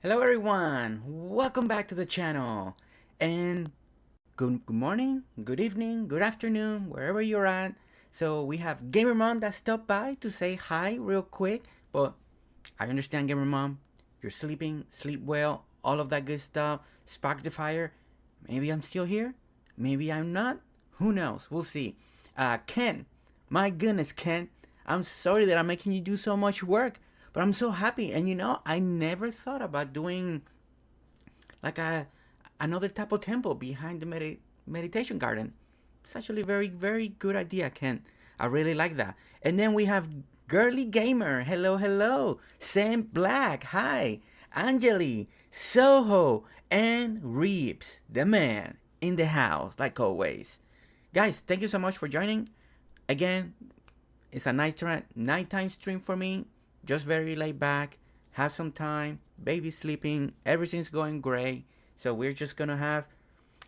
Hello everyone, welcome back to the channel, and good morning, good evening, good afternoon, wherever you're at. So we have Gamer Mom that stopped by to say hi real quick, but I understand, Gamer Mom, you're sleeping, sleep well, all of that good stuff, spark the fire. Maybe I'm still here, maybe I'm not, who knows, we'll see. Ken, my goodness, Ken, I'm sorry that I'm making you do so much work. But I'm so happy, and I never thought about doing like another type of temple behind the meditation garden. It's actually a very, very good idea, Ken. I really like that. And then we have Girly Gamer. Hello, hello. Sam Black. Hi. Angeli, Soho, and Reeves, the man in the house, like always. Guys, thank you so much for joining. Again, it's a nighttime stream for me. Just very laid back, have some time, baby sleeping, everything's going great. So we're just gonna have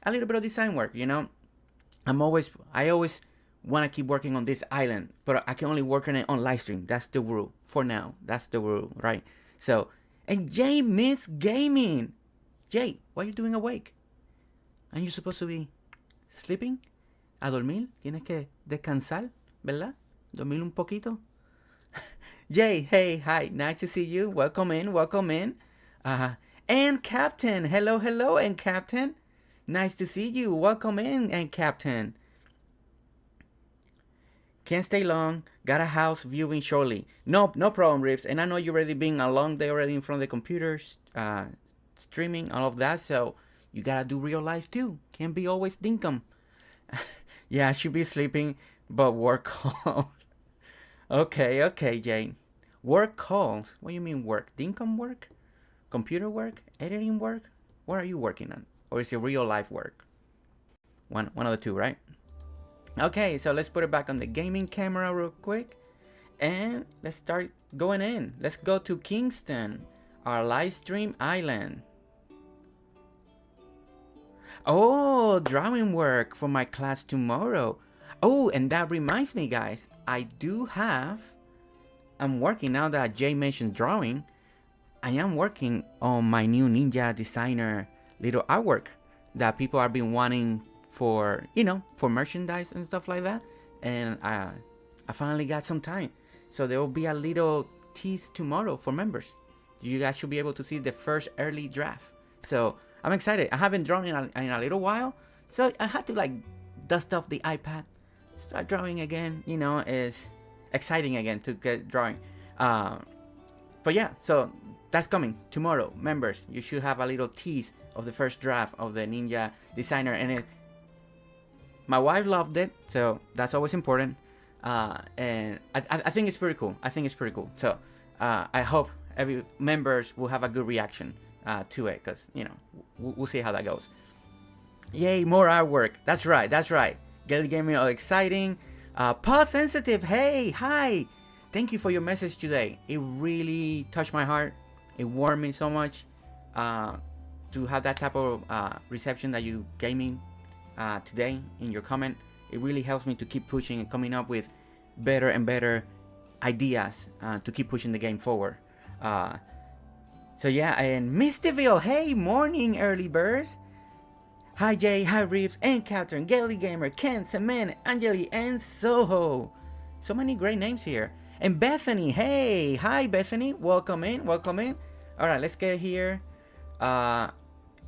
a little bit of design work, I always want to keep working on this island, but I can only work on it on live stream. That's the rule for now. That's the rule, right? So, and Jay Miss Gaming. Jay, what are you doing awake? Aren't you supposed to be sleeping? A dormir? Tienes que descansar, ¿verdad? Dormir un poquito. Jay, hey, hi, nice to see you. Welcome in, welcome in. And Captain, hello, hello, and Captain. Nice to see you. Welcome in, and Captain. Can't stay long. Got a house viewing shortly. No problem, Rips. And I know you're already being a long day already in front of the computers, streaming, all of that. So you gotta do real life too. Can't be always dinkum. Yeah, I should be sleeping, but work calls. Okay, Jay. Work calls. What do you mean work? Dinkum work? Computer work? Editing work? What are you working on? Or is it real life work? One of the two, right? Okay, so let's put it back on the gaming camera real quick. And let's start going in. Let's go to Kingston, our live stream island. Oh, drawing work for my class tomorrow. Oh, and that reminds me, guys, I'm working, now that Jay mentioned drawing, I am working on my new Ninja Designer little artwork that people have been wanting for, for merchandise and stuff like that. And I finally got some time. So there will be a little tease tomorrow for members. You guys should be able to see the first early draft. So I'm excited. I haven't drawn in a little while. So I had to dust off the iPad, start drawing again. Is exciting again to get drawing. But yeah, so that's coming tomorrow. Members, you should have a little tease of the first draft of the Ninja Designer, and my wife loved it, so that's always important. And I think it's pretty cool. So I hope every members will have a good reaction to it, because we'll see how that goes. Yay, more artwork. That's right. Gelly Gaming, all exciting. Pause sensitive. Hey, hi. Thank you for your message today. It really touched my heart. It warmed me so much to have that type of reception that you gave me today in your comment. It really helps me to keep pushing and coming up with better and better ideas to keep pushing the game forward. So yeah, and Mistyville. Hey, morning, early birds. Hi Jay, hi Reeves, and Captain, Gelly Gamer, Ken, Semen, Angeli, and Soho. So many great names here. And Bethany, hey, hi Bethany, welcome in. Alright, let's get here.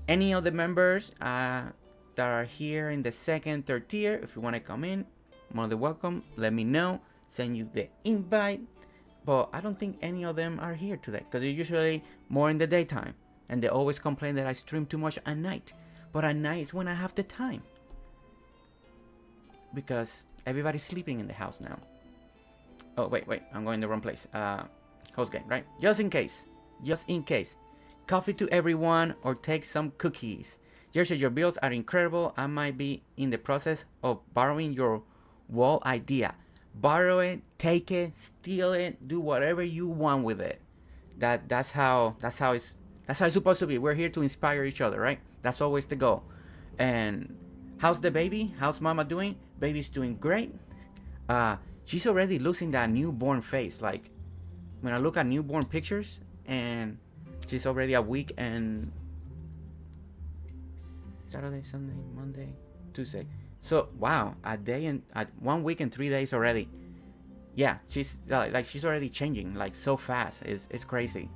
Any of the members that are here in the second, third tier, if you want to come in, more than welcome, let me know, send you the invite. But I don't think any of them are here today, because they're usually more in the daytime, and they always complain that I stream too much at night. But at night is when I have the time, because everybody's sleeping in the house now. Oh, wait, I'm going the wrong place. Host game, right? Just in case. Coffee to everyone, or take some cookies. Jersey, your builds are incredible. I might be in the process of borrowing your wall idea. Borrow it, take it, steal it, do whatever you want with it. That's how it's supposed to be. We're here to inspire each other, right? That's always the goal. And how's the baby? How's mama doing? Baby's doing great. She's already losing that newborn face. Like when I look at newborn pictures, and She's already a week and Saturday, Sunday, Monday, Tuesday. So wow, a day and 1 week and 3 days already. Yeah, she's like she's already changing like so fast. It's crazy.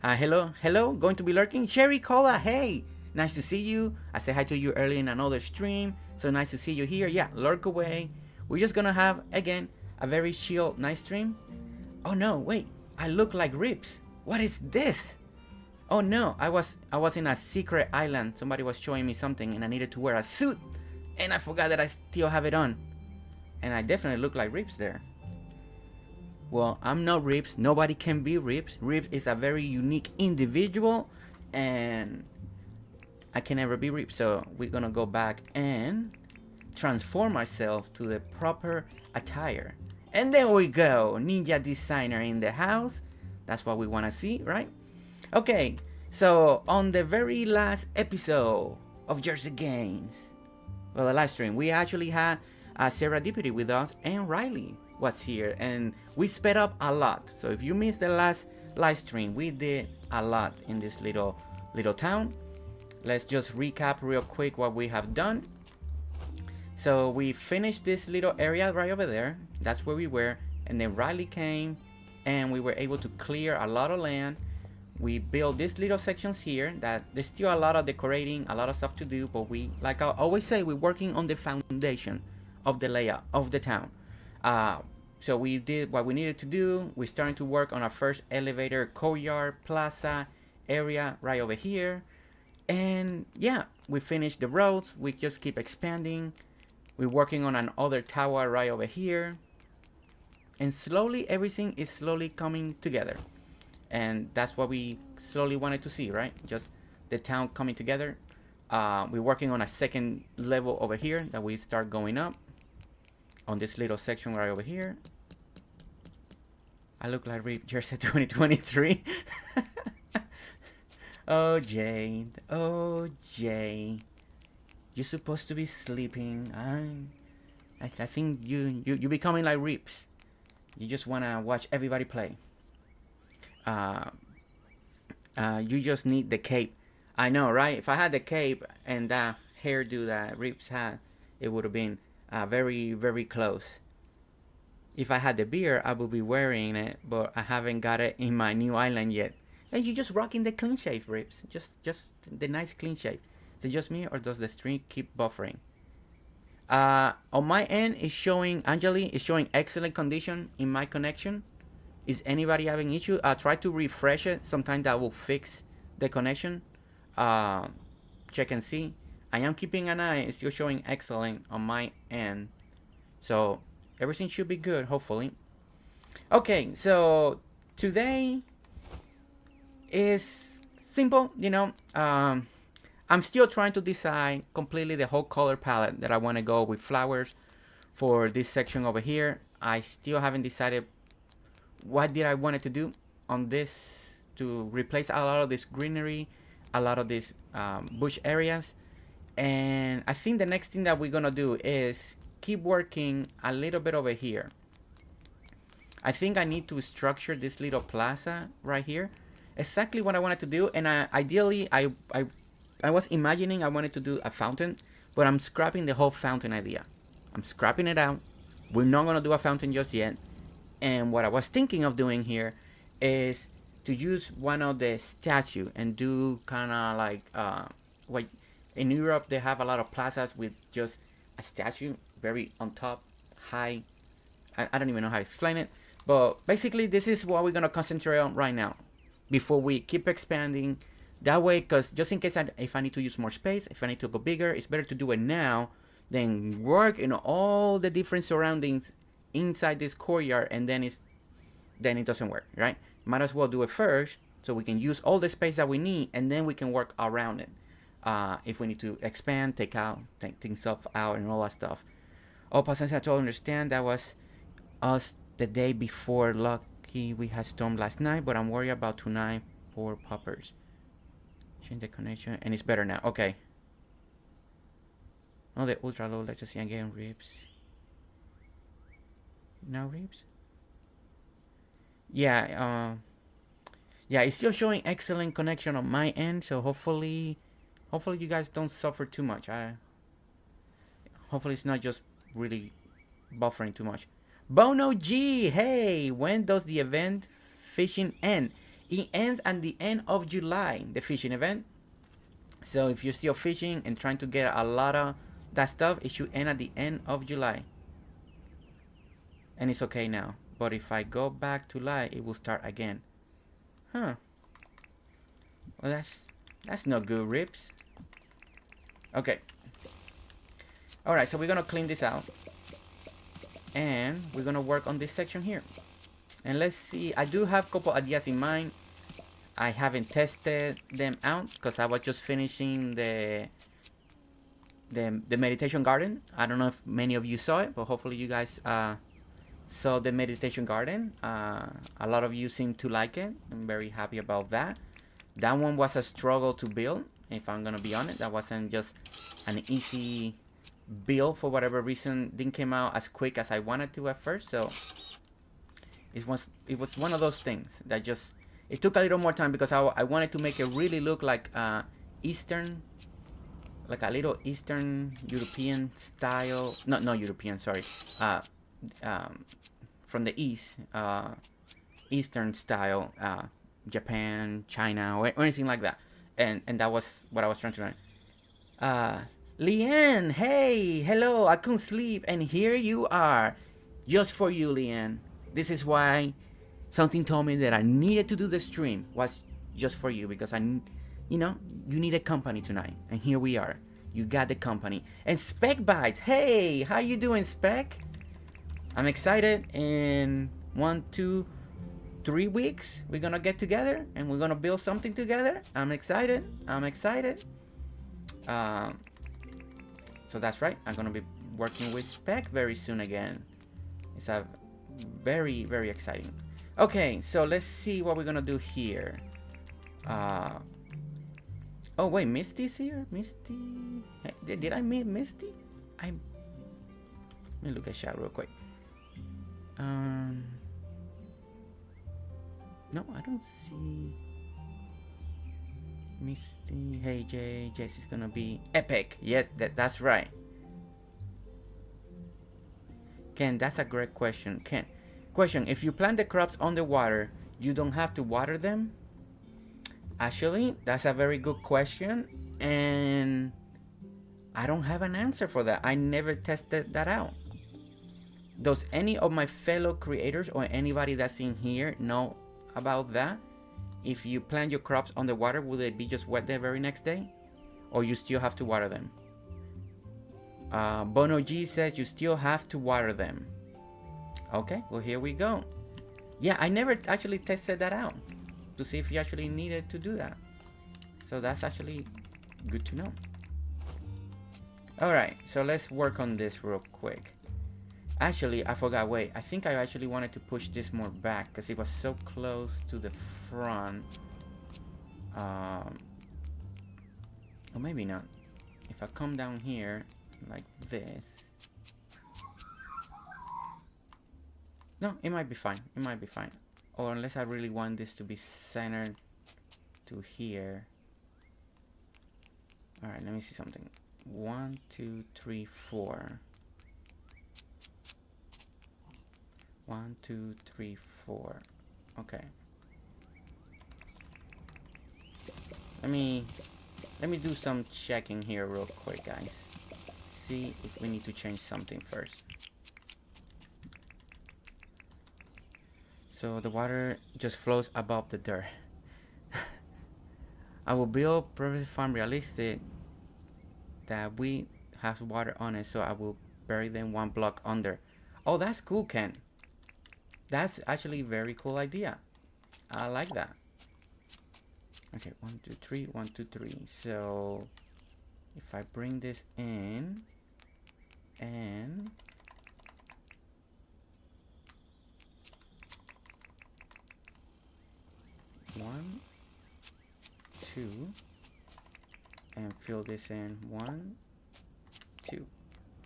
Hello, going to be lurking. Cherry Cola, hey, nice to see you. I said hi to you early in another stream, so nice to see you here. Yeah, lurk away. We're just gonna have again a very chill, nice stream. Oh no, wait, I look like Rips. What is this? Oh no, I was in a secret island. Somebody was showing me something and I needed to wear a suit, and I forgot that I still have it on. And I definitely look like Rips there. Well, I'm not Rips. Nobody can be Rips. Rips is a very unique individual, and I can never be Rips. So we're gonna go back and transform ourselves to the proper attire. And there we go, ninja designer in the house. That's what we wanna see, right? Okay, so on the very last episode of GerseGames, well, the live stream, we actually had Sarah Deputy with us, and Riley was here, and we sped up a lot. So if you missed the last live stream, we did a lot in this little town. Let's just recap real quick what we have done. So we finished this little area right over there. That's where we were, and then Riley came and we were able to clear a lot of land. We built these little sections here that there's still a lot of decorating, a lot of stuff to do, but we, like I always say, we're working on the foundation of the layout of the town. So we did what we needed to do. We're starting to work on our first elevator, courtyard, plaza area right over here. And yeah, we finished the roads. We just keep expanding. We're working on another tower right over here. And slowly, everything is slowly coming together. And that's what we slowly wanted to see, right? Just the town coming together. We're working on a second level over here that we start going up. On this little section right over here. I look like Reap Jersey 2023. Oh, Jade. Oh, Jay. You're supposed to be sleeping. I think you're becoming like Reaps. You just want to watch everybody play. You just need the cape. I know, right? If I had the cape and that hairdo that Reaps had, it would have been very, very close. If I had the beard, I would be wearing it, but I haven't got it in my new island yet. And you're just rocking the clean shave, Rips. Just the nice clean shave. Is it just me, or does the stream keep buffering? On my end, it's showing, Angeli, is showing excellent condition in my connection. Is anybody having issue? Try to refresh it. Sometimes that will fix the connection. Check and see. I am keeping an eye. It's still showing excellent on my end. So everything should be good, hopefully. Okay, so today is simple, you know. I'm still trying to decide completely the whole color palette that I want to go with flowers for this section over here. I still haven't decided what did I want to do on this to replace a lot of this greenery, a lot of these bush areas. And I think the next thing that we're gonna do is keep working a little bit over here. I think I need to structure this little plaza right here. Exactly what I wanted to do. And ideally, I was imagining I wanted to do a fountain, but I'm scrapping the whole fountain idea. I'm scrapping it out. We're not gonna do a fountain just yet. And what I was thinking of doing here is to use one of the statue and do kind of like what in Europe they have a lot of plazas with just a statue very on top, high. I don't even know how to explain it, but basically this is what we're gonna concentrate on right now before we keep expanding. That way, because just in case if I need to use more space, if I need to go bigger, it's better to do it now than work in all the different surroundings inside this courtyard, and then it doesn't work, right? Might as well do it first so we can use all the space that we need, and then we can work around it. If we need to expand, take things up out and all that stuff. Oh, Paciencia, I totally understand. That was us the day before. Lucky we had storm last night, but I'm worried about tonight. Poor poppers. Change the connection, and it's better now. Okay. Oh, the ultra low. Let's just see again. Rips. Now Rips. Yeah. Yeah, it's still showing excellent connection on my end, so hopefully you guys don't suffer too much. Hopefully it's not just really buffering too much. Bono G, hey, when does the event fishing end? It ends at the end of July, the fishing event. So if you're still fishing and trying to get a lot of that stuff, it should end at the end of July. And it's okay now. But if I go back to July, it will start again. Huh. Well, that's no good, Rips. Okay. Alright, so we're gonna clean this out. And we're gonna work on this section here. And let's see, I do have a couple ideas in mind. I haven't tested them out because I was just finishing the meditation garden. I don't know if many of you saw it, but hopefully you guys saw the meditation garden. A lot of you seem to like it. I'm very happy about that. That one was a struggle to build, if I'm gonna be honest. That wasn't just an easy build. For whatever reason, didn't come out as quick as I wanted to at first. So it was one of those things that just, it took a little more time because I wanted to make it really look like Eastern, like a little Eastern European style. Not European, sorry. From the East, Eastern style, Japan, China, or anything like that. And that was what I was trying to learn. Leanne, hey, hello, I couldn't sleep, and here you are. Just for you, Leanne. This is why something told me that I needed to do the stream, was just for you, because you needed company tonight, and here we are. You got the company. And Spec Bites, hey, how you doing, Spec? I'm excited. In 1, 2, 3 weeks, we're gonna get together and we're gonna build something together. I'm excited. So that's right. I'm gonna be working with Spec very soon again. It's a very, very exciting. Okay, so let's see what we're gonna do here. Oh wait, Misty's here. Misty, hey, did I meet Misty? Let me look at chat real quick. No, I don't see Misty. Hey Jay, Jesse's gonna be epic. Yes, that's right. Ken, that's a great question. Ken, question: if you plant the crops underwater, you don't have to water them? Actually, that's a very good question, and I don't have an answer for that. I never tested that out. Does any of my fellow creators or anybody that's in here know about that? If you plant your crops underwater, will they be just wet the very next day? Or you still have to water them? Bono G says you still have to water them. Okay, well here we go. Yeah, I never actually tested that out to see if you actually needed to do that. So that's actually good to know. Alright, so let's work on this real quick. Actually, I forgot, wait, I think I actually wanted to push this more back because it was so close to the front. Or maybe not. If I come down here like this. No, it might be fine. It might be fine. Or unless I really want this to be centered to here. Alright, let me see something. 1, 2, 3, 4. 1, 2, 3, 4. Okay. Let me do some checking here real quick, guys. See if we need to change something first. So the water just flows above the dirt. I will build private farm realistic that we have water on it, so I will bury them 1 block under. Oh, that's cool, Ken. That's actually a very cool idea. I like that. Okay, 1, 2, 3, 1, 2, 3. So if I bring this in and one, 2, and fill this in 1, 2.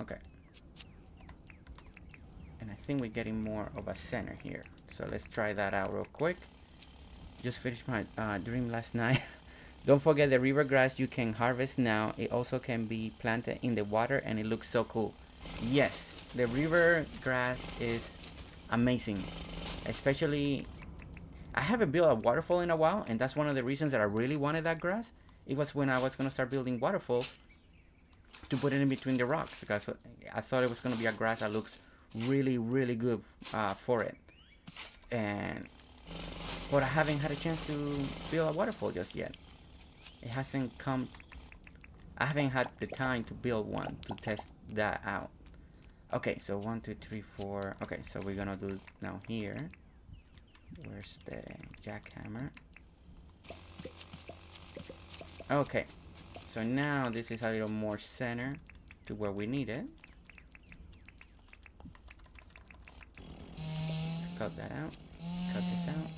Okay. And I think we're getting more of a center here. So let's try that out real quick. Just finished my dream last night. Don't forget the river grass you can harvest now. It also can be planted in the water and it looks so cool. Yes, the river grass is amazing. Especially, I haven't built a waterfall in a while, and that's one of the reasons that I really wanted that grass. It was when I was going to start building waterfalls to put it in between the rocks, because I thought it was going to be a grass that looks really, really good for it. But I haven't had a chance to build a waterfall just yet. It hasn't come. I haven't had the time to build one to test that out. Okay, so 1, 2, 3, 4. Okay, so we're gonna do now here. Where's the jackhammer? Okay, so now this is a little more center to where we need it. Let's cut that out. Cut this out.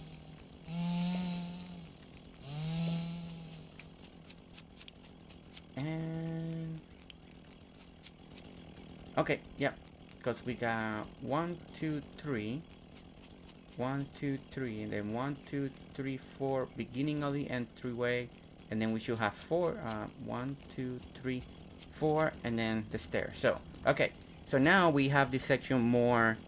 And okay, yeah, because we got 1, 2, 3, 1, 2, 3, and then 1, 2, 3, 4, beginning of the entryway, and then we should have 4. 1, 2, 3, 4, and then the stair. So okay, so now we have this section more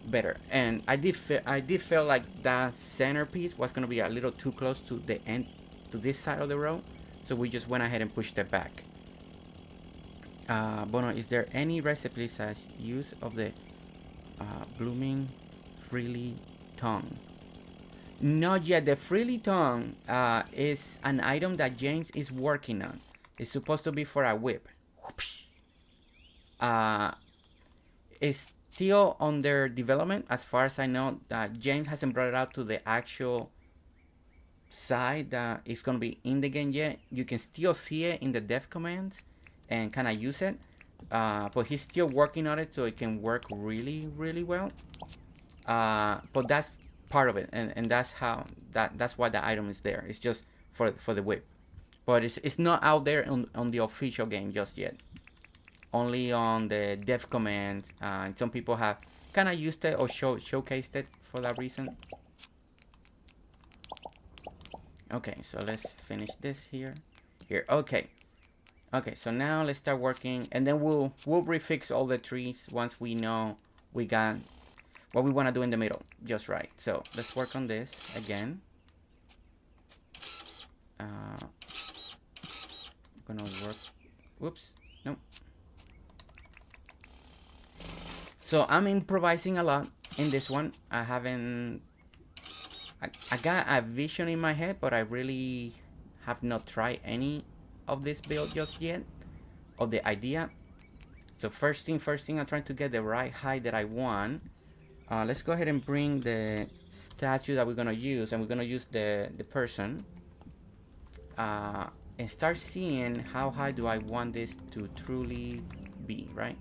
better, and I did feel like that centerpiece was gonna be a little too close to the end, to this side of the road. So we just went ahead and pushed it back. Bono, is there any recipes as use of the blooming freely tongue? Not yet. The freely tongue is an item that James is working on. It's supposed to be for a whip. It's still under development, as far as I know. James hasn't brought it out to the actual side that it's going to be in the game yet. You can still see it in the dev commands and kind of use it, but he's still working on it so it can work really, really well. But that's part of it, and that's how that's why the item is there. It's just for the whip, but it's not out there on the official game just yet. Only on the dev commands, and some people have kind of used it or showcased it for that reason. Okay, so let's finish this here. Okay, so now let's start working, and then we'll refix all the trees once we know we got what we want to do in the middle just right. So let's work on this again. I'm gonna work. Whoops, no. So I'm improvising a lot in this one. I got a vision in my head, but I really have not tried any of this build just yet, of the idea. So first thing, I'm trying to get the right height that I want. Let's go ahead and bring the statue that we're gonna use, and we're gonna use the person, and start seeing how high do I want this to truly be, right?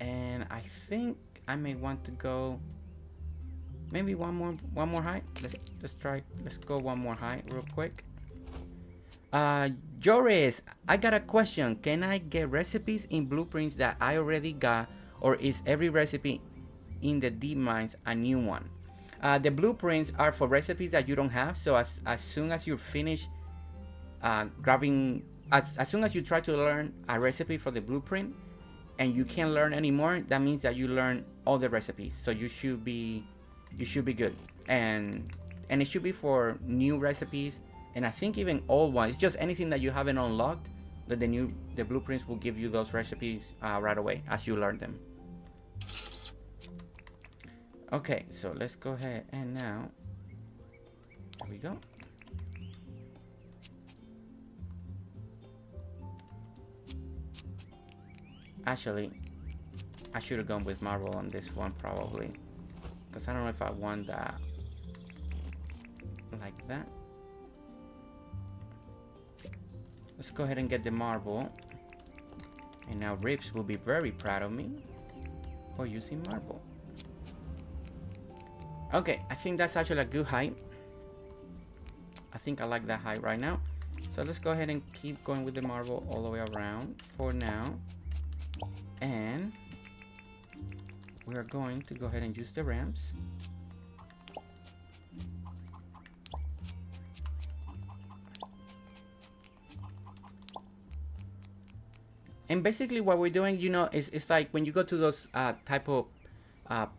And I think I may want to go maybe one more height. Let's go one more height real quick. Joris, I got a question. Can I get recipes in blueprints that I already got, or is every recipe in the deep mines a new one? The blueprints are for recipes that you don't have. So as soon as you finish as soon as you try to learn a recipe for the blueprint and you can't learn anymore, that means that you learn all the recipes. So you should be good, and it should be for new recipes, and I think even old ones. It's just anything that you haven't unlocked, that the blueprints will give you those recipes right away as you learn them. Okay, so let's go ahead and now there we go. Actually, I should have gone with marble on this one probably, because I don't know if I want that like that. Let's go ahead and get the marble, and now Rips will be very proud of me for using marble. Okay, I think that's actually a good height. I think I like that height right now. So let's go ahead and keep going with the marble all the way around for now. And we're going to go ahead and use the ramps. And basically what we're doing, you know, is it's like when you go to those type of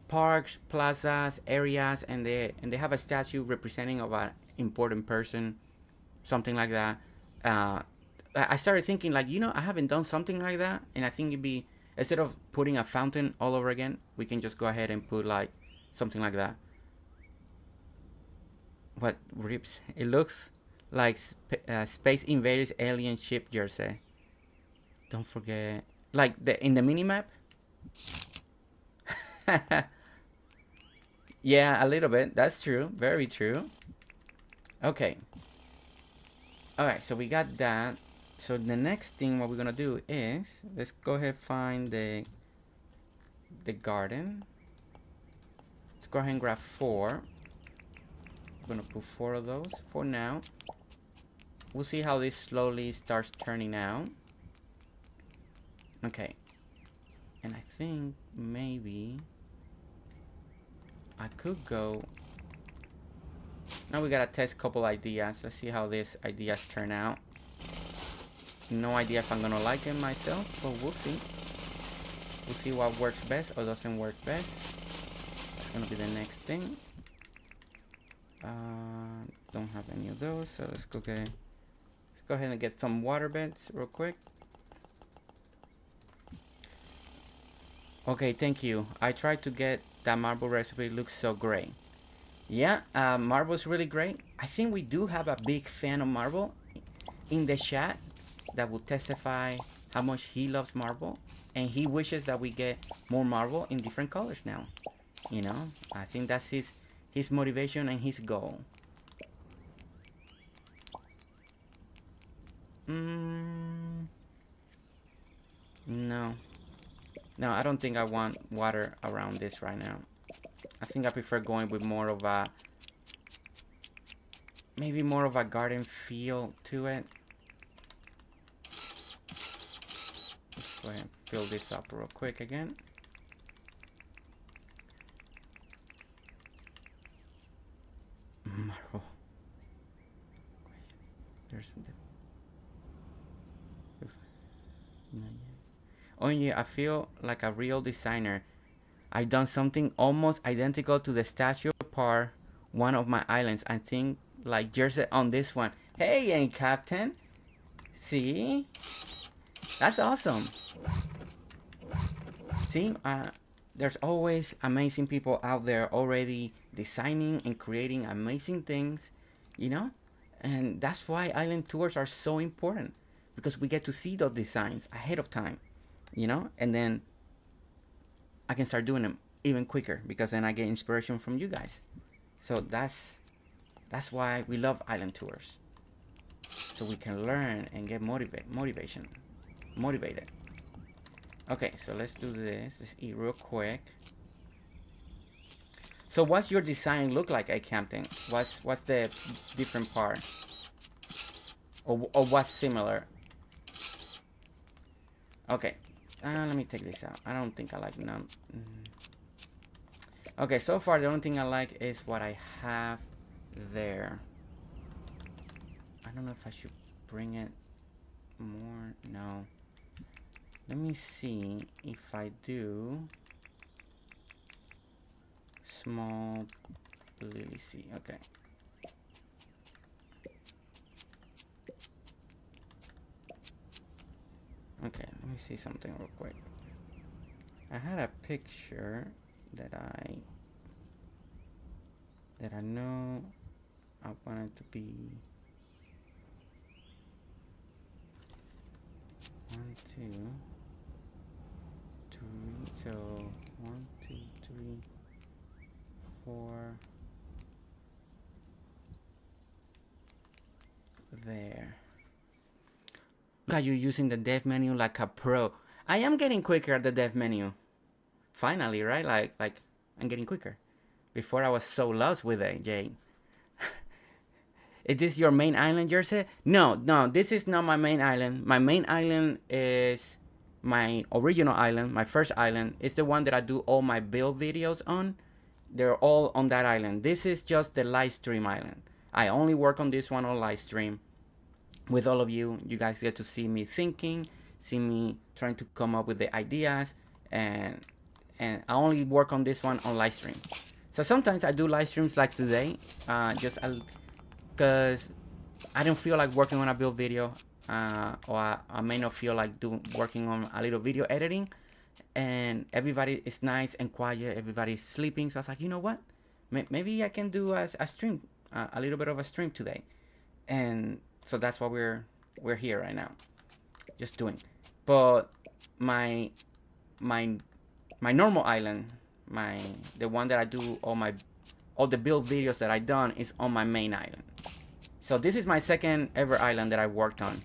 parks, plazas, areas, and they have a statue representing of an important person, something like that. I started thinking like, you know, I haven't done something like that, and I think it'd be, instead of putting a fountain all over again, we can just go ahead and put like something like that. What rips? It looks like Space Invaders alien ship jersey. Don't forget, like in the mini map. Yeah, a little bit. That's true. Very true. Okay. All right. So we got that. So the next thing, what we're gonna do is let's go ahead and find the garden. Let's go ahead and grab 4. I'm gonna put 4 of those for now. We'll see how this slowly starts turning out. Okay. And I think maybe I could go. Now we gotta test a couple ideas. Let's see how these ideas turn out. No idea if I'm gonna like it myself, but we'll see. We'll see what works best or doesn't work best. That's gonna be the next thing. Don't have any of those, so let's go ahead and get some water beds real quick. Okay, thank you. I tried to get that marble recipe. It looks so great. Yeah, marble's really great. I think we do have a big fan of marble in the chat that will testify how much he loves marble, and he wishes that we get more marble in different colors now. You know, I think that's his motivation and his goal. No, I don't think I want water around this right now. I think I prefer going with more of a, maybe more of a garden feel to it. Let's go ahead and fill this up real quick again. Marble. There's a Oh yeah, I feel like a real designer. I've done something almost identical to the statue part one of my islands. I think like Jersey on this one. Hey, and Captain. See? That's awesome. See, there's always amazing people out there already designing and creating amazing things, you know? And that's why island tours are so important, because we get to see those designs ahead of time, you know? And then I can start doing them even quicker, because then I get inspiration from you guys. So that's why we love island tours. So we can learn and get motivated. Okay, so let's do this. Let's eat real quick. So what's your design look like at Captain? What's the different part? Or what's similar? Okay, let me take this out. I don't think I like none. Okay, so far the only thing I like is what I have there. I don't know if I should bring it more. No. Let me see if I do small lily seed. Okay. Okay, let me see something real quick. I had a picture that I know I wanted to be 1, 2, 3. So 1, 2, 3, 4. There. Look at you using the dev menu like a pro. I am getting quicker at the dev menu. Finally, right? Like I'm getting quicker. Before I was so lost with it, Jay. Is this your main island, Jersey? No, this is not my main island. My main island is my original island, my first island, is the one that I do all my build videos on. They're all on that island. This is just the live stream island. I only work on this one on live stream with all of you. You guys get to see me thinking, see me trying to come up with the ideas, and I only work on this one on live stream. So sometimes I do live streams like today, just because I don't feel like working on a build video, or I may not feel like working on a little video editing, and everybody is nice and quiet, everybody's sleeping. So I was like, you know what, maybe I can do a stream, a little bit of a stream today. And so that's why we're here right now, just doing. But my normal island, the one that I do all the build videos that I done, is on my main island. So this is my second ever island that I worked on,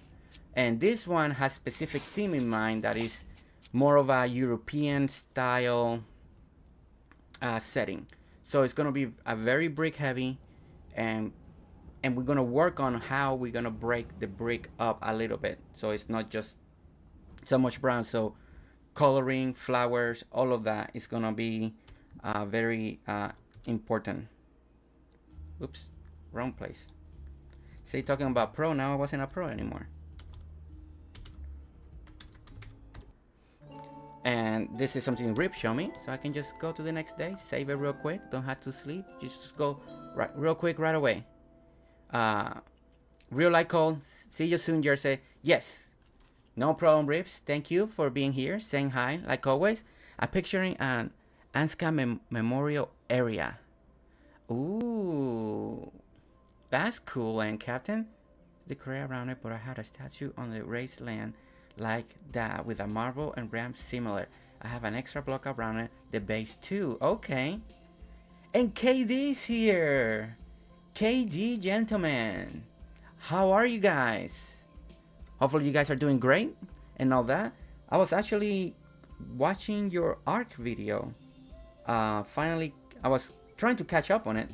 and this one has specific theme in mind that is more of a European style setting. So it's gonna be a very brick heavy, and we're gonna work on how we're gonna break the brick up a little bit, so it's not just so much brown. So coloring, flowers, all of that is gonna be very important. Oops, wrong place. Say, talking about pro, now I wasn't a pro anymore. And this is something Rip showed me, so I can just go to the next day, save it real quick, don't have to sleep, just go real quick right away. Real light call, see you soon, Jersey. Yes, no problem, Rips. Thank you for being here, saying hi, like always. I'm picturing an Anska memorial area. Ooh, that's cool, and Captain. Decorate around it, but I had a statue on the raised land like that with a marble and ramp similar. I have an extra block around it, the base too. Okay. And KD's here. KD, gentlemen. How are you guys? Hopefully you guys are doing great and all that. I was actually watching your ARC video. Finally, I was trying to catch up on it.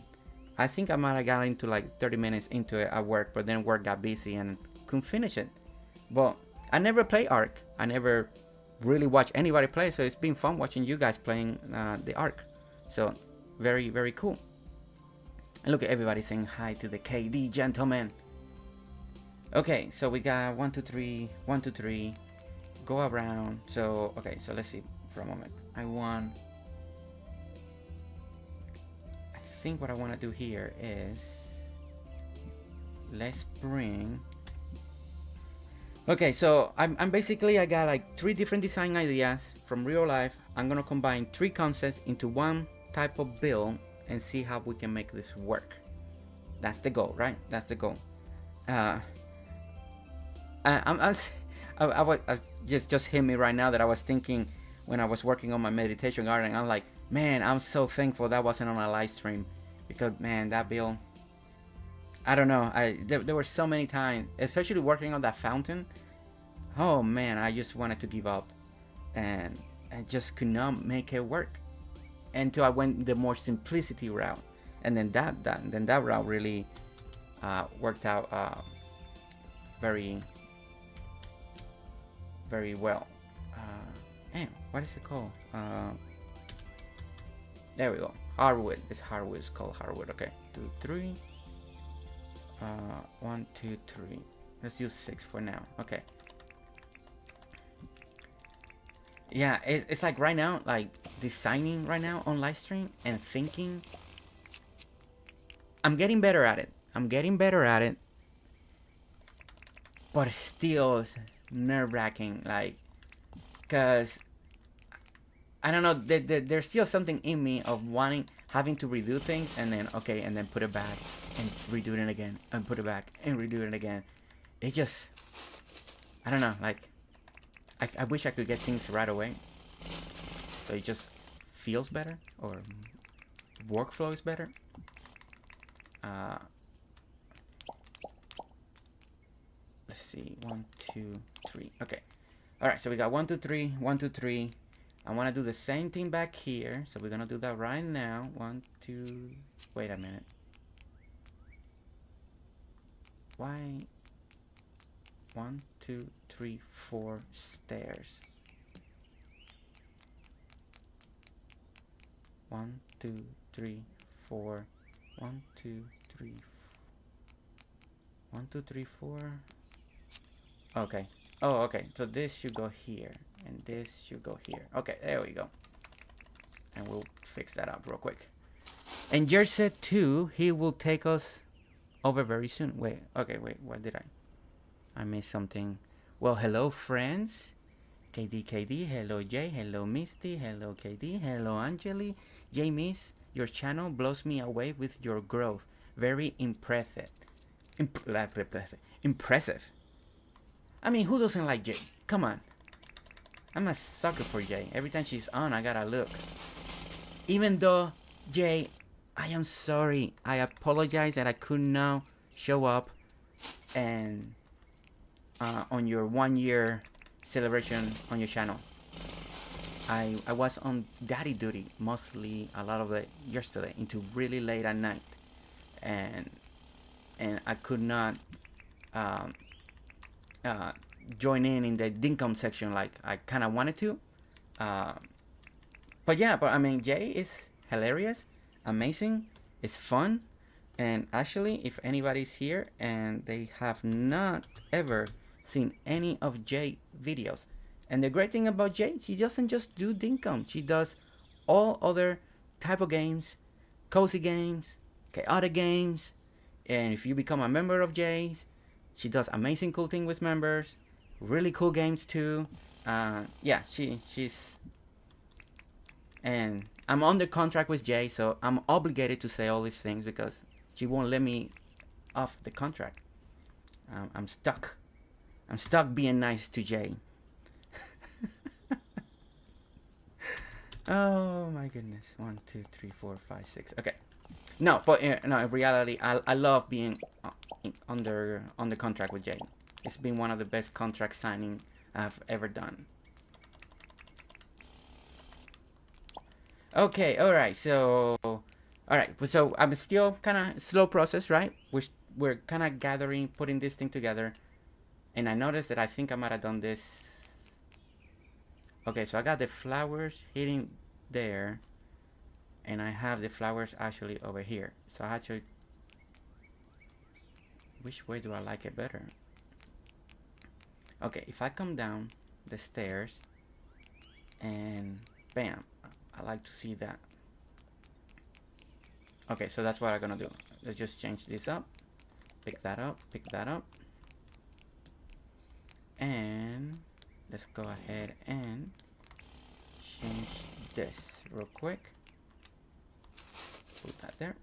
I think I might have got into like 30 minutes into it at work, but then work got busy and couldn't finish it. But I never play ARC. I never really watch anybody play, so it's been fun watching you guys playing the ARC. So very, very cool. And look at everybody saying hi to the KD gentlemen. Okay, so we got 1, 2, 3, 1, 2, 3. Go around. So okay, so let's see for a moment. I think what I want to do here is let's bring. Okay, so I'm basically, I got like 3 different design ideas from real life. I'm gonna combine 3 concepts into one type of build and see how we can make this work. That's the goal, right? That's the goal. I just hit me right now that I was thinking when I was working on my meditation garden. I'm like, man, I'm so thankful that wasn't on a live stream, because man, that build, I don't know, there were so many times, especially working on that fountain. Oh man, I just wanted to give up, and I just could not make it work until I went the more simplicity route, and then that route really worked out very, very well. Man, what is it called? There we go. Hardwood. It's hardwood. It's called hardwood. Okay. 2, 3. 1, 2, 3. Let's use 6 for now. Okay. Yeah, it's like right now, like designing right now on live stream and thinking. I'm getting better at it. But it's still nerve-wracking, like, cause I don't know, there's still something in me of having to redo things, and then put it back and redo it again, and put it back and redo it again. It just, I don't know, like, I wish I could get things right away, so it just feels better, or workflow is better. Let's see, 1, 2, 3. Okay, all right. So we got 1, 2, 3, 1, 2, 3. I want to do the same thing back here, so we're gonna do that right now. 1, 2. Wait a minute. Why? 1, 2, 3, 4 stairs. 1, 2, 3, 4. 1, 2, 3. 1, 2, 3, 4. Okay. Oh, okay. So this should go here, and this should go here. Okay, there we go. And we'll fix that up real quick. And Jersey 2, he will take us over very soon. Wait, okay, wait, what did I missed something. Well, hello, friends. KD, hello, Jay, hello, Misty, hello, KD, hello, Angeli. Jay, Miss, your channel blows me away with your growth. Very impressive. Impressive. I mean, who doesn't like Jay? Come on. I'm a sucker for Jay. Every time she's on, I gotta look. Even though, Jay, I am sorry. I apologize that I could not show up and on your 1 year celebration on your channel. I was on daddy duty mostly a lot of it yesterday into really late at night, and I could not join in the Dinkum section like I kind of wanted to. But yeah, I mean, Jay is hilarious, amazing, it's fun, and actually, if anybody's here and they have not ever seen any of Jay videos, and the great thing about Jay, she doesn't just do Dinkum, she does all other type of games, cozy games, chaotic games, and if you become a member of Jay's, she does amazing cool things with members, really cool games too. Yeah, she's, and I'm under contract with Jay, so I'm obligated to say all these things because she won't let me off the contract. I'm stuck. I'm stuck being nice to Jay. Oh my goodness. 1, 2, 3, 4, 5, 6. Okay. No, but no, in reality, I love being under contract with Jay. It's been one of the best contract signing I've ever done. Okay, all right. So, all right. So I'm still kind of slow process, right? We're kind of gathering, putting this thing together, and I noticed that I think I might have done this. Okay, so I got the flowers hitting there, and I have the flowers actually over here. So I actually, which way do I like it better? Okay, if I come down the stairs, and bam, I like to see that. Okay, so that's what I'm gonna do. Let's just change this up, pick that up, and let's go ahead and change this real quick. Put that there,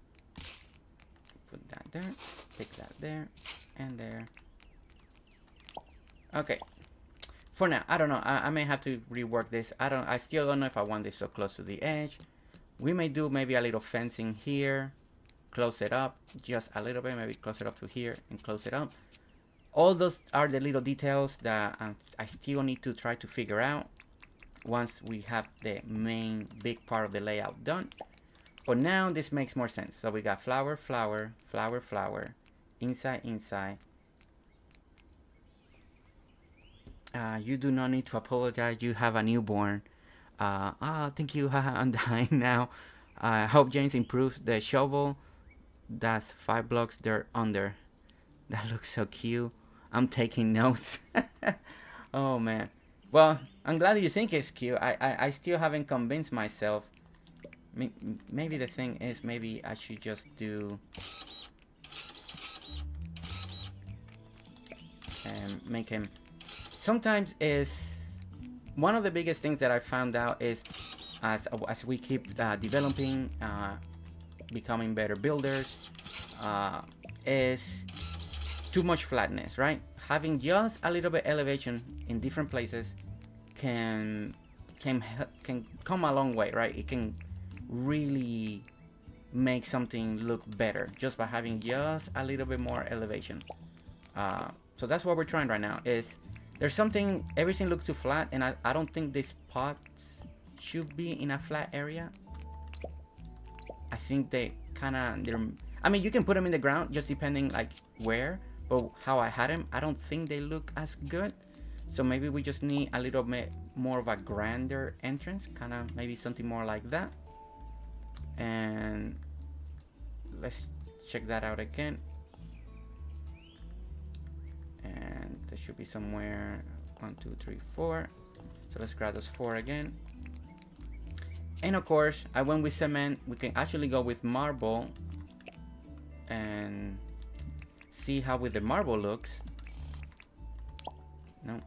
put that there, pick that there, and there. Okay, for now, I don't know, I may have to rework this. I still don't know if I want this so close to the edge. We may do maybe a little fencing here, close it up just a little bit, maybe close it up to here and close it up. All those are the little details that I still need to try to figure out once we have the main big part of the layout done. But now this makes more sense. So we got flower, flower, flower, flower, inside, inside. You do not need to apologize. You have a newborn. Thank you. I'm dying now. I hope James improves the shovel. That's 5 blocks there under. That looks so cute. I'm taking notes. Oh man. Well, I'm glad you think it's cute. I still haven't convinced myself. Maybe the thing is, maybe I should just do and make him. Sometimes is one of the biggest things that I found out is as we keep developing, becoming better builders, is too much flatness, right? Having just a little bit elevation in different places can come a long way, right? It can really make something look better just by having just a little bit more elevation. So that's what we're trying right now. Is there's something, everything looks too flat, and I don't think these pots should be in a flat area. I think they I mean, you can put them in the ground just depending like where, but how I had them, I don't think they look as good. So maybe we just need a little bit more of a grander entrance, kind of maybe something more like that. And let's check that out again. And there should be somewhere 1, 2, 3, 4. So let's grab those 4 again. And of course, I went with cement. We can actually go with marble and see how with the marble looks. No.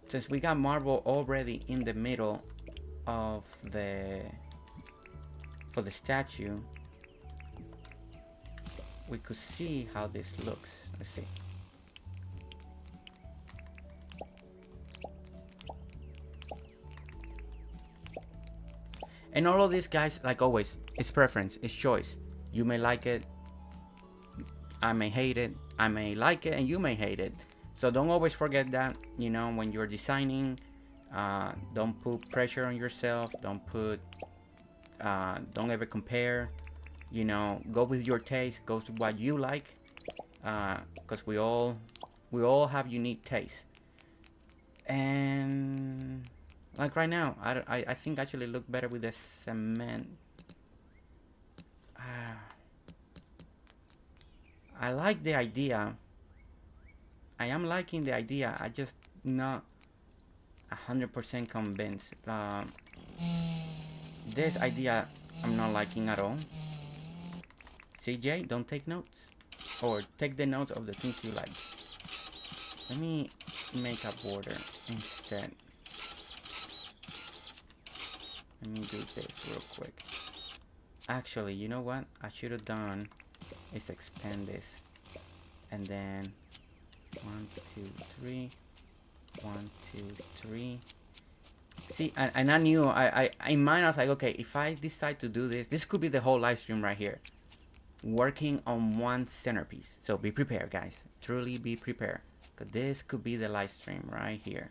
Since we got marble already in the middle of for the statue, we could see how this looks. Let's see. And all of these guys, like always, it's preference, it's choice. You may like it, I may hate it, I may like it, and you may hate it. So don't always forget that, you know, when you're designing, don't put pressure on yourself, don't ever compare, you know, go with your taste, go to what you like, because we all have unique tastes. And like right now, I think actually look better with the cement. I like the idea. I am liking the idea. I just not 100% convinced. This idea I'm not liking at all. CJ, don't take notes, or take the notes of the things you like. Let me make a border instead. Let me do this real quick. Actually, you know what I should have done is expand this, and then 1, 2, 3, 1, 2, 3. See, and I knew, in mind I was like, okay, if I decide to do this could be the whole live stream right here, working on one centerpiece. So be prepared, guys. Truly be prepared, because this could be the live stream right here.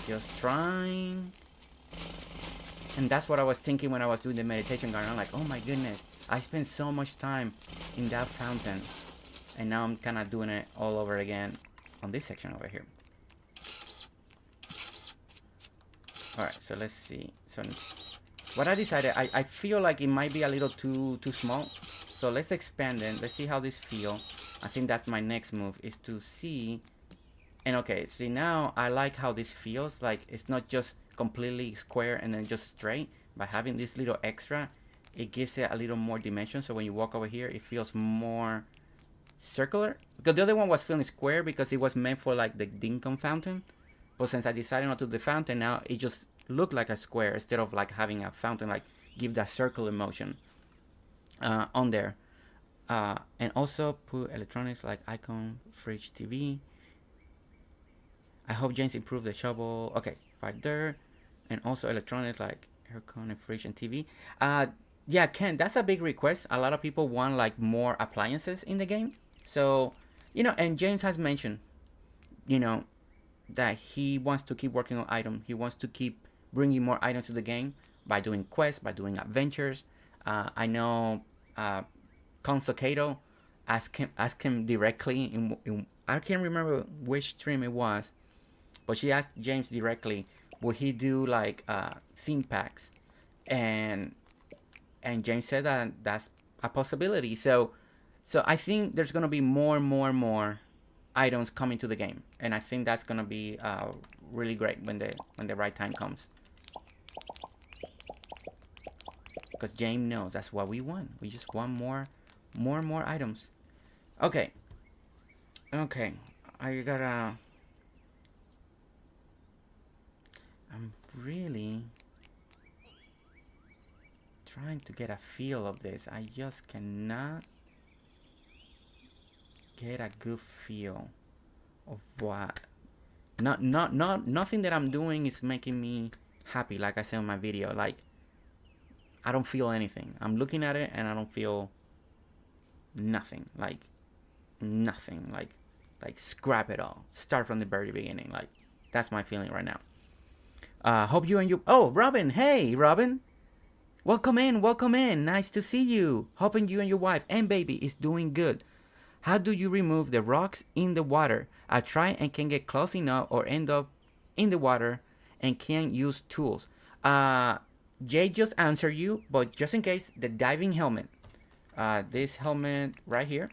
Just trying. And that's what I was thinking when I was doing the meditation garden. I'm like, oh my goodness, I spent so much time in that fountain, and now I'm kind of doing it all over again on this section over here. Alright, so let's see. So what I decided, I feel like it might be a little too small. So let's expand it. Let's see how this feels. I think that's my next move, is to see. And okay, see, now I like how this feels. Like it's not just completely square and then just straight. By having this little extra, it gives it a little more dimension. So when you walk over here, it feels more circular. Because the other one was feeling square because it was meant for like the Dinkum fountain. But since I decided not to do the fountain, now it just looked like a square instead of like having a fountain, like give that circular motion on there. And also put electronics like icon, fridge, TV. I hope James improved the shovel. Okay, right there. And also electronics like aircon and fridge and TV. Yeah, Ken, that's a big request. A lot of people want like more appliances in the game. So, you know, and James has mentioned, you know, that he wants to keep working on items. He wants to keep bringing more items to the game by doing quests, by doing adventures. I know Consocato asked him directly in I can't remember which stream it was, but she asked James directly, would he do like theme packs? And James said that that's a possibility. So I think there's gonna be more items coming to the game, and I think that's gonna be really great when the right time comes. Because James knows that's what we want. We just want more items. Okay. I'm really trying to get a feel of this. I just cannot get a good feel of what. Nothing that I'm doing is making me happy. Like I said in my video, like I don't feel anything. I'm looking at it and I don't feel nothing. Like nothing. Like scrap it all. Start from the very beginning. Like that's my feeling right now. Hope you and you. Oh, Robin. Hey, Robin. Welcome in. Nice to see you. Hoping you and your wife and baby is doing good. How do you remove the rocks in the water? I try and can get close enough or end up in the water and can't use tools. Jay just answered you, but just in case, the diving helmet, this helmet right here,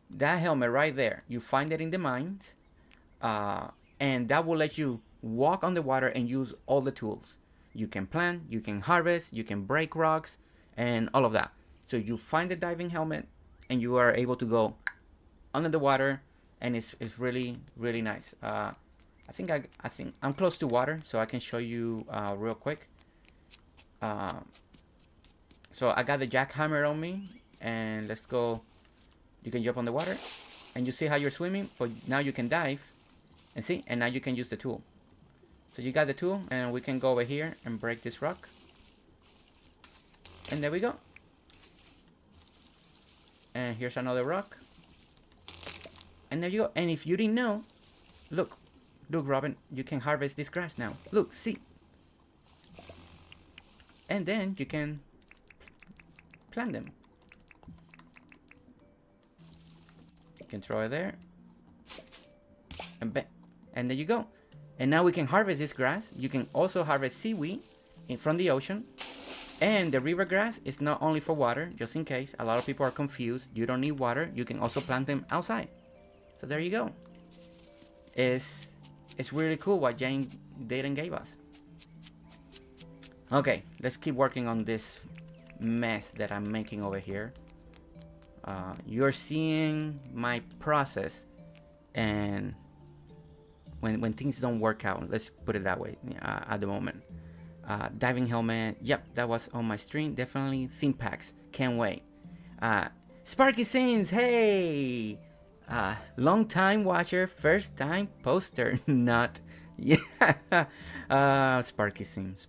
that helmet right there, you find it in the mines, and that will let you walk on the water and use all the tools. You can plant, you can harvest, you can break rocks, and all of that. So you find the diving helmet, and you are able to go under the water, and it's really nice. I think I'm close to water, so I can show you real quick. So I got the jackhammer on me, and let's go. You can jump on the water, and you see how you're swimming, but now you can dive, and see, and now you can use the tool. So you got the tool, and we can go over here and break this rock, and there we go. And here's another rock, and there you go. And if you didn't know, look, Robin, you can harvest this grass now. Look, see. And then you can plant them. You can throw it there. And bang. And there you go. And now we can harvest this grass. You can also harvest seaweed from the ocean. And the river grass is not only for water, just in case. A lot of people are confused. You don't need water. You can also plant them outside. So there you go. It's really cool what Jane Dayton gave us. Okay, let's keep working on this mess that I'm making over here. You're seeing my process, and when things don't work out, let's put it that way, at the moment. Diving helmet, yep, that was on my stream. Definitely theme packs, can't wait. Sparky Sims, hey! Long time watcher, first time poster, not. Yeah. Sparky Sims.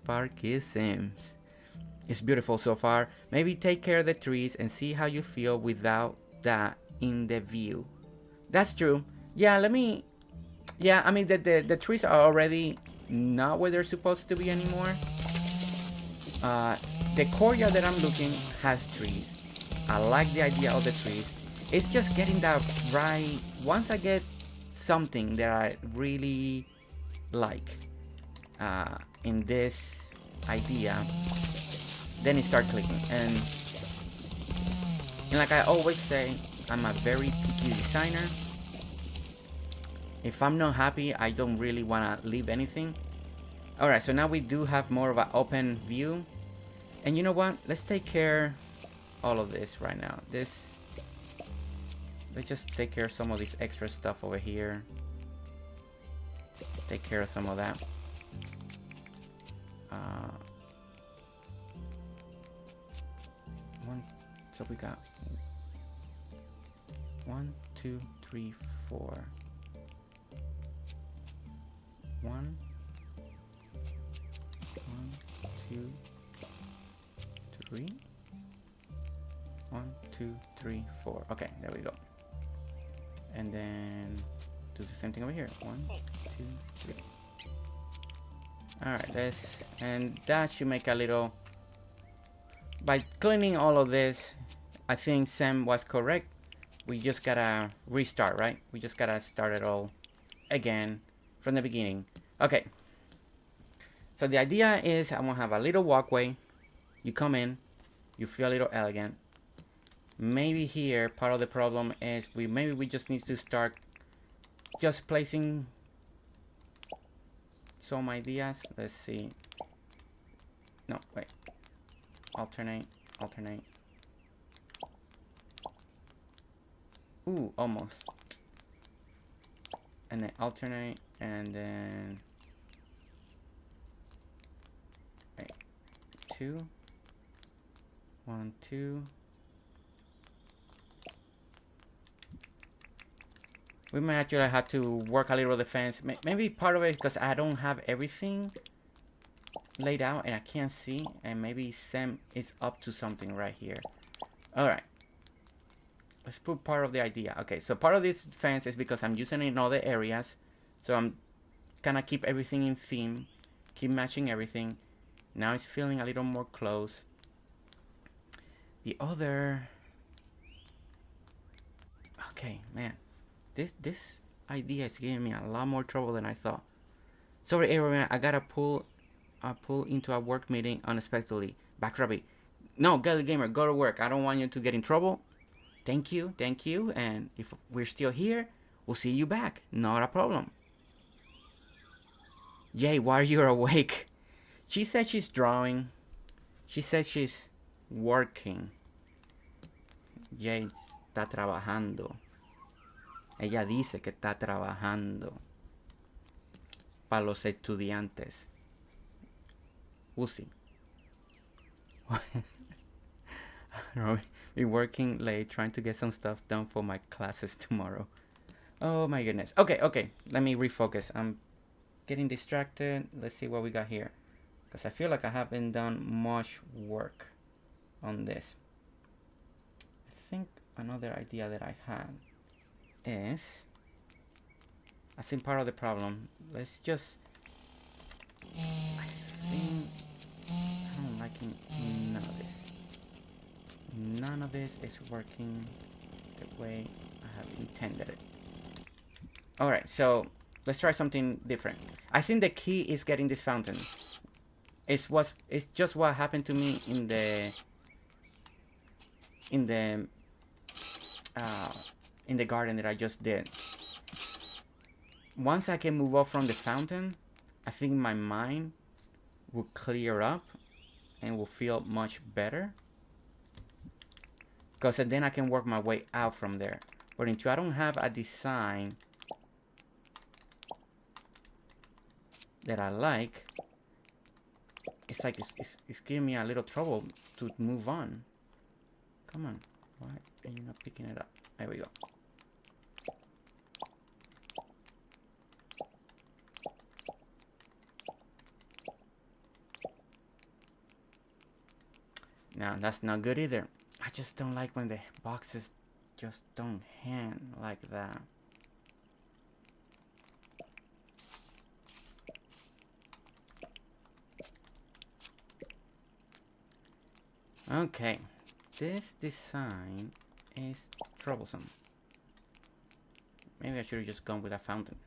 It's beautiful so far. Maybe take care of the trees and see how you feel without that in the view. That's true. Yeah, I mean, the trees are already not where they're supposed to be anymore. The courtyard that I'm looking has trees. I like the idea of the trees. It's just getting that right. Once I get something that I really like in this idea, then it starts clicking. And like I always say, I'm a very picky designer. If I'm not happy, I don't really want to leave anything. Alright, so now we do have more of an open view. And you know what? Let's take care all of this right now. Let's just take care of some of this extra stuff over here. Take care of some of that. So we got 1, 2, 3, 4. 1, 2, 3. 1, 2, 3, 4. Okay, there we go. And then do the same thing over here. 1, 2, 3. Alright, and that should make a little. By cleaning all of this, I think Sam was correct. We just gotta restart, right? We just gotta start it all again from the beginning. Okay. So the idea is I'm gonna have a little walkway. You come in, you feel a little elegant. Maybe here part of the problem is maybe we just need to start just placing some ideas. Let's see. No, wait. Alternate. Ooh, almost. And then alternate, and then 2, 1, 2. We might actually have to work a little the fence. Maybe part of it because I don't have everything laid out and I can't see, and maybe Sam is up to something right here. All right, let's put part of the idea. Okay, so part of this fence is because I'm using it in other areas, so I'm gonna keep everything in theme, keep matching everything. Now it's feeling a little more close. The other, okay, man, this idea is giving me a lot more trouble than I thought. Sorry, everyone. I gotta pull into a work meeting unexpectedly. Back Rabbit. No, Gully Gamer, go to work. I don't want you to get in trouble. Thank you. And if we're still here, we'll see you back. Not a problem. Jay, why are you awake? She said she's drawing. She said she's working. Jay está trabajando. Ella dice que está trabajando. Para los estudiantes. We'll see. Be working late trying to get some stuff done for my classes tomorrow. Oh my goodness. Okay. Let me refocus. I'm getting distracted. Let's see what we got here. Because I feel like I haven't done much work on this. I think another idea that I had is, I think part of the problem. Let's just, I think, I don't like none of this. None of this is working the way I have intended it. Alright, so let's try something different. I think the key is getting this fountain. It's just what happened to me in the garden that I just did. Once I can move off from the fountain, I think my mind will clear up and will feel much better. Because then I can work my way out from there. But until I don't have a design that I like, it's like it's giving me a little trouble to move on. Come on, why are you not picking it up? There we go. Now that's not good either. I just don't like when the boxes just don't hang like that. Okay, this design is troublesome. Maybe I should have just gone with a fountain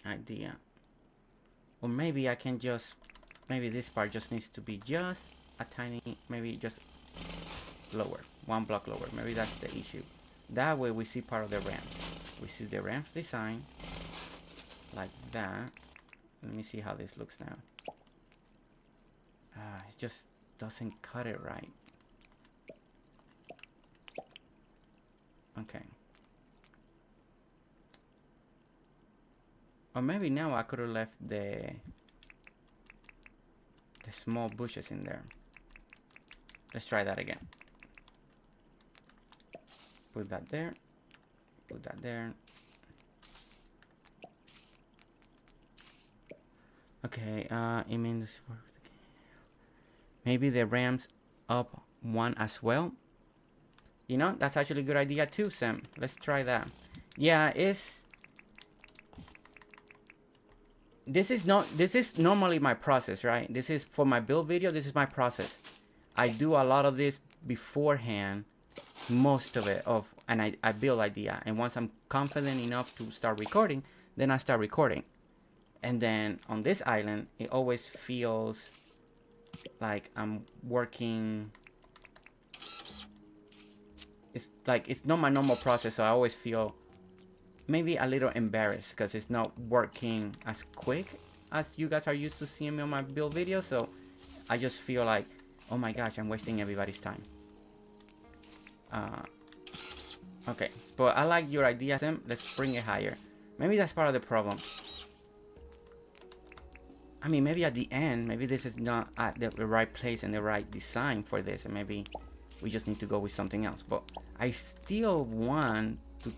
idea. Or maybe I can just, maybe this part just needs to be just a tiny, maybe just lower, 1 block lower. Maybe that's the issue. That way we see part of the ramps. We see the ramps design like that. Let me see how this looks now. It just doesn't cut it right. Okay. Or maybe now I could have left the small bushes in there. Let's try that again. Put that there. Put that there. Okay, it means maybe the ramps up 1 as well. You know, that's actually a good idea too, Sam. Let's try that. Yeah, this is normally my process, right? This is for my build video. This is my process. I do a lot of this beforehand, most of it, and I build idea. And once I'm confident enough to start recording, then I start recording. And then on this island, it always feels like I'm working. It's like it's not my normal process, so I always feel maybe a little embarrassed because it's not working as quick as you guys are used to seeing me on my build videos. So I just feel like, oh my gosh, I'm wasting everybody's time. Okay, but I like your idea, Sam. Let's bring it higher. Maybe that's part of the problem. I mean, maybe at the end, maybe this is not at the right place and the right design for this, and maybe we just need to go with something else. But I still want to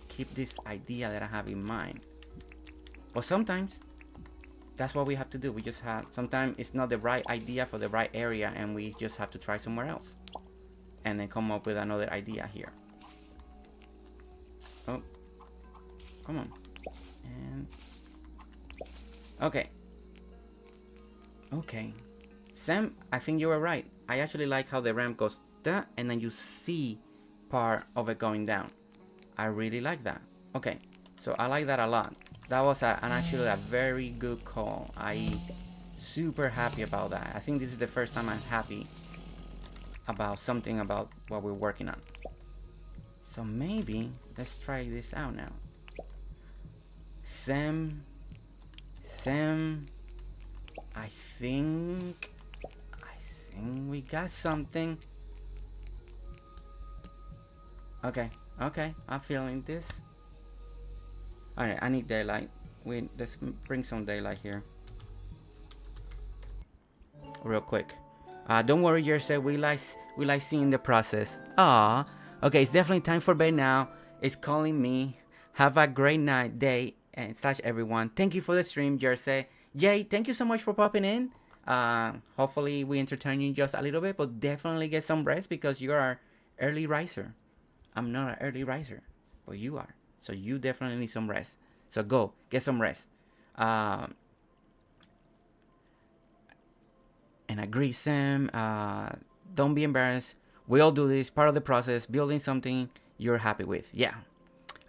keep this idea that I have in mind. But sometimes that's what we have to do. We just have, sometimes it's not the right idea for the right area, and we just have to try somewhere else and then come up with another idea here. Oh, come on. And okay. Okay, Sam, I think you were right. I actually like how the ramp goes that, and then you see part of it going down. I really like that. Okay, So I like that a lot. That was actually a very good call. I super happy about that. I think this is the first time I'm happy about something about what we're working on. So maybe let's try this out now. Sam, I think we got something. Okay, I'm feeling this. Alright, I need daylight. Let's bring some daylight here. Real quick. Don't worry, Jersey. We like seeing the process. Ah, okay. It's definitely time for bed now. It's calling me. Have a great night, day, and slash everyone. Thank you for the stream, Jersey. Jay, thank you so much for popping in. Hopefully we entertain you just a little bit, but definitely get some rest because you are early riser. I'm not an early riser, but you are. So you definitely need some rest. So go get some rest. And agree, Sam. Don't be embarrassed. We all do this. Part of the process. Building something you're happy with. Yeah.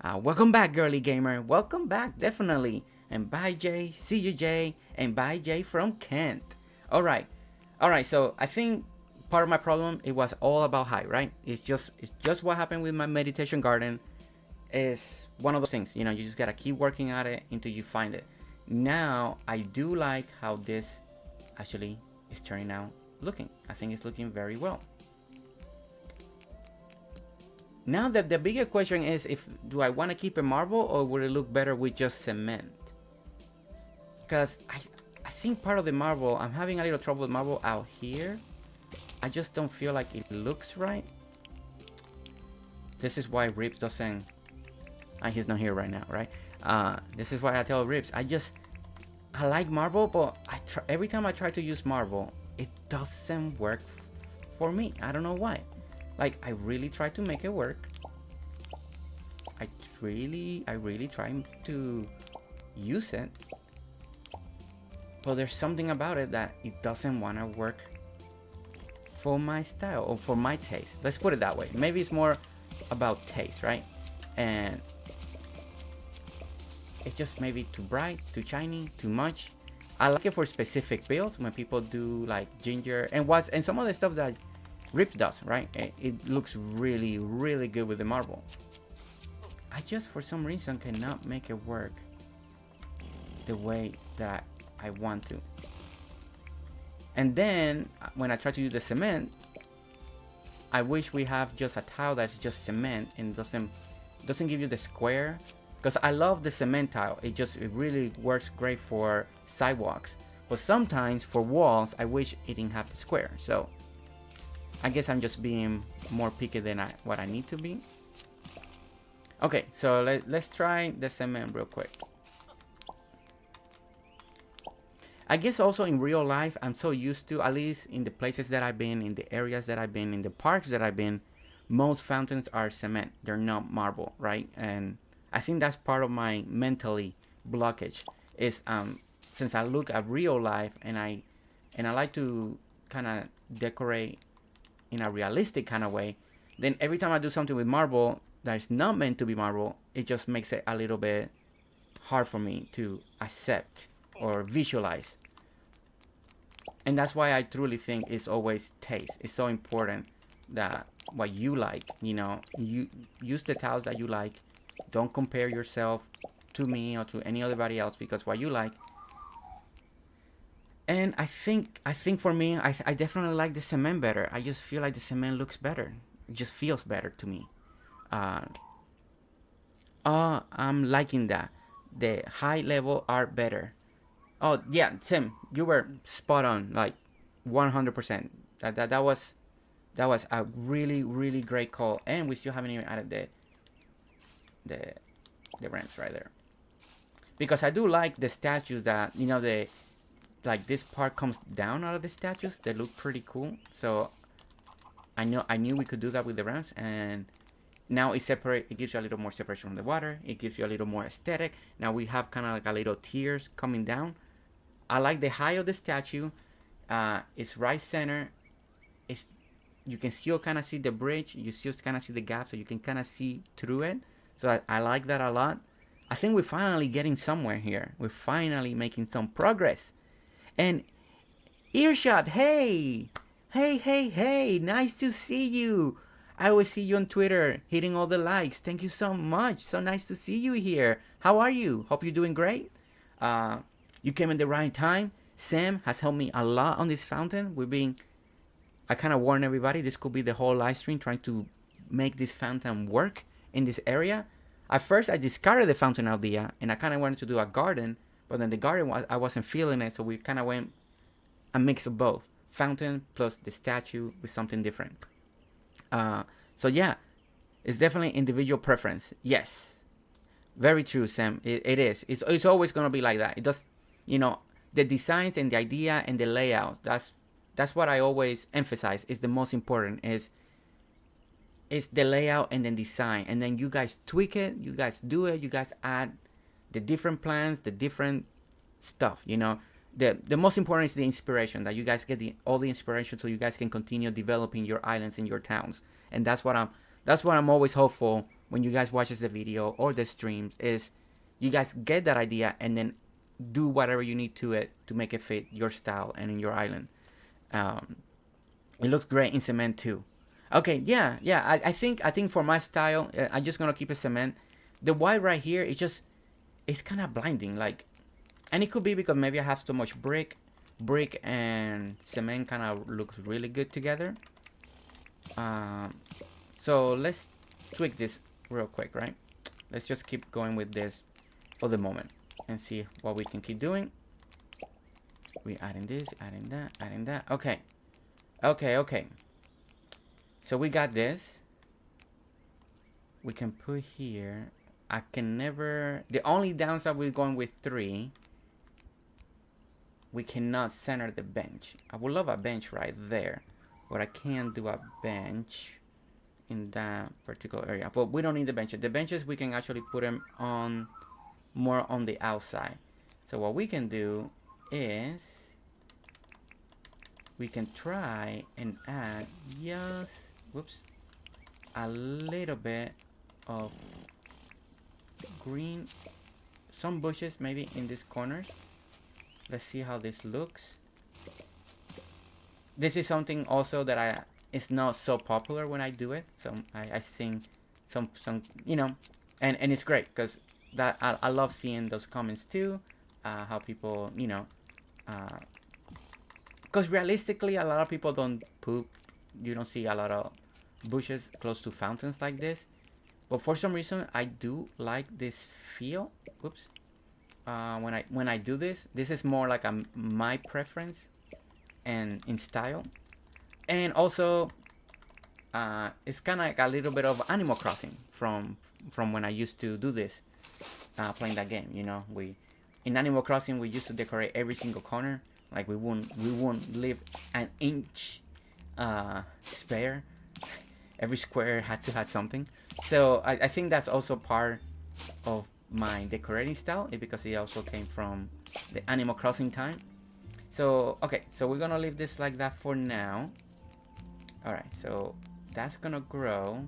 Welcome back, girly gamer. Welcome back, definitely. And bye, Jay. See you, Jay. And bye, Jay from Kent. All right. So I think part of my problem, it was all about height, right? It's just what happened with my meditation garden. Is one of those things, you just gotta keep working at it until you find it. Now I do like how this actually is turning out looking. I think it's looking very well. Now that the bigger question is, do I want to keep a marble or would it look better with just cement? Because I think part of the marble, I'm having a little trouble with marble out here. I just don't feel like it looks right. This is why Rips doesn't. He's not here right now, right? This is why I tell Rips, I like marble, but every time I try to use marble, it doesn't work for me. I don't know why. Like, I really try to make it work. I really try to use it, but there's something about it that it doesn't want to work for my style or for my taste. Let's put it that way. Maybe it's more about taste, right? And it's just maybe too bright, too shiny, too much. I like it for specific builds when people do like ginger and some of the stuff that Rip does, right? It looks really, really good with the marble. I just for some reason cannot make it work the way that I want to. And then when I try to use the cement, I wish we have just a tile that's just cement and doesn't give you the square. Because I love the cement tile. It really works great for sidewalks. But sometimes for walls, I wish it didn't have the square. So I guess I'm just being more picky than what I need to be. Okay, so let's try the cement real quick. I guess also in real life, I'm so used to, at least in the places that I've been, in the areas that I've been, in the parks that I've been, most fountains are cement. They're not marble, right? And I think that's part of my mentally blockage is since I look at real life and I like to kind of decorate in a realistic kind of way, then every time I do something with marble that's not meant to be marble, it just makes it a little bit hard for me to accept or visualize. And that's why I truly think it's always taste. It's so important that what you like, you use the tiles that you like. Don't compare yourself to me or to anybody else because what you like. And I think for me, I definitely like the cement better. I just feel like the cement looks better. It just feels better to me. I'm liking that. The high level are better. Oh yeah, Tim, you were spot on, like 100%. That was a really, really great call, and we still haven't even added the ramps right there. Because I do like the statues that like this part comes down out of the statues. They look pretty cool. So I knew we could do that with the ramps, and now it gives you a little more separation from the water. It gives you a little more aesthetic. Now we have kind of like a little tiers coming down. I like the height of the statue. It's right center. You can still kind of see the bridge. You still kind of see the gap, so you can kind of see through it. So I like that a lot. I think we're finally getting somewhere here. We're finally making some progress. And Earshot, hey! Hey, nice to see you. I always see you on Twitter, hitting all the likes. Thank you so much. So nice to see you here. How are you? Hope you're doing great. You came in the right time. Sam has helped me a lot on this fountain. I kind of warned everybody, this could be the whole live stream, trying to make this fountain work in this area. At first, I discarded the fountain idea, and I kind of wanted to do a garden, but then the garden, I wasn't feeling it, so we kind of went a mix of both. Fountain plus the statue with something different. So yeah, it's definitely individual preference. Yes, very true, Sam. It is. It's always gonna be like that. It does, the designs and the idea and the layout. That's what I always emphasize. Is the most important. Is the layout and then design, and then you guys tweak it. You guys do it. You guys add the different plans, the different stuff. The most important is the inspiration, that you guys get all the inspiration so you guys can continue developing your islands and your towns. And that's what I'm always hopeful when you guys watches the video or the streams, is you guys get that idea and then do whatever you need to it to make it fit your style and in your island. It looks great in cement too. Okay, yeah. I think for my style, I'm just gonna keep it cement. The white right here, it's kind of blinding, like. And it could be because maybe I have so much brick and cement kind of looks really good together. So let's tweak this real quick, right? Let's just keep going with this for the moment and see what we can keep doing. We adding this, adding that. Okay. So we got this. We can put here. The only downside, we're going with 3. We cannot center the bench. I would love a bench right there, but I can't do a bench in that particular area. But we don't need the benches. The benches, we can actually put them on more on the outside. So what we can do is we can try and add just a little bit of green, some bushes maybe in this corner. Let's see how this looks. This is something also that it's not so popular when I do it. So I think some and it's great because that I love seeing those comments too. How people, because realistically, a lot of people don't poop. You don't see a lot of bushes close to fountains like this. But for some reason, I do like this feel. Oops. When I do this is more like my preference and in style, and also it's kind of like a little bit of Animal Crossing from when I used to do this, playing that game. In Animal Crossing we used to decorate every single corner, like we won't leave an inch spare. Every square had to have something. So I think that's also part of my decorating style, because it also came from the Animal Crossing time. So okay, so we're gonna leave this like that for now. All right, so that's gonna grow.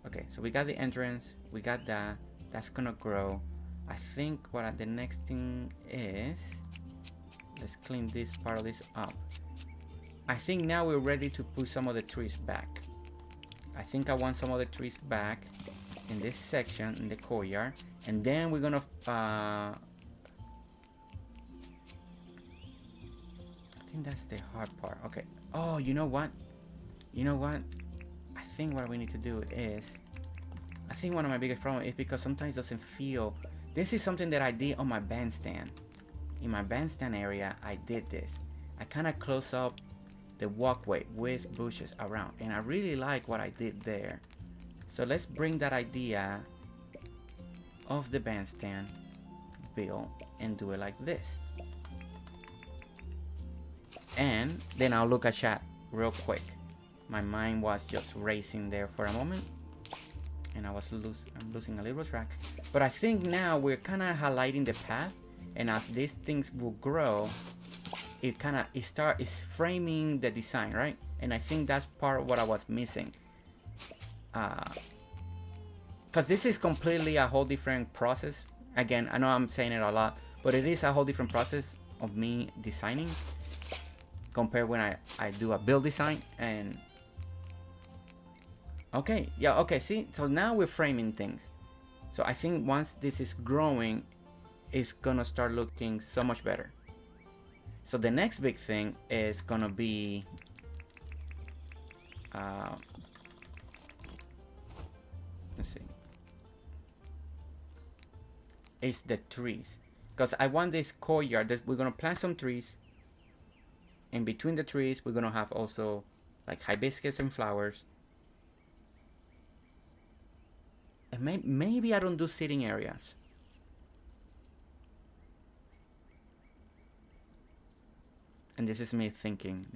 Okay, so we got the entrance, we got that's gonna grow. I think what the next thing is, let's clean this part of this up. I think now we're ready to put some of the trees back. I think I want some of the trees back in this section, in the courtyard, and then we're gonna I think that's the hard part. Okay. Oh, you know what, I think what we need to do is, I think one of my biggest problems is because sometimes it doesn't feel. This is something that I did on my bandstand. In my bandstand area, I did this. I kind of close up the walkway with bushes around, and I really like what I did there. So let's bring that idea of the bandstand build and do it like this. And then I'll look at chat real quick. My mind was just racing there for a moment, and I'm losing a little track. But I think now we're kind of highlighting the path, and as these things will grow, it's framing the design, right? And I think that's part of what I was missing. because this is completely a whole different process. Again, I know I'm saying it a lot, but it is a whole different process of me designing compared when I do a build design. And okay, yeah, okay, see, so now we're framing things. So I think once this is growing, it's gonna start looking so much better. So the next big thing is gonna be let's see, is the trees, because I want this courtyard that we're gonna plant some trees. In between the trees, we're gonna have also like hibiscus and flowers. And maybe I don't do sitting areas. And this is me thinking.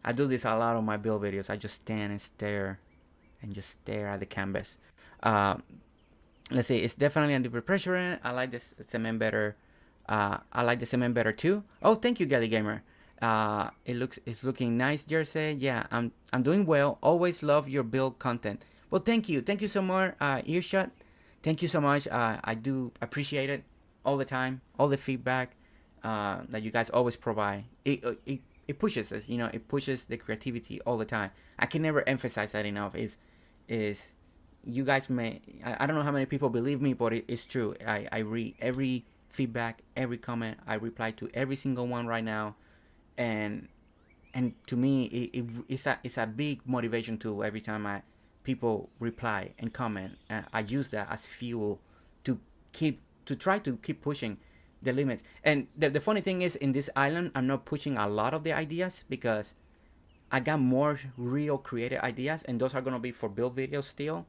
I do this a lot on my build videos. I just stand and stare at the canvas. Let's see, it's definitely under pressure. I like this cement better. I like the cement better too. Oh, thank you, Gelly Gamer. It's looking nice, Jersey. Yeah, I'm doing well. Always love your build content. Well, thank you so much, Earshot. Thank you so much. I do appreciate it all the time, all the feedback that you guys always provide. It pushes us, it pushes the creativity all the time. I can never emphasize that enough. Is you guys I don't know how many people believe me, but it's true. I read every feedback, every comment. I reply to every single one right now, and to me it's a big motivation tool every time people reply and comment. I use that as fuel to try to keep pushing the limits. And the funny thing is, in this island, I'm not pushing a lot of the ideas because I got more real creative ideas, and those are gonna be for build videos still.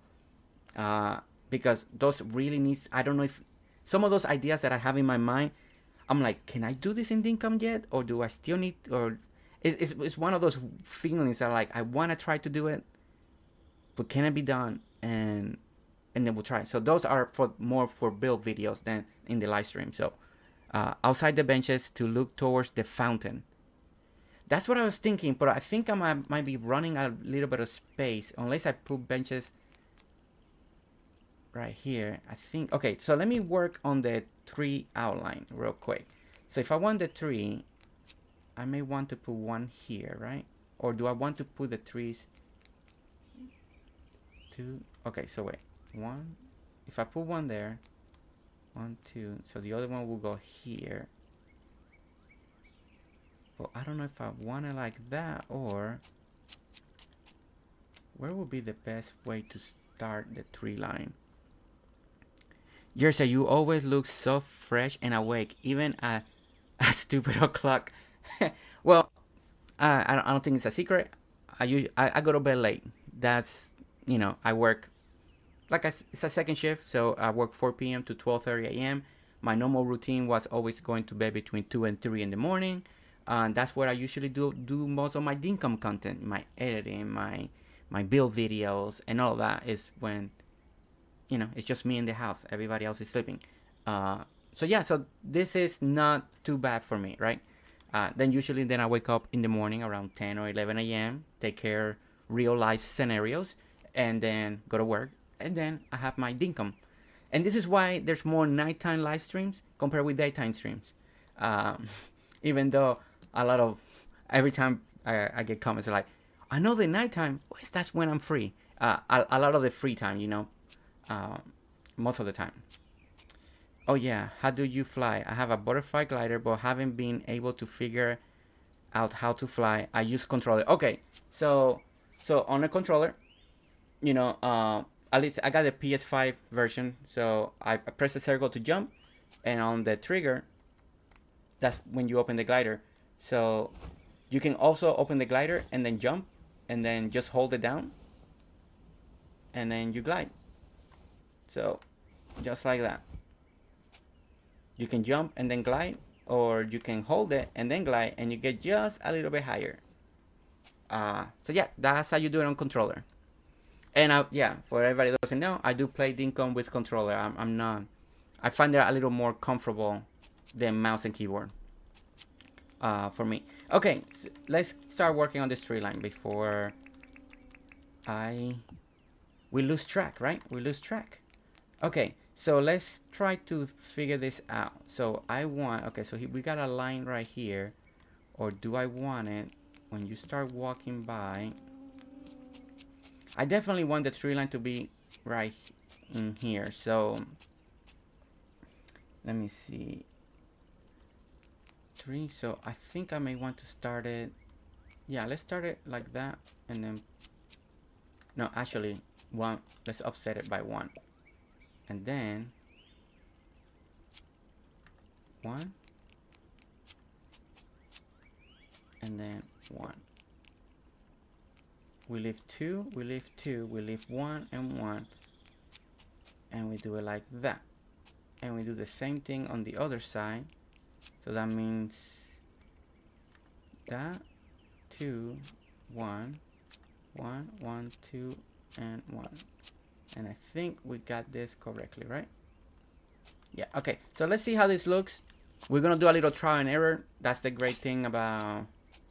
Because those really needs. I don't know if some of those ideas that I have in my mind, I'm like, can I do this in Dinkum yet, or do I still need? Or it's one of those feelings that like I want to try to do it, but can it be done? And then we'll try. So those are more for build videos than in the live stream. So outside the benches to look towards the fountain. That's what I was thinking, but I think I might be running a little bit of space unless I put benches right here. I think, okay, so let me work on the tree outline real quick. So if I want the tree, I may want to put one here, right? Or do I want to put the trees two? Okay, so wait, one, if I put one there, 1, 2, so the other one will go here. Well, I don't know if I want it like that, or where would be the best way to start the tree line? Jersey, you always look so fresh and awake, even at a stupid o'clock. Well, I don't think it's a secret. I go to bed late. That's, I work, it's a second shift, so I work 4 p.m. to 12:30 a.m. My normal routine was always going to bed between 2 and 3 in the morning. That's where I usually do most of my Dinkum content, my editing, my build videos, and all of that is when, it's just me in the house. Everybody else is sleeping. So yeah, so this is not too bad for me, right? Then I wake up in the morning around 10 or 11 a.m., take care real life scenarios, and then go to work. And then I have my Dinkum. And this is why there's more nighttime live streams compared with daytime streams. Even though every time I get comments like, I know the nighttime, that's when I'm free. A lot of the free time, most of the time. Oh yeah, how do you fly? I have a butterfly glider, but haven't been able to figure out how to fly. I use controller. Okay, so on a controller, at least I got the PS5 version. So I press the circle to jump, and on the trigger, that's when you open the glider. So you can also open the glider and then jump, and then just hold it down, and then you glide. So just like that. You can jump and then glide, or you can hold it and then glide, and you get just a little bit higher. So yeah, that's how you do it on controller. And for everybody that doesn't know, I do play Dinkum with controller. I find that a little more comfortable than mouse and keyboard for me. Okay, so let's start working on this tree line before I we lose track, right? We lose track. Okay, so let's try to figure this out. So I want, okay, so we got a line right here. Or do I want it when you start walking by? I definitely want the tree line to be right in here. So let me see. 3. So I think I may want to start it. Yeah, let's start it like that. And then, no, actually, 1. Let's offset it by 1. And then 1. And then 1. We leave 2, we leave 2, we leave 1 and 1. And we do it like that. And we do the same thing on the other side. So that means that 2, 1, 1, 1, 2, and 1. And I think we got this correctly, right? Yeah, okay. So let's see how this looks. We're gonna do a little trial and error. That's the great thing about,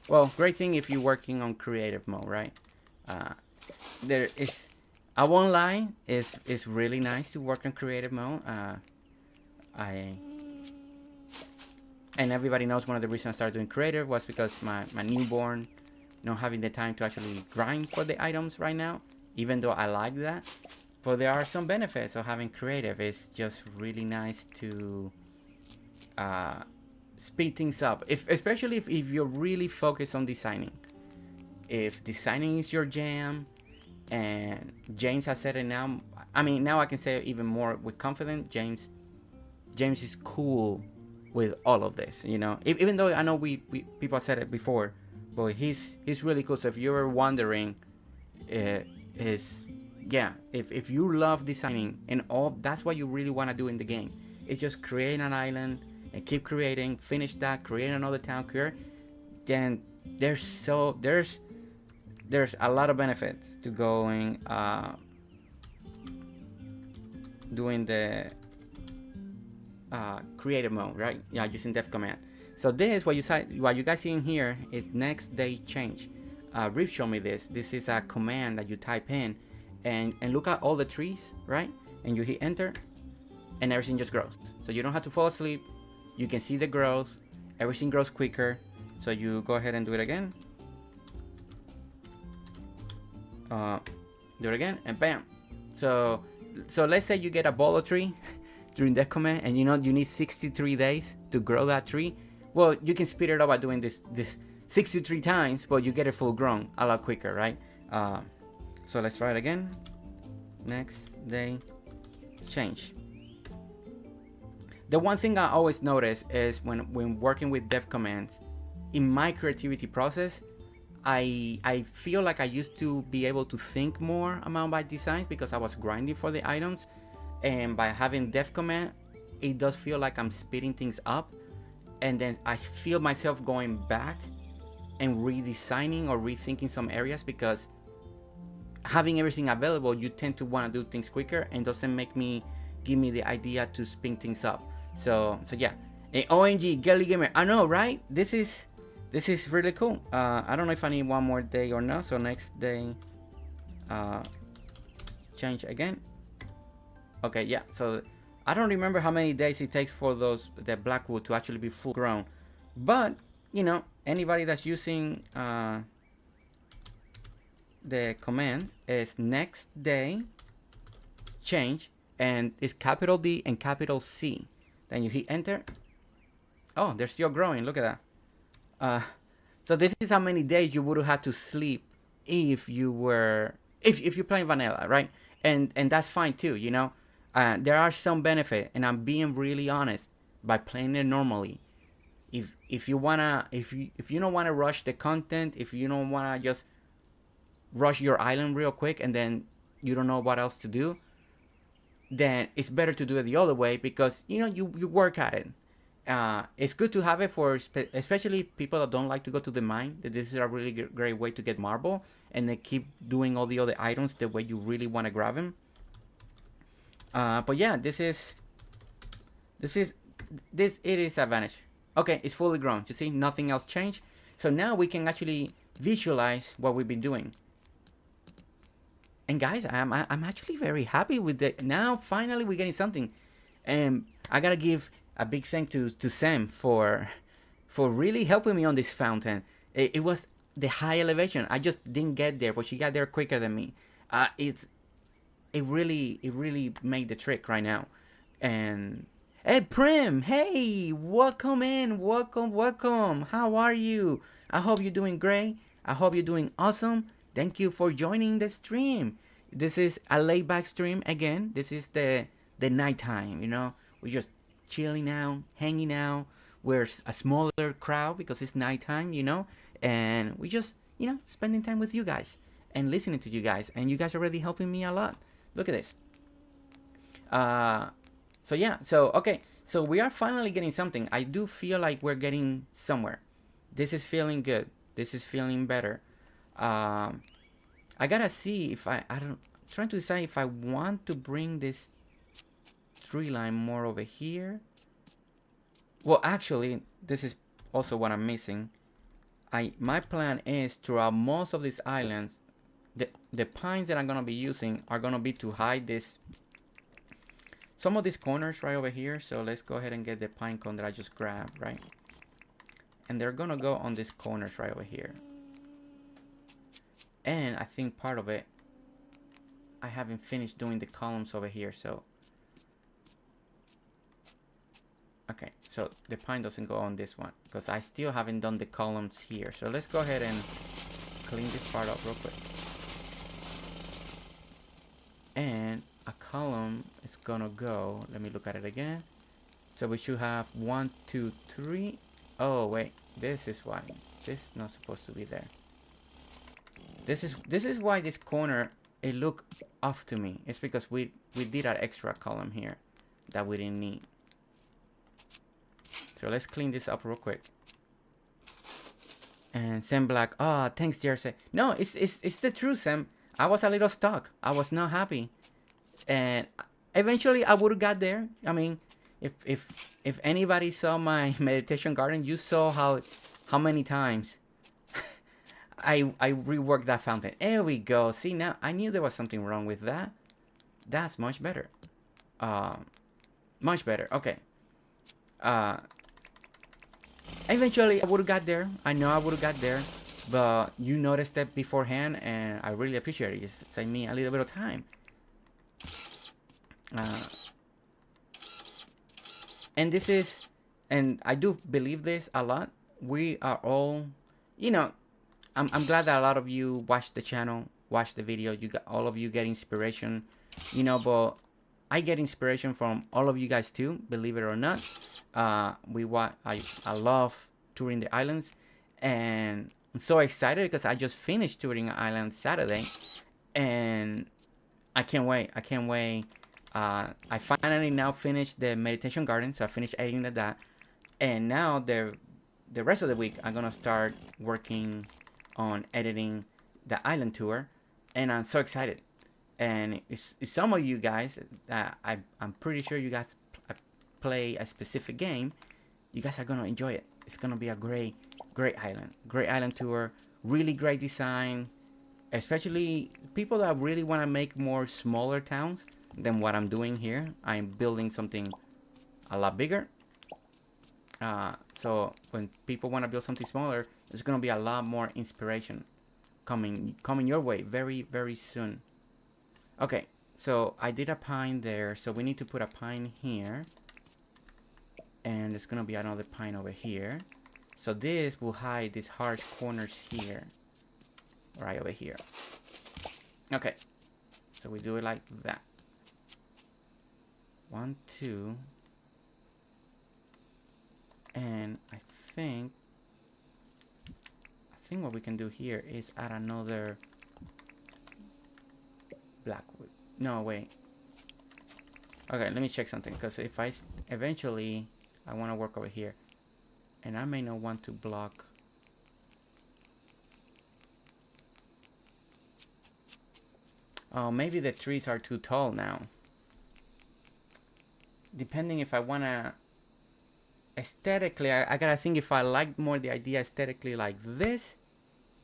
well, great thing if you're working on creative mode, right? There is, I won't lie, it's really nice to work in creative mode. And everybody knows one of the reasons I started doing creative was because my newborn, not having the time to actually grind for the items right now, even though I like that. But there are some benefits of having creative. It's just really nice to speed things up, especially if you're really focused on designing. If designing is your jam, and James has said it now, I mean, now I can say it even more with confidence. James is cool with all of this, you know. Even though I know we people said it before, but he's really cool. So if you're wondering, if you love designing and all, that's what you really want to do in the game. It's just create an island and keep creating, finish that, create another town here. Then there's a lot of benefits to going doing the creative mode, right? Yeah, using def command. So this, what you guys see in here is next day change. Rip showed me this. This is a command that you type in, and look at all the trees, right? And you hit enter, and everything just grows. So you don't have to fall asleep. You can see the growth. Everything grows quicker. So you go ahead and do it again. Do it again, and bam. So let's say you get a bolo tree during that command, and you know you need 63 days to grow that tree. Well, you can speed it up by doing this 63 times, but you get it full grown a lot quicker, right? So let's try it again. Next day change. The one thing I always notice is when working with dev commands, in my creativity process, I feel like I used to be able to think more about my designs because I was grinding for the items, and by having def command, it does feel like I'm speeding things up, and then I feel myself going back and redesigning or rethinking some areas, because having everything available, you tend to want to do things quicker, and doesn't give me the idea to spin things up. So yeah, OMG, Gelly Gamer, I know, right? This is really cool. I don't know if I need one more day or not. So next day, change again. Okay, yeah. So I don't remember how many days it takes for the blackwood to actually be full grown. But you know, anybody that's using the command is next day change, and it's capital D and capital C. Then you hit enter. Oh, they're still growing. Look at that. So this is how many days you would have to sleep if you're playing vanilla, right? And that's fine too, you know. There are some benefit, and I'm being really honest, by playing it normally. If you don't wanna rush the content, if you don't wanna just rush your island real quick and then you don't know what else to do, then it's better to do it the other way, because you know you work at it. It's good to have it for especially people that don't like to go to the mine. This is a really great way to get marble, and then keep doing all the other items the way you really want to grab them. But yeah, it is advantage. Okay, it's fully grown. You see, nothing else changed. So now we can actually visualize what we've been doing. And guys, I'm actually very happy with it. Now finally we're getting something. And I gotta give a big thank to Sam for really helping me on this fountain. It was the high elevation. I just didn't get there, but she got there quicker than me. It really made the trick right now. And hey Prim, hey, welcome in, welcome. How are you? I hope you're doing great. I hope you're doing awesome. Thank you for joining the stream. This is a laid back stream again. This is the nighttime, We're just chilling out, hanging out. We're a smaller crowd because it's nighttime, and we just, spending time with you guys and listening to you guys. And you guys are already helping me a lot. Look at this. So yeah, okay. So we are finally getting something. I do feel like we're getting somewhere. This is feeling good. This is feeling better. I gotta see if I'm trying to decide if I want to bring this tree line more over here. Well, actually, this is also what I'm missing. My plan is throughout most of these islands, the pines that I'm gonna be using are gonna be to hide this. Some of these corners right over here. So let's go ahead and get the pine cone that I just grabbed, right? And they're gonna go on these corners right over here. And I think part of it, I haven't finished doing the columns over here, so. Okay, so the pine doesn't go on this one because I still haven't done the columns here. So let's go ahead and clean this part up real quick. And a column is gonna go, let me look at it again. So we should have 1, 2, 3. Oh wait, this is why this is not supposed to be there. This is why this corner, it looked off to me. It's because we did an extra column here that we didn't need. So let's clean this up real quick. And Sam Black, oh, thanks, Jersey. No, it's the truth, Sam. I was a little stuck. I was not happy, and eventually I would have got there. I mean, if anybody saw my meditation garden, you saw how many times I reworked that fountain. There we go. See, now I knew there was something wrong with that. That's much better. Much better. Okay. Eventually I would have got there. I know I would have got there, but you noticed it beforehand, and I really appreciate it. Just save me a little bit of time. And this is, and I do believe this a lot. We are all, I'm glad that a lot of you watch the channel, watch the video. You got, all of you get inspiration, but I get inspiration from all of you guys too, believe it or not. I love touring the islands, and I'm so excited because I just finished touring islands Saturday, and I can't wait. I finally now finished the meditation garden, so I finished editing that, and now the rest of the week I'm gonna start working on editing the island tour, and I'm so excited. And it's some of you guys, I'm pretty sure you guys play a specific game, you guys are gonna enjoy it. It's gonna be a great island tour, really great design, especially people that really want to make more smaller towns than what I'm doing here. I'm building something a lot bigger, so when people want to build something smaller, there's gonna be a lot more inspiration coming your way very soon. Okay, so I did a pine there, so we need to put a pine here, and there's gonna be another pine over here. So this will hide these harsh corners here, right over here. Okay, so we do it like that. 1, 2, and I think what we can do here is add another blackwood. No, wait. Okay, let me check something, because if eventually I want to work over here, and I may not want to block. Oh, maybe the trees are too tall now. Depending if I want to aesthetically, I gotta think if I like more the idea aesthetically like this,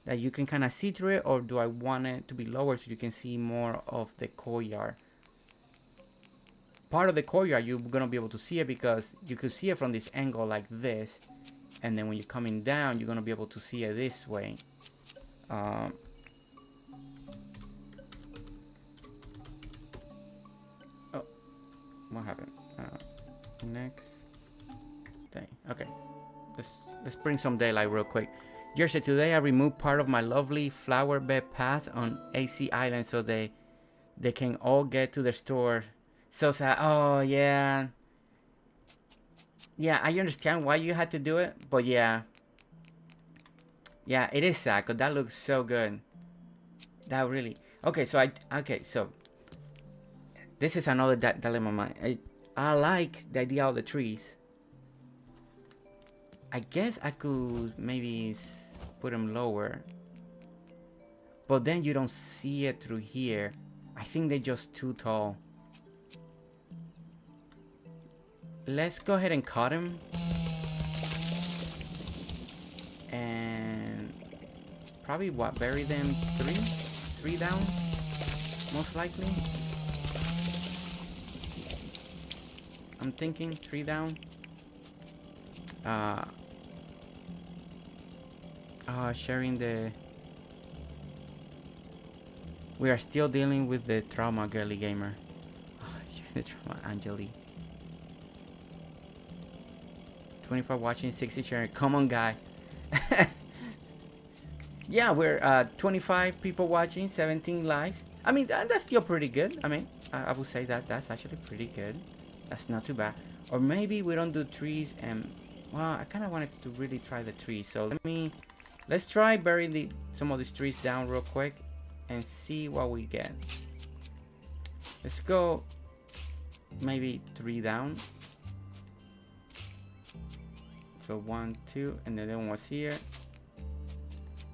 that you can kind of see through it, or do I want it to be lower so you can see more of the courtyard? Part of the courtyard you're gonna be able to see it because you could see it from this angle like this, and then when you're coming down you're gonna be able to see it this way. Oh, what happened? Next day. Okay, let's bring some daylight real quick. Jersey, today I removed part of my lovely flower bed path on AC Island so they can all get to their store. So sad. Oh yeah. Yeah, I understand why you had to do it, but yeah. Yeah, it is sad because that looks so good. That really. Okay, so so this is another dilemma of mine. I like the idea of the trees. I guess I could maybe put them lower, but then you don't see it through here. I think they're just too tall. Let's go ahead and cut them and probably bury them three down, most likely. I'm thinking 3 down. Sharing the. We are still dealing with the trauma, girly gamer. Sharing the trauma, Angeli. 24 watching, 60 sharing. Come on, guys. Yeah, we're 25 people watching, 17 likes. I mean, that's still pretty good. I mean, I would say that that's actually pretty good. That's not too bad. Or maybe we don't do trees and, well, I kind of wanted to really try the trees. So let's try burying some of these trees down real quick and see what we get. Let's go maybe 3 down. So 1, 2, and then the one was here.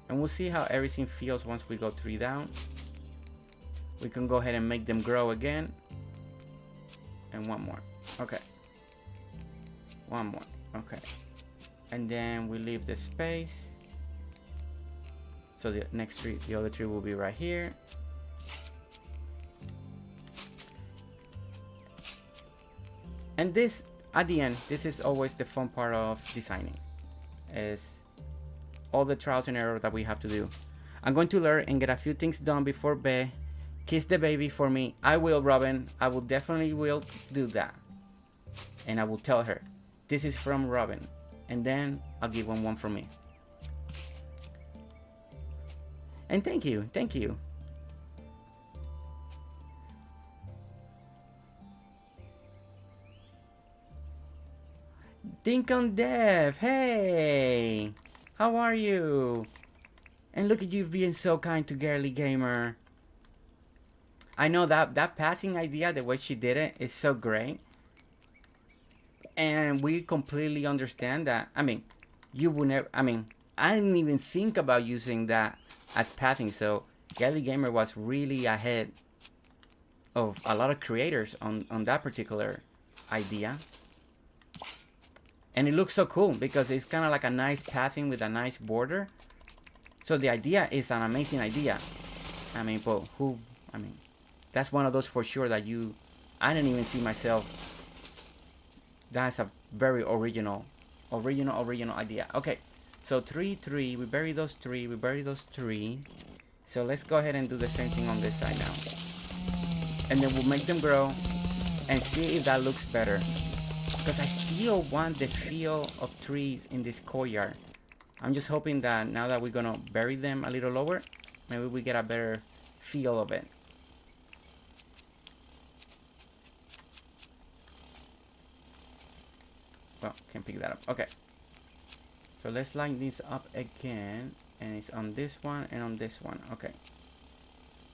And we'll see how everything feels once we go 3 down. We can go ahead and make them grow again. And 1 more. Okay. 1 more. Okay. And then we leave the space. So the next tree, the other tree will be right here. And this, at the end, this is always the fun part of designing, is all the trials and errors that we have to do. I'm going to learn and get a few things done before bed. Kiss the baby for me. I will, Robin. I will definitely will do that. And I will tell her, this is from Robin. And then I'll give one from me. And thank you. Thank you. Dinkum Dev, hey! How are you? And look at you being so kind to Girly Gamer. I know that passing idea, the way she did it, is so great. And we completely understand that. I mean, you would never, I mean, I didn't even think about using that as pathing. So Girly Gamer was really ahead of a lot of creators on that particular idea. And it looks so cool because it's kind of like a nice pathing with a nice border. So the idea is an amazing idea. I mean, but that's one of those for sure that I didn't even see myself. That's a very original idea. Okay, so 3, 3, we bury those 3, we bury those 3. So let's go ahead and do the same thing on this side now. And then we'll make them grow and see if that looks better. Because I still want the feel of trees in this courtyard. I'm just hoping that now that we're gonna bury them a little lower, maybe we get a better feel of it. Well, can't pick that up. Okay. So let's line this up again. And it's on this one and on this one. Okay.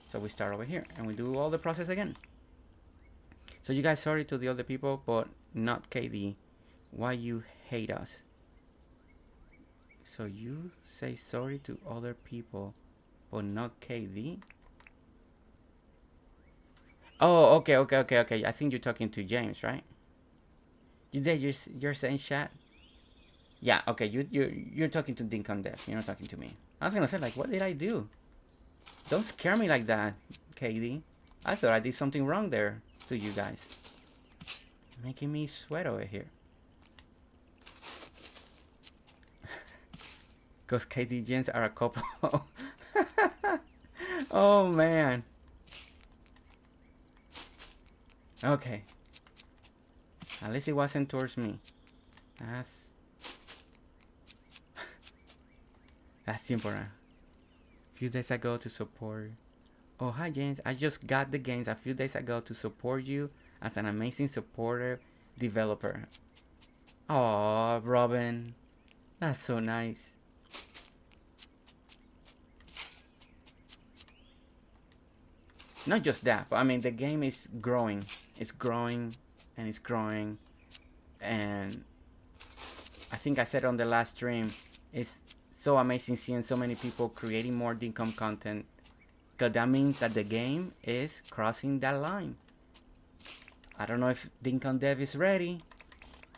So we start over here and we do all the process again. So you guys, sorry to the other people, but not KD. Why you hate us? So you say sorry to other people, but not KD? Oh, okay. I think you're talking to James, right? You're saying chat? Yeah, okay. You're talking to Dinkum Dev. You're not talking to me. I was gonna say, like, what did I do? Don't scare me like that, KD. I thought I did something wrong there to you guys. Making me sweat over here. Because KD Jens are a couple. Oh, man. Okay. At least it wasn't towards me. That's important. A few days ago to support. Oh, hi James. I just got the games a few days ago to support you as an amazing supporter developer. Oh, Robin. That's so nice. Not just that, but I mean the game is growing. It's growing and it's growing. And I think I said on the last stream, it's so amazing seeing so many people creating more Dinkum content, because that means that the game is crossing that line. I don't know if Dinkum Dev is ready.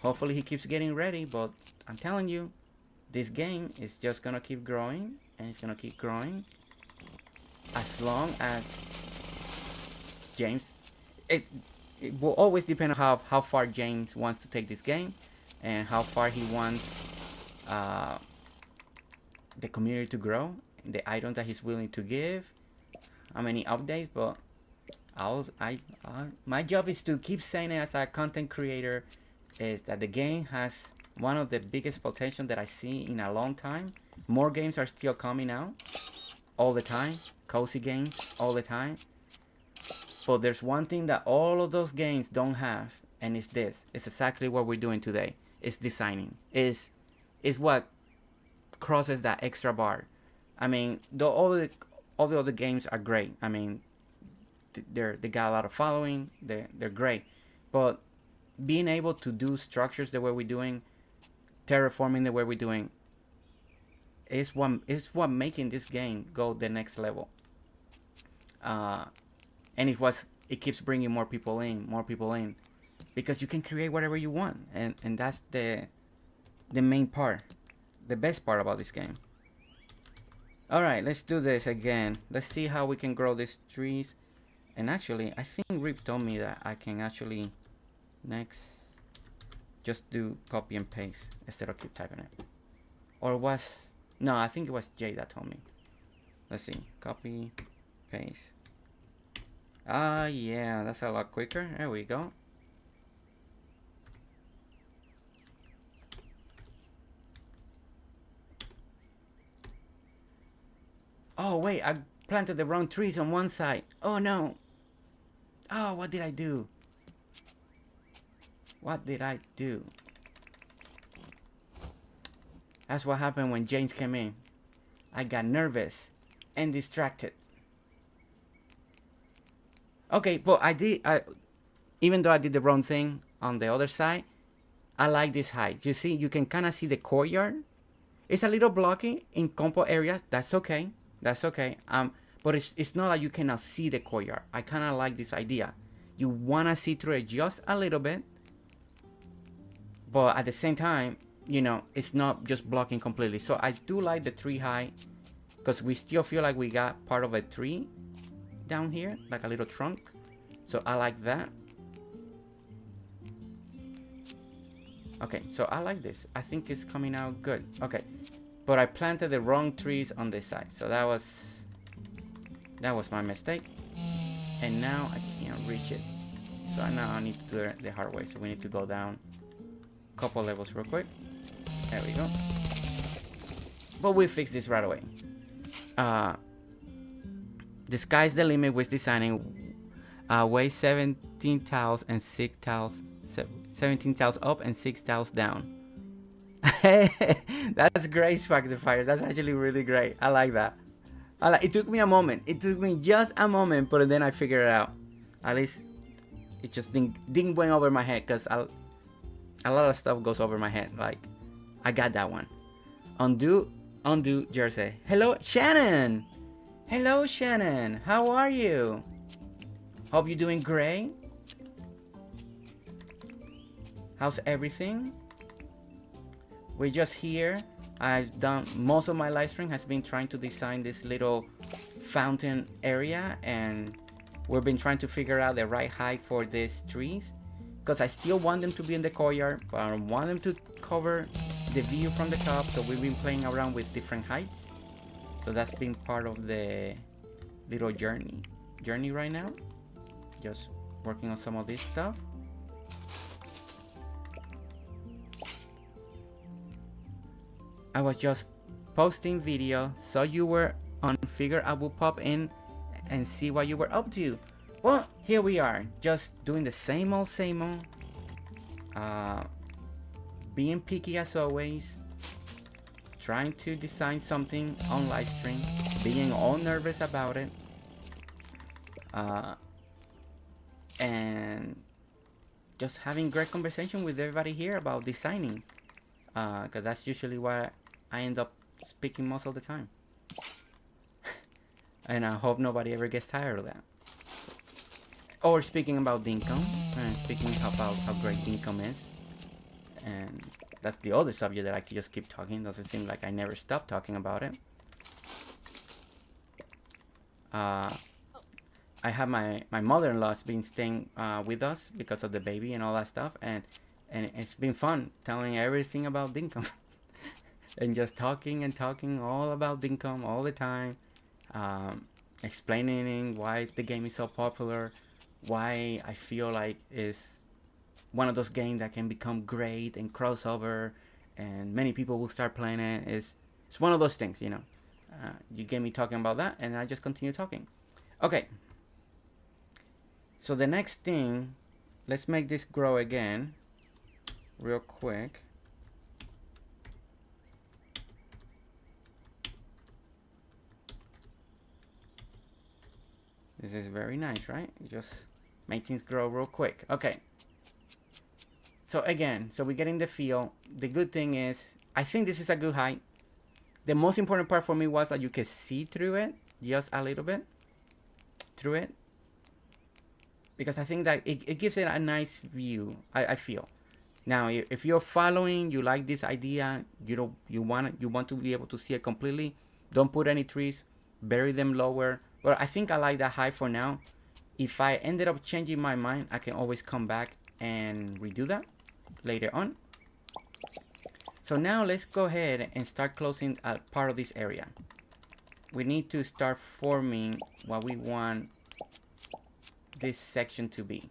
Hopefully he keeps getting ready, but I'm telling you, this game is just gonna keep growing, and it's gonna keep growing as long as James. It will always depend on how far James wants to take this game, and how far he wants the community to grow, the items that he's willing to give, how many updates. But my job is to keep saying it as a content creator, is that the game has one of the biggest potential that I see in a long time. More games are still coming out all the time, cozy games all the time. But there's one thing that all of those games don't have, and it's this. It's exactly what we're doing today. It's designing. Is what crosses that extra bar. I mean, all the other games are great. I mean, they got a lot of following. They're great, but being able to do structures the way we're doing, terraforming the way we're doing, is what making this game go the next level. And it keeps bringing more people in, because you can create whatever you want, and that's the main part, the best part about this game. All right, let's do this again. Let's see how we can grow these trees. And actually, I think Rip told me that I can actually next just do copy and paste instead of keep typing it. Or no, I think it was Jay that told me. Let's see, copy, paste. Yeah, that's a lot quicker. There we go. Oh wait, I planted the wrong trees on one side. Oh no. Oh, what did I do? What did I do? That's what happened when James came in. I got nervous and distracted. Okay, but even though I did the wrong thing on the other side, I like this height. You see, you can kind of see the courtyard. It's a little blocky in compo areas. That's okay. That's okay. But it's not like you cannot see the courtyard. I kind of like this idea. You want to see through it just a little bit, but at the same time, you know, it's not just blocking completely. So I do like the tree height, because we still feel like we got part of a tree down here, like a little trunk. So I like that. Okay, so I like this. I think it's coming out good. Okay, but I planted the wrong trees on this side, so that was my mistake. And now I can't reach it, so now I need to do it the hard way. So we need to go down a couple levels real quick. There we go. But we fix this right away. The sky's the limit with designing. Weigh 17 tiles and 6 tiles, 17 tiles up and 6 tiles down. That's great, Spark the Fire. That's actually really great. I like that. It took me a moment. It took me just a moment, but then I figured it out. At least it just didn't went over my head, because a lot of stuff goes over my head. Like, I got that one. Undo, Jersey. Hello, Shannon. Hello, Shannon. How are you? Hope you're doing great. How's everything? we're just here. I've done most of my live stream has been trying to design this little fountain area, and we've been trying to figure out the right height for these trees, because I still want them to be in the courtyard, but I want them to cover the view from the top. So we've been playing around with different heights. So that's been part of the little journey right now. Just working on some of this stuff. I was just posting video, so you were on, figure I would pop in and see what you were up to. Well, here we are, just doing the same old, being picky as always, trying to design something on live stream, being all nervous about it, and just having great conversation with everybody here about designing, because that's usually what I end up speaking most of the time. And I hope nobody ever gets tired of that. Or speaking about Dinkum, and speaking about how great Dinkum is. And that's the other subject that I could just keep talking. Doesn't seem like I never stop talking about it. I have my mother-in-law's been staying with us because of the baby and all that stuff, and it's been fun telling everything about Dinkum. And just talking all about Dinkum all the time, explaining why the game is so popular, why I feel like it's one of those games that can become great and crossover, and many people will start playing it. It's one of those things, you know. You get me talking about that, and I just continue talking. Okay. So the next thing, let's make this grow again, real quick. This is very nice, right? You just make things grow real quick. Okay. So again, so we're getting the feel. The good thing is, I think this is a good height. The most important part for me was that you can see through it, just a little bit, through it. Because I think that it gives it a nice view, I feel. Now, if you're following, you like this idea, you want to be able to see it completely, don't put any trees, bury them lower. But I think I like that height for now. If I ended up changing my mind, I can always come back and redo that later on. So now let's go ahead and start closing a part of this area. We need to start forming what we want this section to be.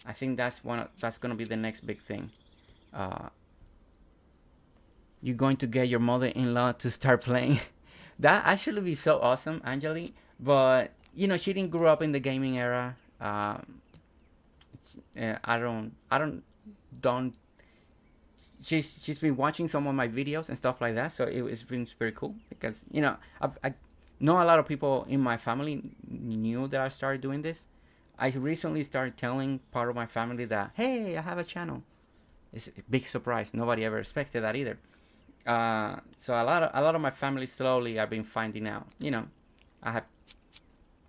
I think that's gonna be the next big thing. You're going to get your mother-in-law to start playing. That actually be so awesome, Angeli. But you know, she didn't grow up in the gaming era. I don't. She's been watching some of my videos and stuff like that, so it's been very cool because, you know, I know a lot of people in my family knew that I started doing this. I recently started telling part of my family that, hey, I have a channel. It's a big surprise. Nobody ever expected that either. So a lot of my family slowly I've been finding out. You know,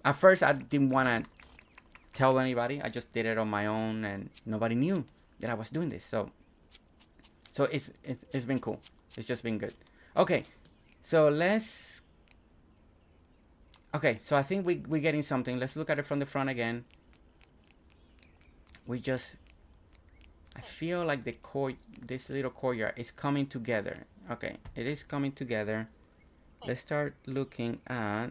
at first I didn't want to tell anybody. I just did it on my own, and nobody knew that I was doing this. So it's been cool. It's just been good. Okay, so so I think we're getting something. Let's look at it from the front again. I feel like this little courtyard is coming together. Okay, it is coming together. Let's start looking at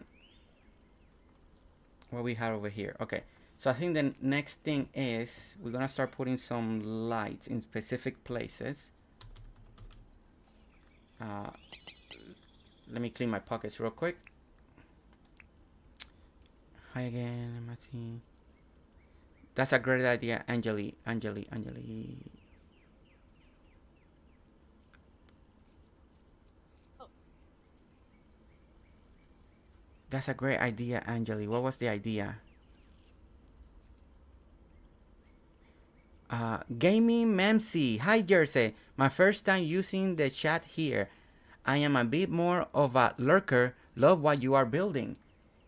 what we have over here. Okay, so I think the next thing is we're gonna start putting some lights in specific places. Let me clean my pockets real quick. Hi again, Martin. That's a great idea, Angeli. That's a great idea, Angeli. What was the idea? Gaming Memsi. Hi, Jersey. My first time using the chat here. I am a bit more of a lurker. Love what you are building.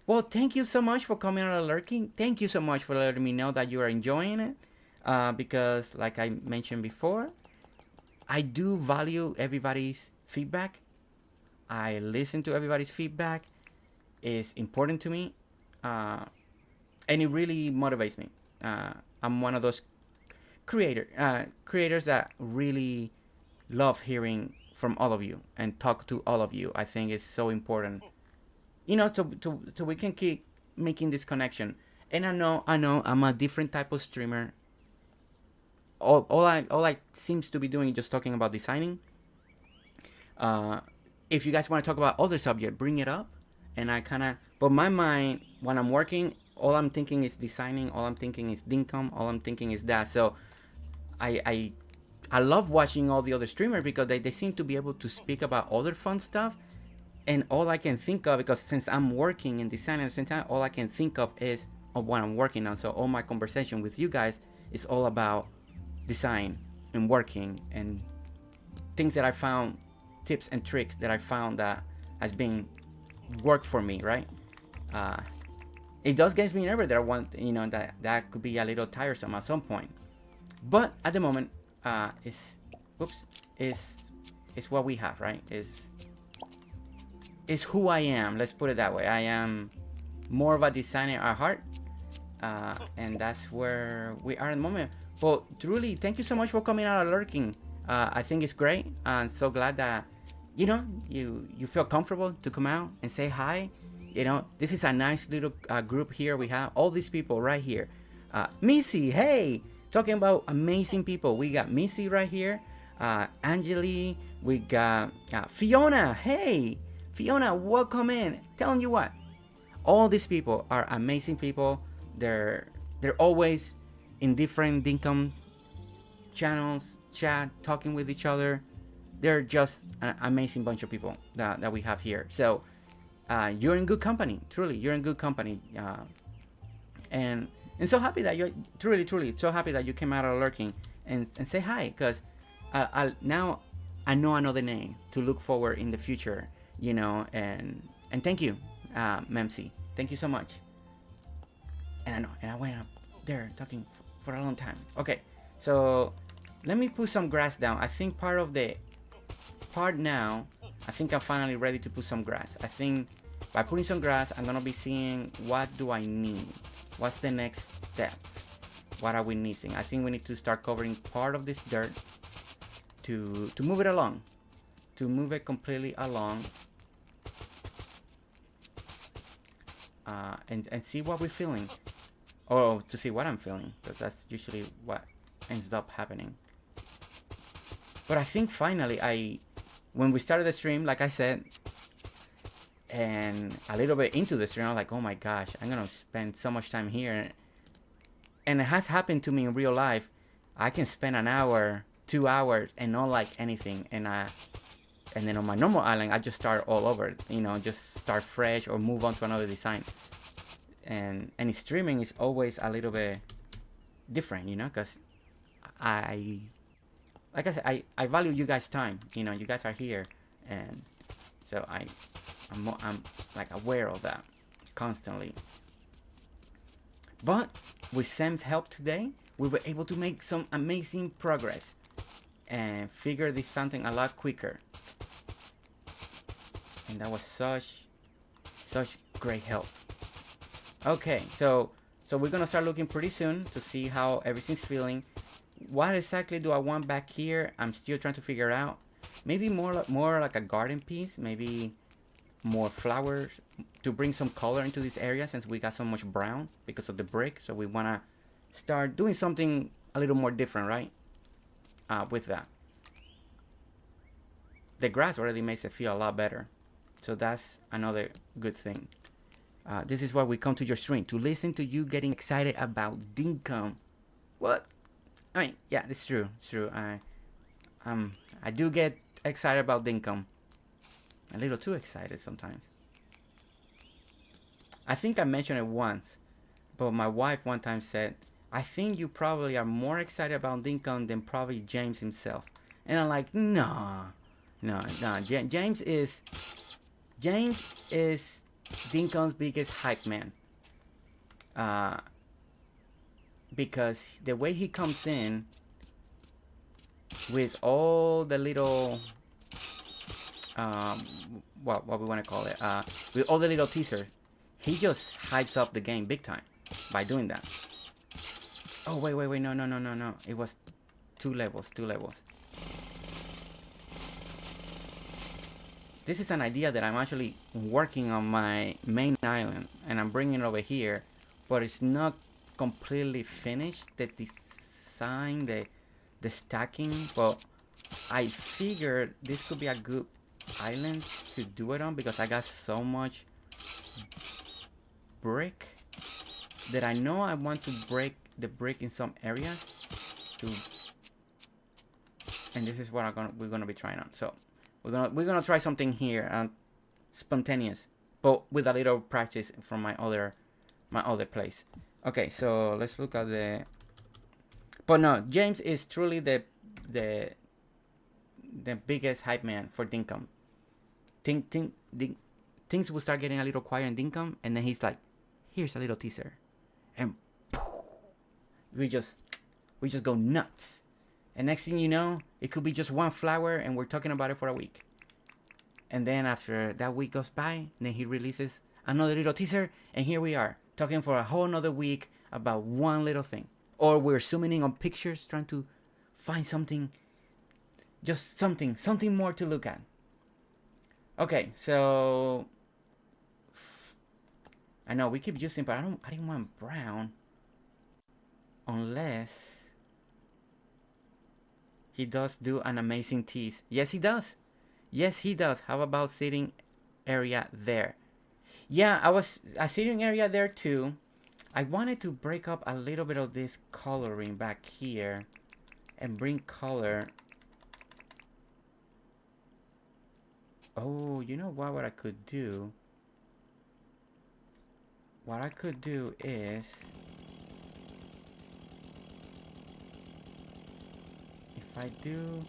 Well, thank you so much for coming out and lurking. Thank you so much for letting me know that you are enjoying it. Because, like I mentioned before, I do value everybody's feedback. I listen to everybody's feedback. It's important to me, and it really motivates me. I'm one of those creators that really love hearing from all of you and talk to all of you. I think it's so important, to we can keep making this connection. And I know I'm a different type of streamer. All I seems to be doing is just talking about designing. If you guys want to talk about other subject, bring it up. And but my mind, when I'm working, all I'm thinking is designing. All I'm thinking is Dinkum. All I'm thinking is that. So I love watching all the other streamers because they seem to be able to speak about other fun stuff. And all I can think of, because since I'm working in design at the same time, all I can think of is of what I'm working on. So all my conversation with you guys is all about design and working and things that I found, tips and tricks that I found that has been work for me, right? It does get me nervous that I want, that could be a little tiresome at some point. But at the moment, is what we have, right? Is who I am. Let's put it that way. I am more of a designer at heart, and that's where we are at the moment. But truly, thank you so much for coming out and lurking. I think it's great. I'm so glad that you feel comfortable to come out and say hi. This is a nice little group here. We have all these people right here. Missy, hey, talking about amazing people. We got Missy right here. Angeli, we got Fiona. Hey, Fiona, welcome in. Telling you what, all these people are amazing people. They're always in different Dinkum channels, chat, talking with each other. They're just an amazing bunch of people that we have here. So you're in good company. Truly, you're in good company. And so happy that you're truly so happy that you came out of lurking and say hi, because now I know another name to look forward in the future. And thank you, Memsi. Thank you so much. And I went up there talking for a long time. Okay, so let me put some grass down. I think now, I think I'm finally ready to put some grass. I think by putting some grass, I'm gonna be seeing what do I need. What's the next step? What are we missing? I think we need to start covering part of this dirt to move it along, to move it completely along, and see what we're feeling, or to see what I'm feeling, because that's usually what ends up happening. But I think finally, when we started the stream, like I said, and a little bit into the stream, I'm like, oh my gosh, I'm gonna spend so much time here. And it has happened to me in real life. I can spend an hour, 2 hours, and not like anything. And then on my normal island, I just start all over, just start fresh or move on to another design. And streaming is always a little bit different, because like I said, I value you guys' time. You guys are here, and so I'm like aware of that constantly. But with Sam's help today, we were able to make some amazing progress and figure this fountain a lot quicker. And that was such great help. Okay, so we're gonna start looking pretty soon to see how everything's feeling. What exactly do I want back here? I'm still trying to figure out. Maybe more like a garden piece. Maybe more flowers to bring some color into this area, since we got so much brown because of the brick. So we want to start doing something a little more different, right? With that. The grass already makes it feel a lot better. So that's another good thing. This is why we come to your stream, to listen to you getting excited about Dinkum. What? I mean, yeah, it's true. It's true. I do get excited about Dinkum. A little too excited sometimes. I think I mentioned it once, but my wife one time said, I think you probably are more excited about Dinkum than probably James himself. And I'm like, no. James is Dinkum's biggest hype man. Because the way he comes in, with all the little what we want to call it, with all the little teasers, he just hypes up the game big time by doing that. Oh wait, no, it was two levels. This is an idea that I'm actually working on my main island, and I'm bringing it over here, but it's not completely finished, the design, the stacking. But I figured this could be a good island to do it on, because I got so much brick that I know I want to break the brick in some areas to, and this is what we're gonna be trying on. So we're gonna try something here, spontaneous, but with a little practice from my other place. Okay, so let's look at the. But no, James is truly the biggest hype man for Dinkum. Things will start getting a little quiet in Dinkum, and then he's like, "Here's a little teaser," and we just go nuts. And next thing you know, it could be just one flower, and we're talking about it for a week. And then after that week goes by, then he releases another little teaser, and here we are talking for a whole another week about one little thing. Or we're zooming in on pictures, trying to find something, just something more to look at. Okay, so I know we keep using, but I didn't want brown, unless he does do an amazing tease. Yes, he does. Yes, he does. How about sitting area there? Yeah, a sitting area there too. I wanted to break up a little bit of this coloring back here and bring color. Oh, you know what I could do? What I could do is, if I do,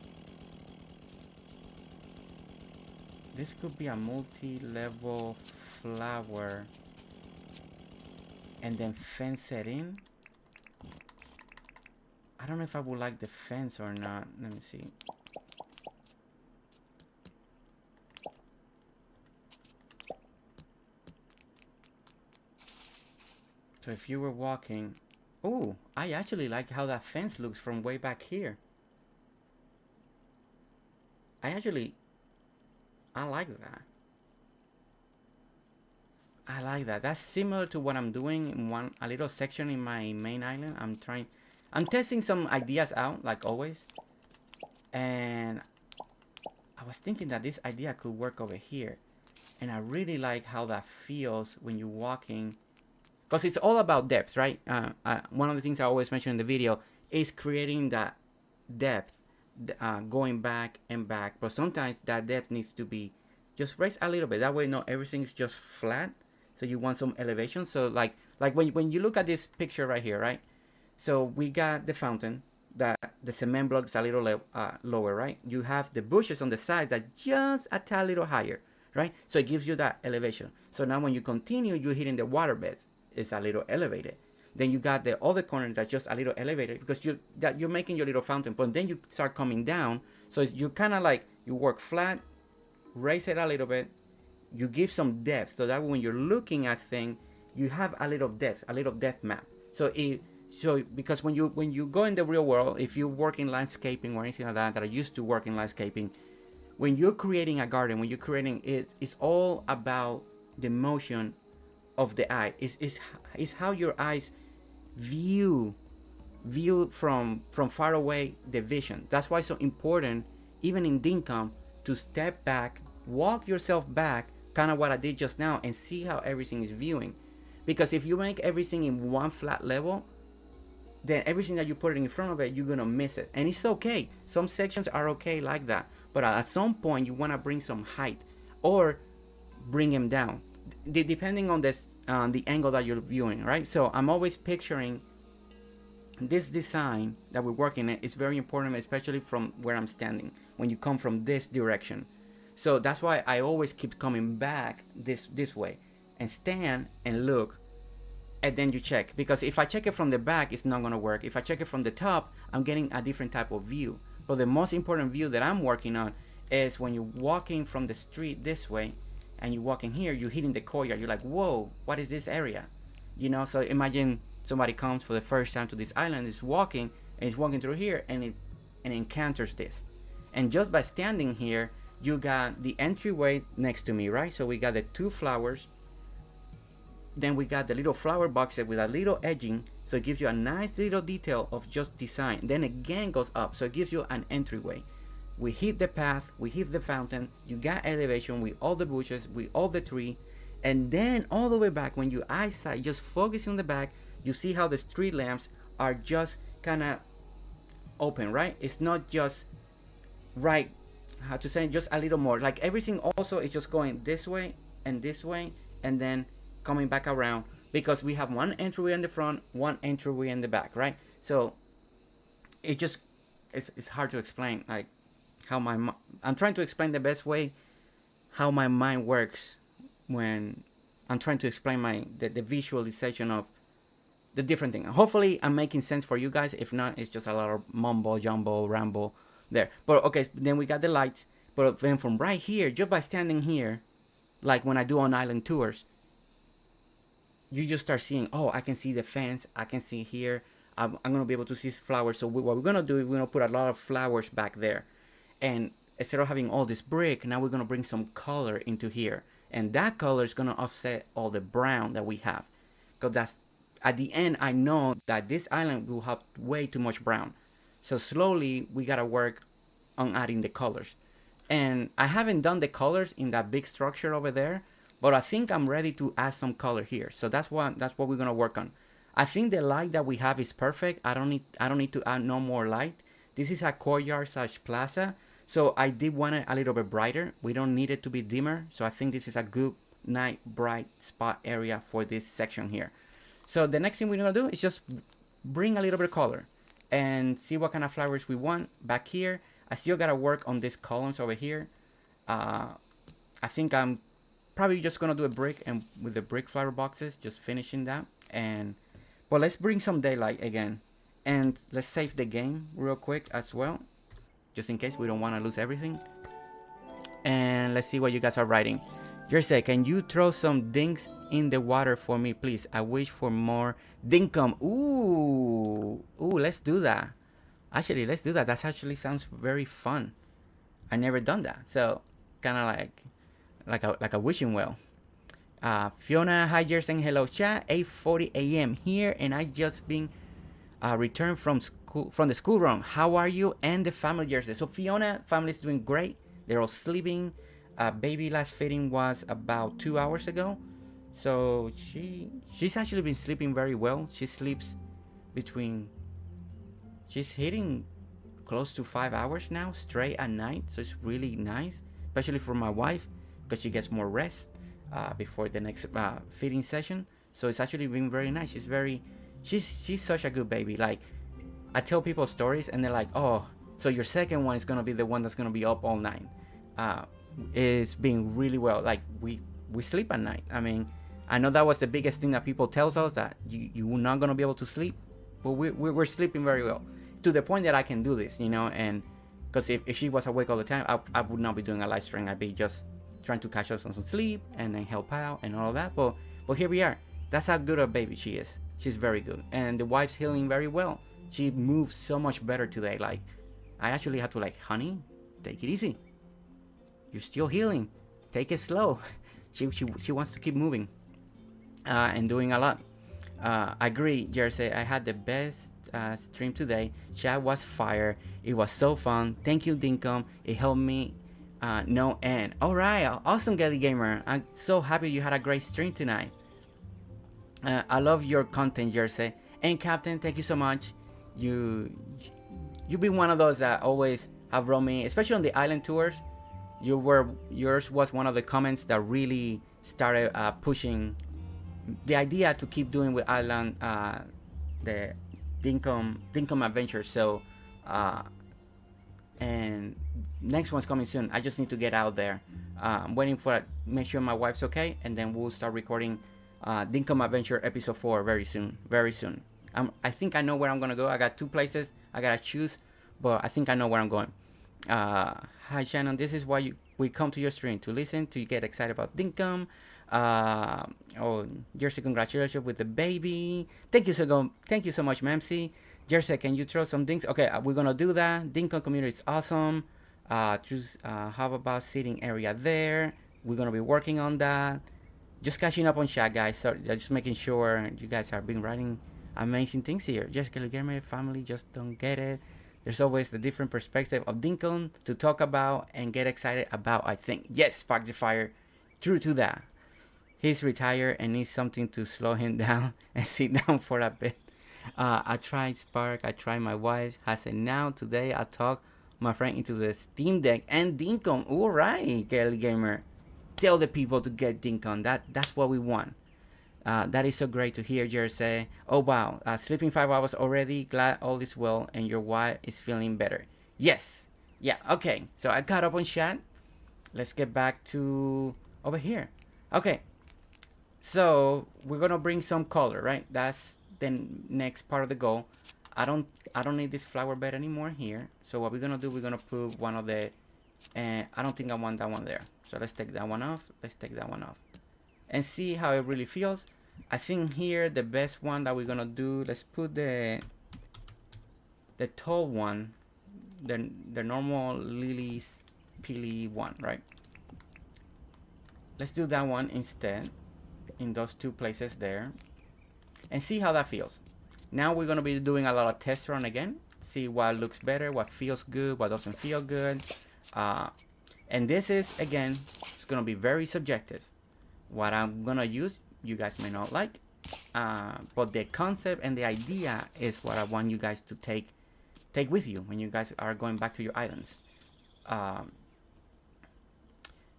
this could be a multi-level flower and then fence it in. I don't know if I would like the fence or not. Let me see. So if you were walking, oh, I actually like how that fence looks from way back here. I like that. I like that. That's similar to what I'm doing in a little section in my main island. I'm testing some ideas out, like always. And I was thinking that this idea could work over here. And I really like how that feels when you're walking. Because it's all about depth, right? One of the things I always mention in the video is creating that depth, going back and back. But sometimes that depth needs to be just raised a little bit. That way, not everything is just flat. So you want some elevation. So like when you look at this picture right here, right? So we got the fountain, that the cement block is a little lower, right? You have the bushes on the side that just a tad little higher, right? So it gives you that elevation. So now when you continue, you're hitting the water bed. It's a little elevated. Then you got the other corner that's just a little elevated, because you're making your little fountain. But then you start coming down. So you kind of like, you work flat, raise it a little bit, you give some depth, so that when you're looking at things, you have a little depth map. So because when you go in the real world, if you work in landscaping or anything like that I used to work in landscaping, when you're creating a garden, when you're creating it's all about the motion of the eye. It's how your eyes view from far away, the vision. That's why it's so important, even in Dinkum, to step back, walk yourself back, kind of what I did just now, and see how everything is viewing. Because if you make everything in one flat level, then everything that you put in front of it, you're gonna miss it. And it's okay. Some sections are okay like that, but at some point you want to bring some height or bring them down, depending on this the angle that you're viewing, right? So I'm always picturing this design that we're working in. Is very important, especially from where I'm standing, when you come from this direction. So that's why I always keep coming back this way and stand and look, and then you check. Because if I check it from the back, it's not gonna work. If I check it from the top, I'm getting a different type of view. But the most important view that I'm working on is when you're walking from the street this way and you're walking here, you're hitting the courtyard. You're like, whoa, what is this area? You know, so imagine somebody comes for the first time to this island, is walking, and is walking through here, and it encounters this. And just by standing here, you got the entryway next to me, right? So we got the 2 flowers. Then we got the little flower boxes with a little edging, so it gives you a nice little detail of just design. Then again goes up, so it gives you an entryway. We hit the path, we hit the fountain, you got elevation with all the bushes, with all the tree, and then all the way back, when your eyesight just focus on the back, you see how the street lamps are just kind of open, right? It's not just right, how to say, just a little more. Like everything also is just going this way, and then coming back around, because we have one entryway in the front, one entryway in the back, right? So it just, it's hard to explain, like how I'm trying to explain the best way how my mind works when I'm trying to explain the visualization of the different thing. Hopefully I'm making sense for you guys. If not, it's just a lot of mumbo jumbo ramble there. But okay, then we got the lights. But then from right here, just by standing here, like when I do on island tours, you just start seeing, oh, I can see the fence, I can see here, I'm gonna be able to see flowers. So what we're gonna do is we're gonna put a lot of flowers back there, and instead of having all this brick, now we're gonna bring some color into here, and that color is gonna offset all the brown that we have, because that's, at the end, I know that this island will have way too much brown. So slowly we gotta work on adding the colors, and I haven't done the colors in that big structure over there, but I think I'm ready to add some color here. So that's what we're gonna work on. I think the light that we have is perfect. I don't need to add no more light. This is a courtyard / plaza, so I did want it a little bit brighter. We don't need it to be dimmer, so I think this is a good night bright spot area for this section here. So the next thing we're gonna do is just bring a little bit of color and see what kind of flowers we want back here. I still gotta work on these columns over here. I think I'm probably just gonna do a brick, and with the brick flower boxes, just finishing that. But let's bring some daylight again, and let's save the game real quick as well, just in case we don't want to lose everything. And let's see what you guys are writing. Jersey, can you throw some dinks in the water for me, please? I wish for more dinkum. Ooh, let's do that. Actually, let's do that. That actually sounds very fun. I never done that, so kind of like a wishing well. Fiona, hi Jersey, hello chat. 8:40 a.m. here, and I just been returned from the school run. How are you and the family, Jersey? So Fiona, family's doing great. They're all sleeping. Baby last feeding was about 2 hours ago, so she's actually been sleeping very well. She sleeps she's hitting close to 5 hours now straight at night, so it's really nice, especially for my wife, because she gets more rest before the next feeding session. So it's actually been very nice. She's such a good baby. Like, I tell people stories and they're like, oh, so your second one is gonna be the one that's gonna be up all night. It's been really well. Like, we sleep at night. I mean, I know that was the biggest thing that people tells us, that you're not gonna be able to sleep, but we're sleeping very well, to the point that I can do this, you know. And because if she was awake all the time, I would not be doing a live stream. I'd be just trying to catch us on some sleep and then help out and all of that. But here we are. That's how good a baby she is. She's very good, and the wife's healing very well. She moves so much better today. Like, I actually had to, like, honey, take it easy. You're still healing. Take it slow. She wants to keep moving and doing a lot. I agree, Jersey. I had the best stream today. Chat was fire. It was so fun. Thank you, Dinkum. It helped me no end. All right, awesome, Gelly Gamer. I'm so happy you had a great stream tonight. I love your content, Jersey. And Captain, thank you so much. You've been one of those that always have brought me, especially on the island tours. Yours was one of the comments that really started pushing the idea to keep doing with island the Dinkum adventure. So and next one's coming soon. I just need to get out there. I'm waiting for make sure my wife's okay, and then we'll start recording Dinkum Adventure episode 4 very soon. I think I know where I'm gonna go. I got 2 places I gotta choose, but I think I know where I'm going. Hi Shannon, this is why we come to your stream to listen, to get excited about Dinkum. Uh, oh, Jersey, congratulations with the baby. Thank you so much, Mamsie. Jersey, can you throw some things? Okay, we're gonna do that. Dinkum community is awesome. How about sitting area there? We're gonna be working on that. Just catching up on chat, guys. So just making sure you guys are being writing amazing things here. Jessica Legerme family just don't get it. There's always the different perspective of Dinkum to talk about and get excited about, I think. Yes, Spark the Fire. True to that. He's retired and needs something to slow him down and sit down for a bit. I tried Spark. I tried my wife. I said, now, today, I talk my friend into the Steam Deck and Dinkum. All right, Kelly Gamer. Tell the people to get Dinkum. That's what we want. That is so great to hear, Jersey. Oh, wow. Sleeping 5 hours already. Glad all is well and your wife is feeling better. Yes. Yeah, okay. So I caught up on chat. Let's get back to over here. Okay. So we're going to bring some color, right? That's the next part of the goal. I don't need this flower bed anymore here. So what we're going to do, we're going to put one of the... And I don't think I want that one there. So let's take that one off. Let's take that one off. And see how it really feels. I think here the best one that we're gonna do, let's put the tall one, the normal lily peely one, right? Let's do that one instead in those two places there and see how that feels. Now we're gonna be doing a lot of test run again, see what looks better, what feels good, what doesn't feel good. And this is, again, it's gonna be very subjective. What I'm gonna use, you guys may not like, but the concept and the idea is what I want you guys to take with you when you guys are going back to your islands.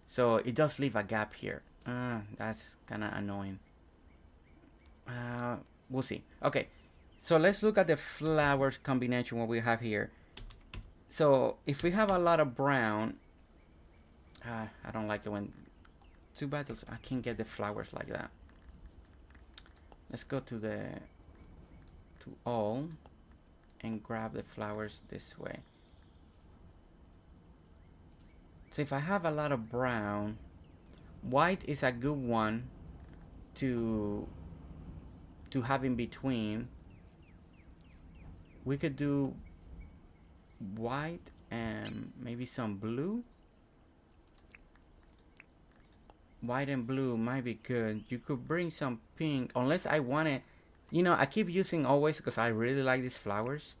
So it does leave a gap here. That's kind of annoying. We'll see. Okay, so let's look at the flowers combination, what we have here. So if we have a lot of brown, I don't like it when... Too bad I can't get the flowers like that. Let's go to all and grab the flowers this way. So if I have a lot of brown, white is a good one to have in between. We could do white and maybe some blue. White and blue might be good. You could bring some pink, unless I want it. You know, I keep using always because I really like these flowers.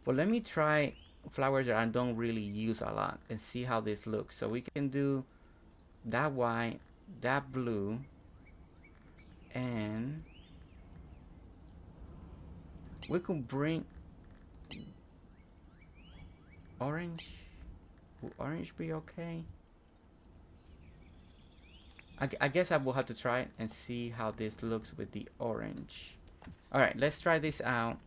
But let me try flowers that I don't really use a lot and see how this looks. So we can do that white, that blue, and we could bring orange. Will orange be okay? I guess I will have to try it and see how this looks with the orange. Alright, let's try this out.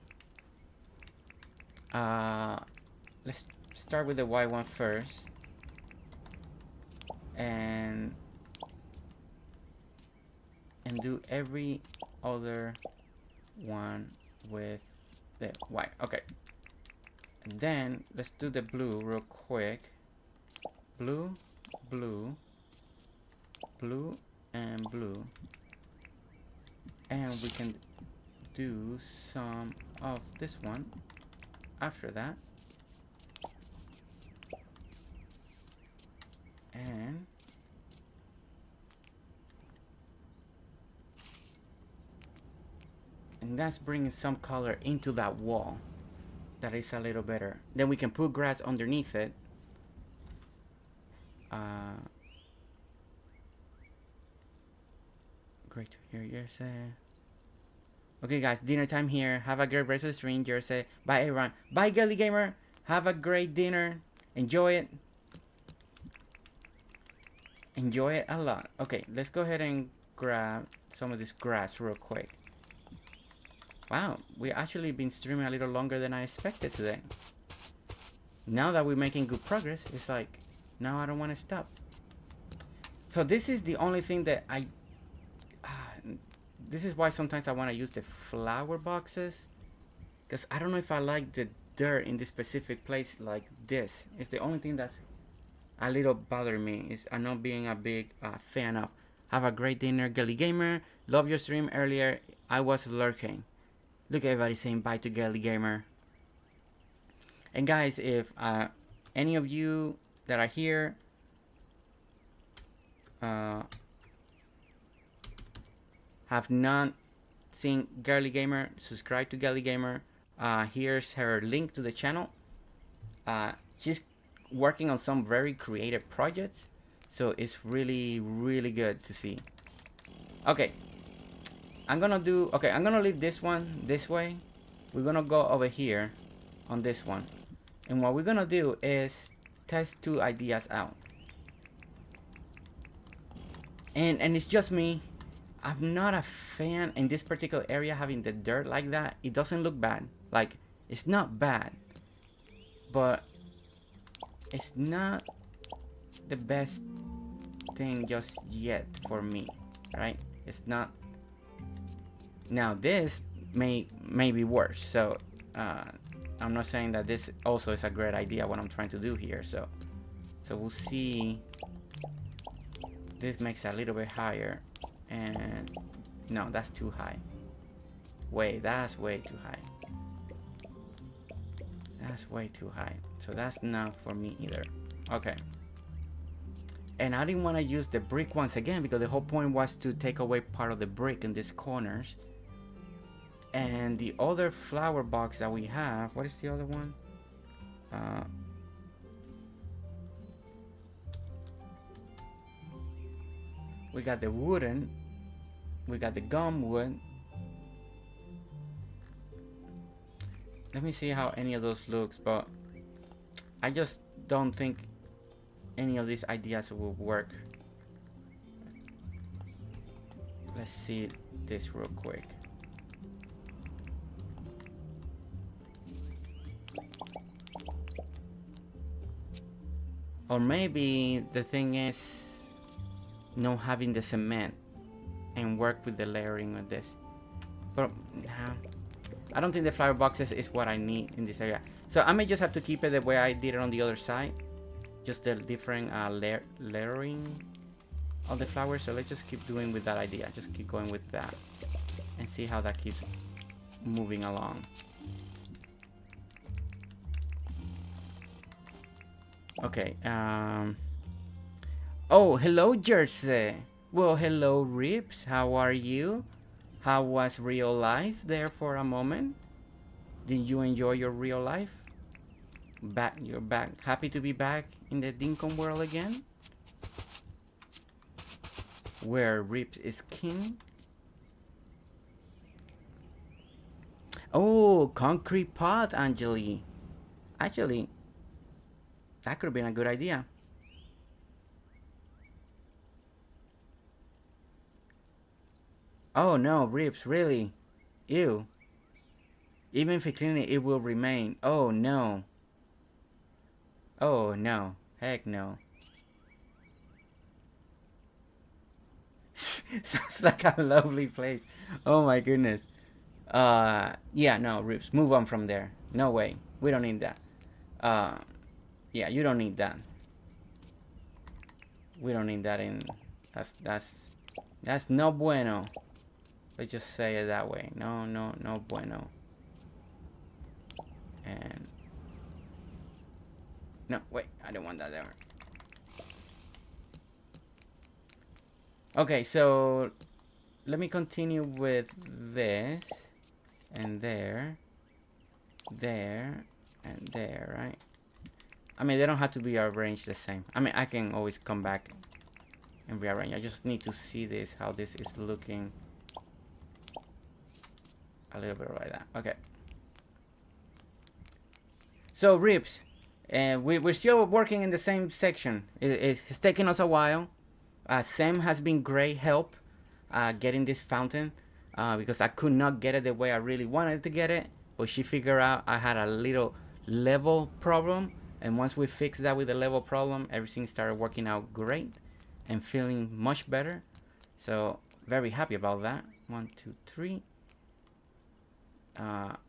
Let's start with the white one first. And do every other one with the white. Okay. And then let's do the blue real quick. Blue, blue, blue, and blue. And we can do some of this one after that. And that's bringing some color into that wall. That is a little better. Then we can put grass underneath it. Great to hear Jersey. Okay guys, dinner time here. Have a great rest of the stream, Jersey. Bye everyone. Bye Gully Gamer. Have a great dinner. Enjoy it. Enjoy it a lot. Okay, let's go ahead and grab some of this grass real quick. Wow, we actually been streaming a little longer than I expected today. Now that we're making good progress, it's like, now I don't want to stop. So this is the only thing that this is why sometimes I want to use the flower boxes. Because I don't know if I like the dirt in this specific place like this. It's the only thing that's a little bothering me. Is I'm not being a big fan of. Have a great dinner, Gelly Gamer. Love your stream earlier. I was lurking. Look, everybody saying bye to Gelly Gamer. And guys, if any of you that are here have not seen Gelly Gamer, subscribe to Gelly Gamer. Here's her link to the channel. She's working on some very creative projects, so it's really good to see. Okay, I'm gonna leave this one this way. We're gonna go over here on this one, and what we're gonna do is test 2 ideas out. And it's just me. I'm not a fan in this particular area having the dirt like that. It doesn't look bad. Like, it's not bad, but it's not the best thing just yet for me, right? It's not. Now this may be worse, so I'm not saying that this also is a great idea what I'm trying to do here, so we'll see. This makes it a little bit higher, and no, that's too high. Wait, that's way too high. That's way too high, so that's not for me either. Okay. And I didn't want to use the brick once again because the whole point was to take away part of the brick in these corners. And the other flower box that we have, what is the other one? We got the wooden, we got the gum wood. Let me see how any of those looks, but I just don't think any of these ideas will work. Let's see this real quick. Or maybe the thing is not having the cement and work with the layering of this. But I don't think the flower boxes is what I need in this area. So I may just have to keep it the way I did it on the other side. Just the different layering of the flowers. So let's just keep doing with that idea. Just keep going with that and see how that keeps moving along. Okay. Oh, hello, Jersey. Well, hello, Rips. How are you? How was real life there for a moment? Did you enjoy your real life? You're back. Happy to be back in the Dinkum world again, where Rips is king. Oh, concrete pot, Angeli. Actually, that could have been a good idea. Oh no, Rips, really? Ew. Even if you clean it, it will remain. Oh no. Oh no. Heck no. Sounds like a lovely place. Oh my goodness. Yeah, no, Rips, move on from there. No way. We don't need that. Yeah, you don't need that. We don't need that in. That's no bueno. Let's just say it that way. No bueno. And no, wait, I don't want that there. Okay, so let me continue with this and there, and there, right? I mean, they don't have to be arranged the same. I mean, I can always come back and rearrange. I just need to see this, how this is looking. A little bit like that. Okay. So, Rips, we're still working in the same section. It's taken us a while. Sam has been great help getting this fountain because I could not get it the way I really wanted to get it. But she figured out I had a little level problem. And once we fixed that with the level problem, everything started working out great and feeling much better. So, very happy about that. 1, 2, 3.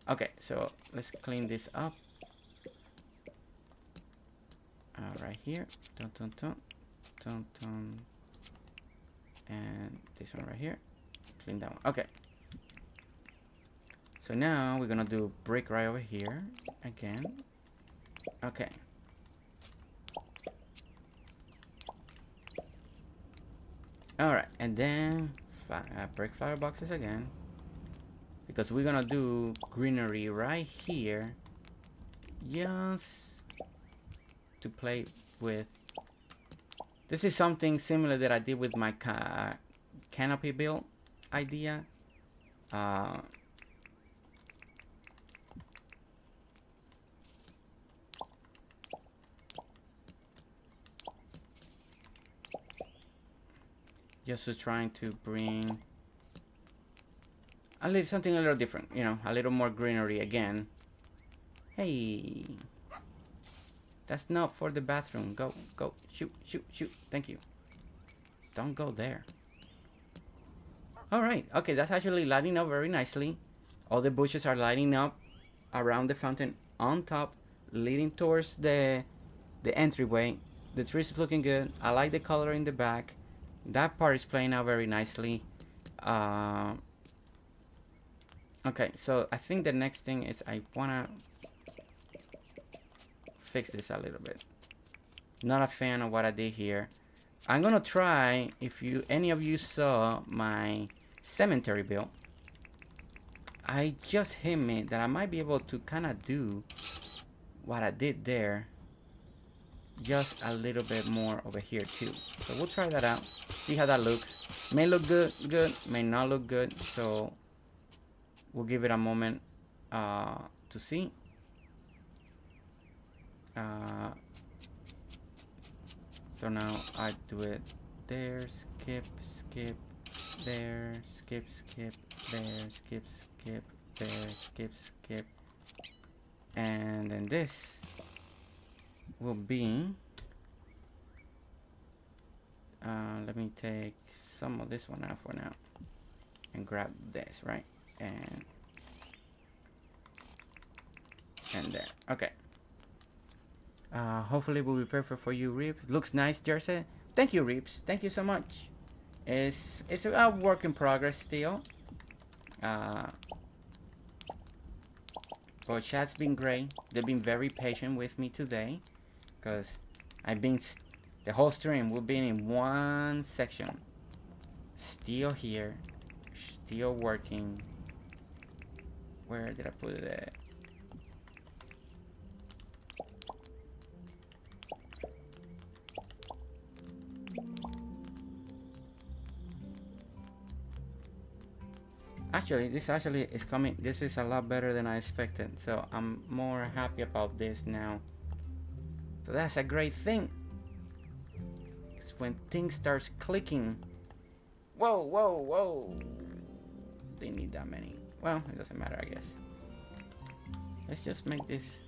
Okay, so let's clean this up Right here. Dun, dun, dun, dun, dun. And this one right here. Clean that one. Okay. So now we're gonna do brick right over here again. Okay. All right, and then brick fireboxes again, because we're gonna do greenery right here, just to play with. This is something similar that I did with my canopy build idea. Just to trying to bring something a little different, you know, a little more greenery again. Hey, that's not for the bathroom. Go, go, shoot, shoot, shoot. Thank you. Don't go there. All right. Okay, that's actually lighting up very nicely. All the bushes are lighting up around the fountain on top, leading towards the entryway. The trees is looking good. I like the color in the back. That part is playing out very nicely. Okay, so I think the next thing is I wanna fix this a little bit. Not a fan of what I did here. I'm gonna try, if any of you saw my cemetery build, I just hit me that I might be able to kind of do what I did there, just a little bit more over here too. So we'll try that out, see how that looks. May look good, may not look good, so we'll give it a moment to see. So now I do it there, skip, skip, there, skip, skip, there, skip, skip, there, skip, skip. And then this will be, let me take some of this one out for now and grab this, right? And there. Okay. Hopefully will be perfect for you, Reeps. Looks nice, Jersey. Thank you, Reeps. Thank you so much. It's a work in progress still. But chat's been great. They've been very patient with me today, because I've been the whole stream. We've been in one section. Still here. Still working. Where did I put it at? Actually, this actually is coming. This is a lot better than I expected. So I'm more happy about this now. So that's a great thing. It's when things starts clicking. Whoa, whoa, whoa. They need that many. Well, it doesn't matter, I guess. Let's just make this.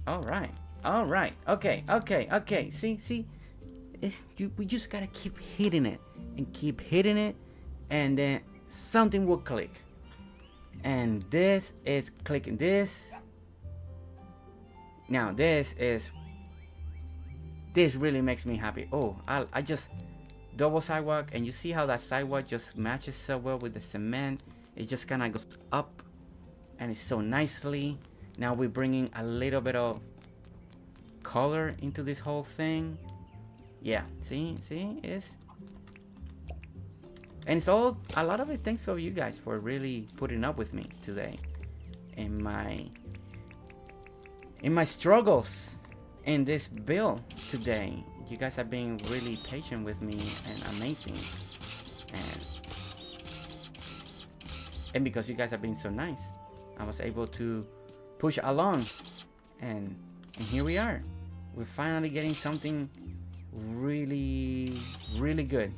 All right. All right. Okay. Okay. Okay. See. We just gotta keep hitting it and keep hitting it, and then something will click. And this is clicking. This really makes me happy. Oh, I just double sidewalk, and you see how that sidewalk just matches so well with the cement. It just kind of goes up, and it's so nicely. Now we're bringing a little bit of color into this whole thing. Yeah, see, it's all, a lot of it thanks to you guys for really putting up with me today in my struggles in this build today. You guys have been really patient with me and amazing, and because you guys have been so nice, I was able to push along, and here we are. We're finally getting something really good.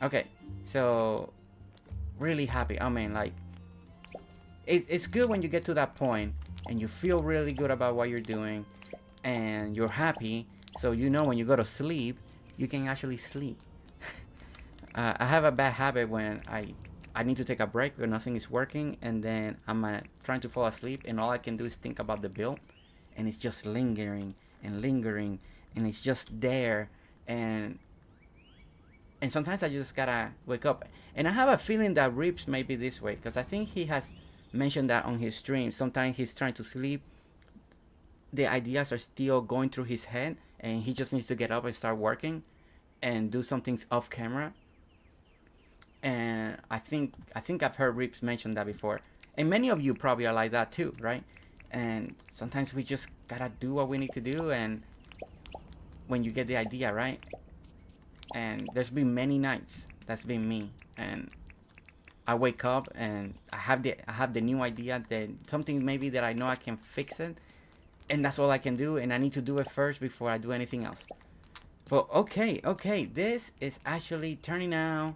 Okay, so really happy. I mean, like, it's good when you get to that point and you feel really good about what you're doing and you're happy, so you know when you go to sleep you can actually sleep. I have a bad habit when I need to take a break because nothing is working, and then I'm trying to fall asleep, and all I can do is think about the build, and it's just lingering and lingering, and it's just there, and sometimes I just gotta wake up. And I have a feeling that Rips may be this way, because I think he has mentioned that on his stream. Sometimes he's trying to sleep, the ideas are still going through his head, and he just needs to get up and start working and do some things off camera. And I think I've heard Rips mention that before, and many of you probably are like that too, right? And sometimes we just gotta do what we need to do, and when you get the idea, right? And there's been many nights that's been me, and I wake up and I have the new idea, that something maybe that I know I can fix it, and that's all I can do, and I need to do it first before I do anything else. But okay, this is actually turning out.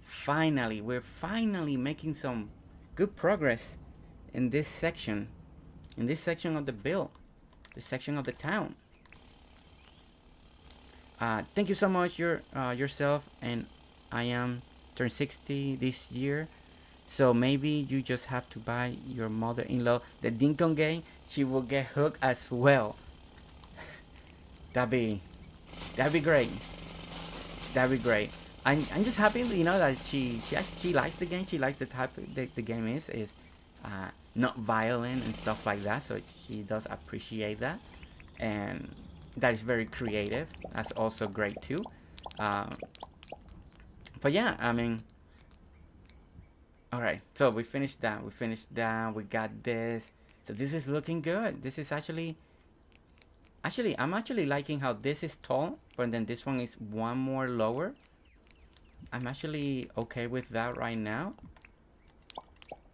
Finally, we're finally making some good progress in this section of the build, this section of the town. Thank you so much, yourself, and I am turned 60 this year, so maybe you just have to buy your mother-in-law the Dinkum game. She will get hooked as well. That'd be great. That'd be great. I'm just happy, you know, that she likes the game. She likes the type the game is not violent and stuff like that. So she does appreciate that, and that is very creative. That's also great too. But yeah, I mean, all right. So we finished that. We got this. So this is looking good. This is actually, I'm actually liking how this is tall, but then this one is one more lower. I'm actually okay with that right now.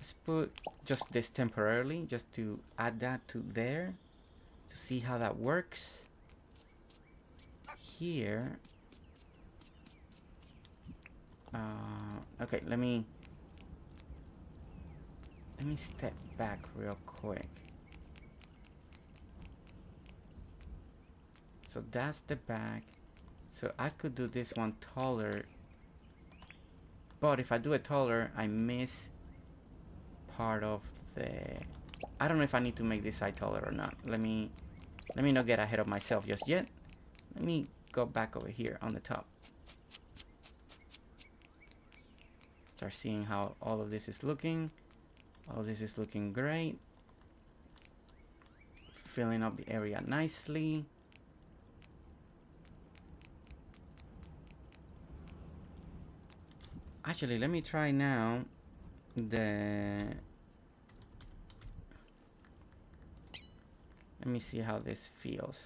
Let's put just this temporarily, just to add that to there, to see how that works. Here. Okay, let me step back real quick. So that's the back. So I could do this one taller, but if I do it taller, I miss part of the... I don't know if I need to make this side taller or not. Let me not get ahead of myself just yet. Let me go back over here on the top. Start seeing how all of this is looking. All this is looking great. Filling up the area nicely. Actually, let me try now let me see how this feels.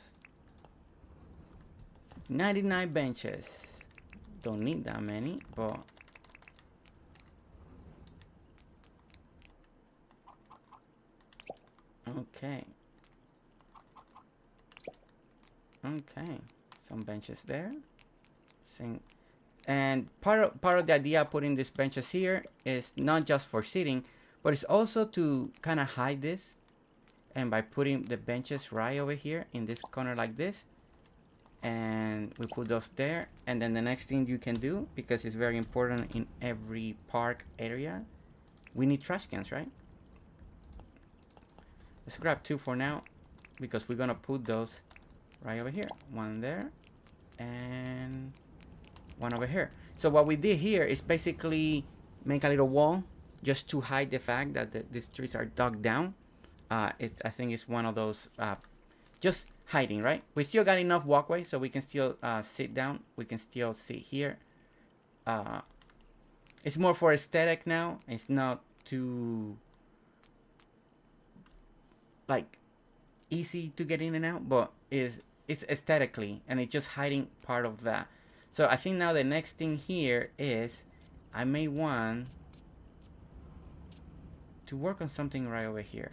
99 benches. Don't need that many, but okay. Some benches there. And part of the idea of putting these benches here is not just for sitting, but it's also to kind of hide this. And by putting the benches right over here in this corner like this, and we put those there, and then the next thing you can do, because it's very important in every park area, we need trash cans, right? Let's grab 2 for now, because we're gonna put those right over here. One there, and one over here. So what we did here is basically make a little wall just to hide the fact that these trees are dug down. I think it's one of those just hiding, right? We still got enough walkway so we can still sit down. We can still sit here. It's more for aesthetic now. It's not too like easy to get in and out, but it's aesthetically, and it's just hiding part of that. So I think now the next thing here is I may want to work on something right over here.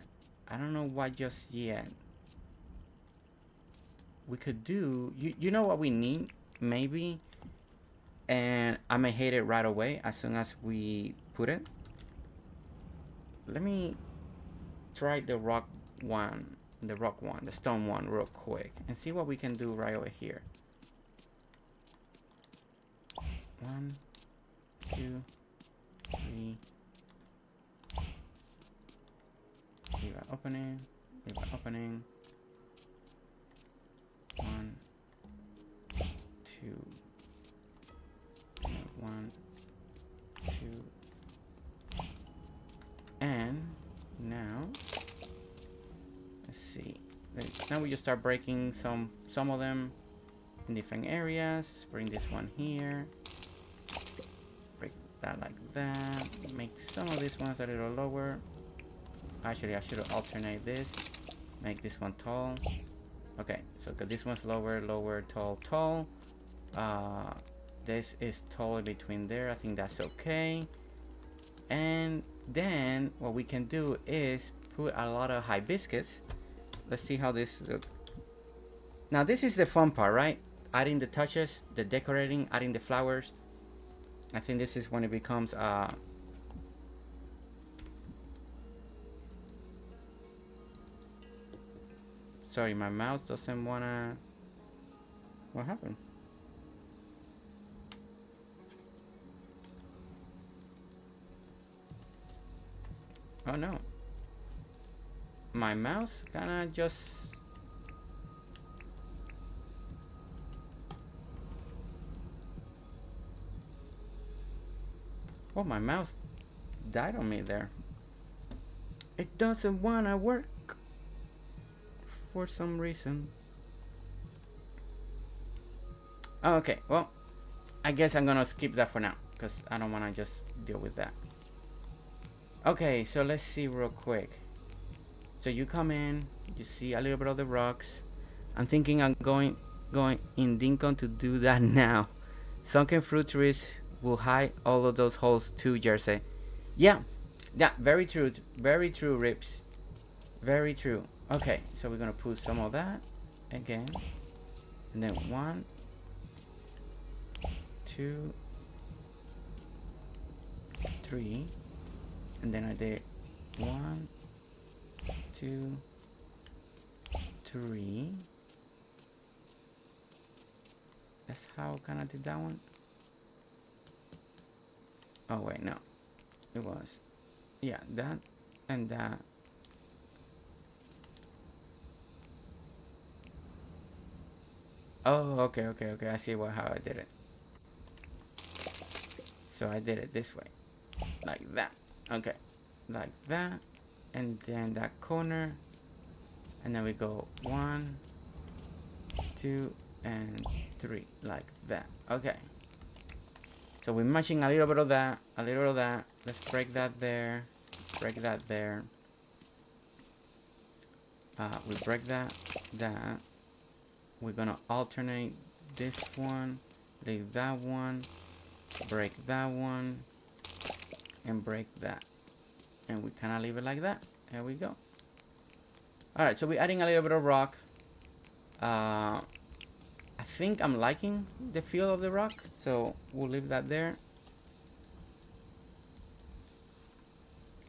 I don't know what just yet. We could do, you know what we need maybe, and I may hate it right away as soon as we put it. Let me try the stone one real quick and see what we can do right over here. 1, 2, 3. Leave an opening. Leave an opening. 1, 2. 1, 2. And now, let's see. Now we just start breaking some of them in different areas. Let's bring this one here. Break that like that. Make some of these ones a little lower. Actually, I should alternate this. Make this one tall. Okay, so this one's lower, lower, tall, tall. This is totally between there. I think that's okay. And then what we can do is put a lot of hibiscus. Let's see how this looks. Now this is the fun part, right? Adding the touches, the decorating, adding the flowers. I think this is when it becomes sorry, my mouse doesn't wanna. What happened? Oh no. My mouse kinda just. Oh, my mouse died on me there. It doesn't wanna work for some reason. Okay, well, I guess I'm gonna skip that for now because I don't wanna just deal with that. Okay, so let's see real quick. So you come in, you see a little bit of the rocks. I'm thinking I'm going in Dinkum to do that now. Sunken fruit trees will hide all of those holes too, Jersey. Yeah, very true, Rips. Very true. Okay, so we're gonna put some of that again, and then 1, 2, 3, and then I did 1, 2, 3. That's how kind of did that one. Oh wait, no, it was, yeah, that and that. Oh, okay, I see how I did it. So I did it this way, like that. Okay, like that, and then that corner, and then we go 1, 2, and 3, like that. Okay. So we're matching a little bit of that, a little of that. Let's break that there, break that there. We break that. We're gonna alternate this one, leave that one, break that one, and break that. And we kind of leave it like that. There we go. Alright, so we're adding a little bit of rock. I think I'm liking the feel of the rock, so we'll leave that there.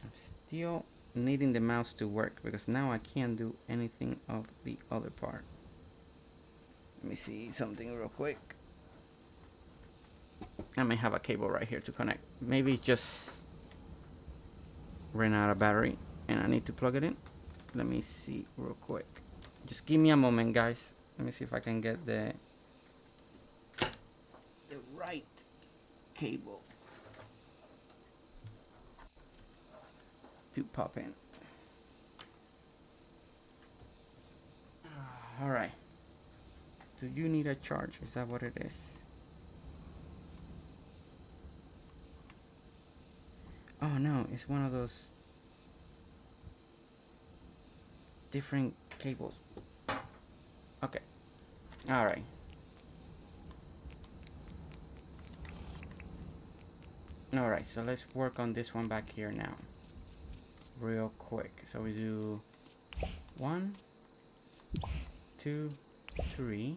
I'm still needing the mouse to work because now I can't do anything of the other part. Let me see something real quick. I may have a cable right here to connect. Maybe it just ran out of battery and I need to plug it in. Let me see real quick. Just give me a moment, guys. Let me see if I can get the right cable to pop in. All right. Do you need a charge? Is that what it is? Oh no, it's one of those different cables. Okay. All right. All right, so let's work on this one back here now. Real quick. So we do 1, 2, 3.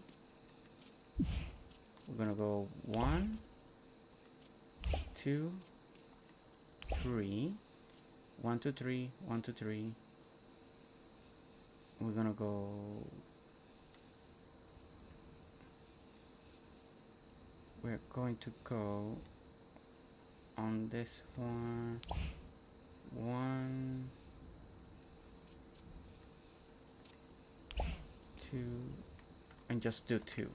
We're gonna go 1, 2, 3. 1, 2, 3. 1, 2, 3. We're gonna go. We're going to go on this one. 1, 2, and just do 2.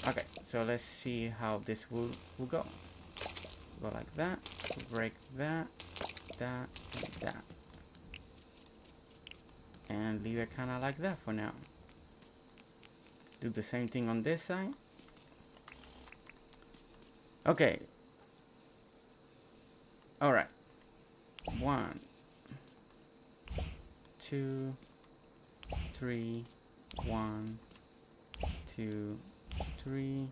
Okay, so let's see how this will go. Go like that, break that, and that. And leave it kind of like that for now. Do the same thing on this side. Okay. All right. 1, 2, 3. 1, 2, 3.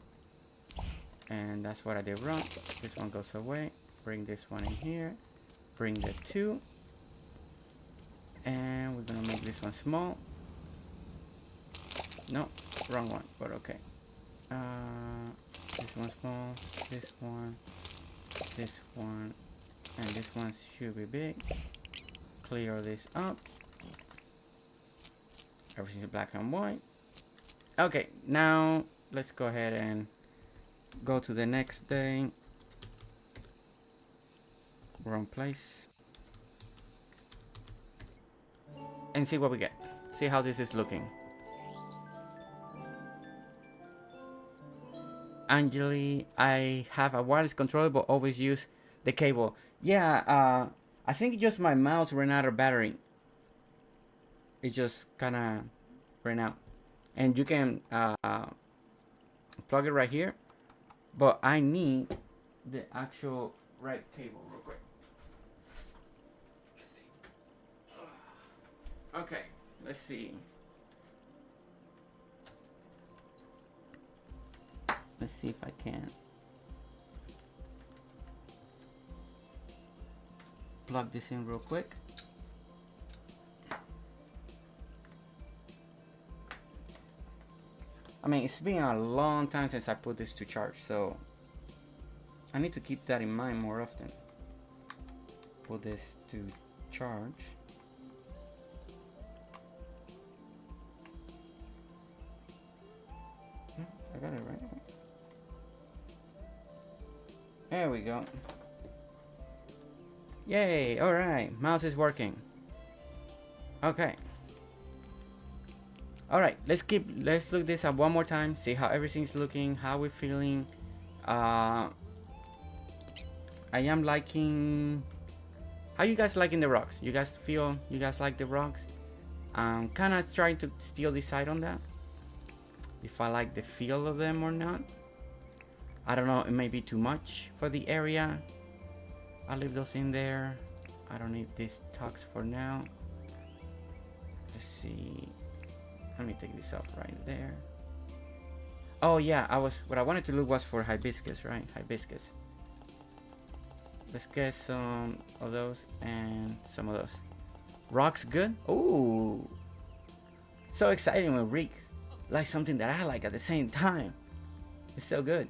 And that's what I did wrong. This one goes away. Bring this one in here. Bring the 2. And we're gonna make this one small. No, wrong one, but okay. This one small, this one, and this one should be big. Clear this up. Everything's black and white. Okay, now let's go ahead and go to the next day. Wrong place. And see what we get. See how this is looking. Angeli, I have a wireless controller but always use the cable. Yeah, I think just my mouse ran out of battery. It just kind of ran out. And you can plug it right here. But I need the actual right cable real quick. Okay, let's see. Let's see if I can plug this in real quick. I mean, it's been a long time since I put this to charge, so I need to keep that in mind more often. Put this to charge. I got it right. There we go. Yay! All right, mouse is working. Okay. All right, let's look this up one more time. See how everything's looking, how we're feeling. I am liking. How you guys liking the rocks? You guys like the rocks? I'm kind of trying to still decide on that. If I like the feel of them or not. I don't know, it may be too much for the area. I'll leave those in there. I don't need these tucks for now. Let's see. Let me take this off right there. Oh yeah, what I wanted to look was for hibiscus, right? Hibiscus. Let's get some of those and some of those. Rocks good? Ooh. So exciting when Rick's like something that I like at the same time. It's so good.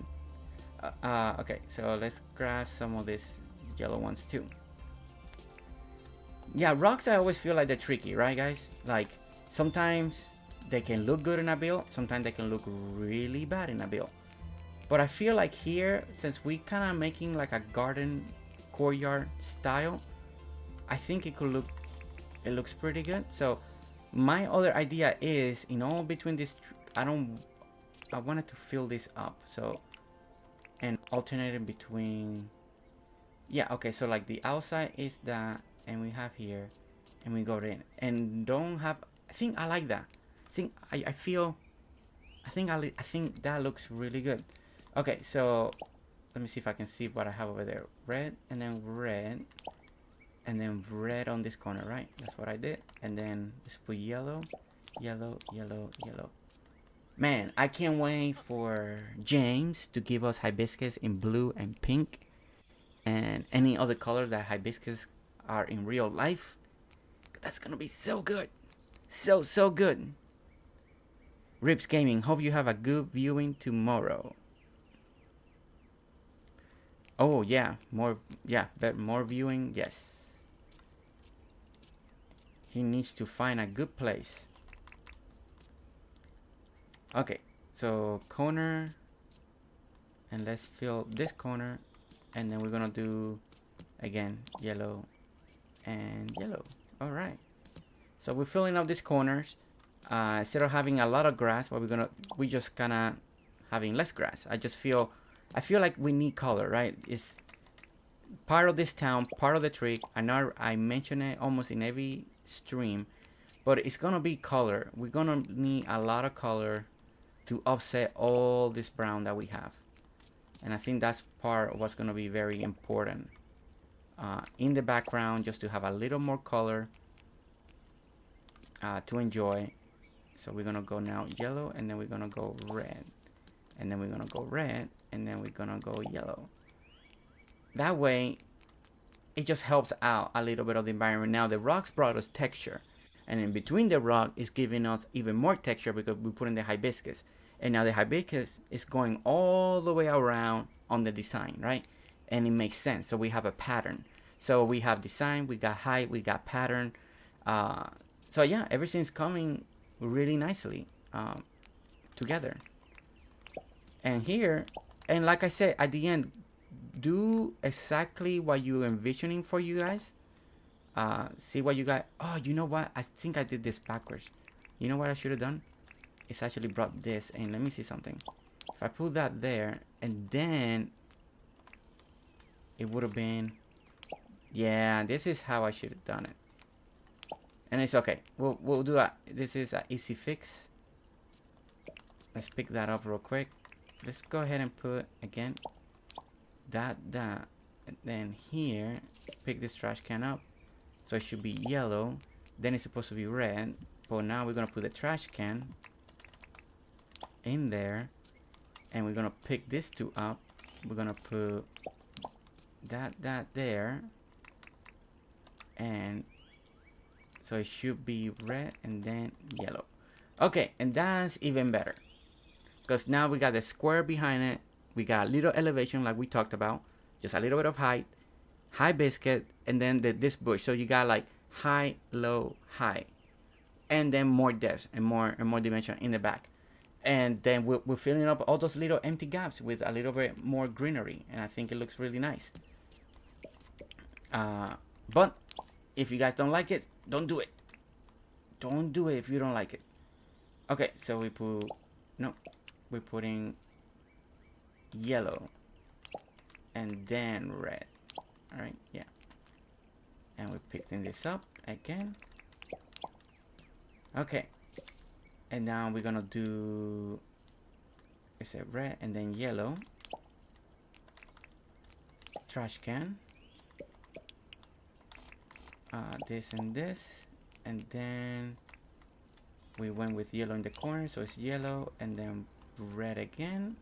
Okay, so let's grab some of these yellow ones too. Yeah, rocks I always feel like they're tricky, right guys? Like sometimes they can look good in a build, sometimes they can look really bad in a build. But I feel like here, since we kind of making like a garden courtyard style, I think it looks pretty good. So my other idea is, in all between this, I wanted to fill this up, so, and alternate it between, yeah, okay, so like the outside is that, and we have here, and we go in, and don't have, I think I like that. I think that looks really good. Okay, so let me see if I can see what I have over there. Red, and then red, and then red on this corner, right? That's what I did. And then let's put yellow, yellow, yellow, yellow. Man, I can't wait for James to give us hibiscus in blue and pink and any other color that hibiscus are in real life. That's gonna be so good. So good. Rips Gaming, hope you have a good viewing tomorrow. Oh yeah, more viewing, yes. He needs to find a good place. Okay, so corner, and let's fill this corner And then we're gonna do again yellow and yellow. All right, so we're filling up these corners. Instead of having a lot of grass, what we just kind of having less grass. I feel like we need color, right? It's part of this town, part of the trick. I know I mention it almost in every stream, but it's gonna be color. We're gonna need a lot of color to offset all this brown that we have, and I think that's part of what's gonna be very important in the background, just to have a little more color to enjoy. So we're gonna go now yellow, and then we're gonna go red, and then we're gonna go red, and then we're gonna go yellow. That way it just helps out a little bit of the environment. Now the rocks brought us texture, and in between the rock is giving us even more texture because we put in the hibiscus, and now the hibiscus is going all the way around on the design, right? And it makes sense. So we have a pattern. So we have design, we got height, we got pattern. So yeah, everything's coming really nicely together. And here, and like I said at the end, do exactly what you're envisioning for you guys. See what you got. Oh, you know what? I think I did this backwards. You know what I should have done? It's actually brought this, and let me see something. If I put that there, and then it would have been, yeah, this is how I should have done it. And it's okay. We'll do that. This is an easy fix. Let's pick that up real quick. Let's go ahead and put again that, and then here pick this trash can up. So it should be yellow. Then it's supposed to be red. But now we're gonna put the trash can in there, and we're gonna pick this two up. We're gonna put that there, and so it should be red and then yellow. Okay, and that's even better because now we got the square behind it. We got a little elevation like we talked about, just a little bit of height, high biscuit, and then this bush. So you got like high, low, high, and then more depth and more dimension in the back. And then we're filling up all those little empty gaps with a little bit more greenery, and I think it looks really nice. But if you guys don't like it, don't do it. Don't do it if you don't like it. Okay, so we're putting yellow and then red. All right, yeah. And we're picking this up again. Okay. And now we're gonna do, is it red and then yellow. Trash can. This and this. And then we went with yellow in the corner, so it's yellow and then red again.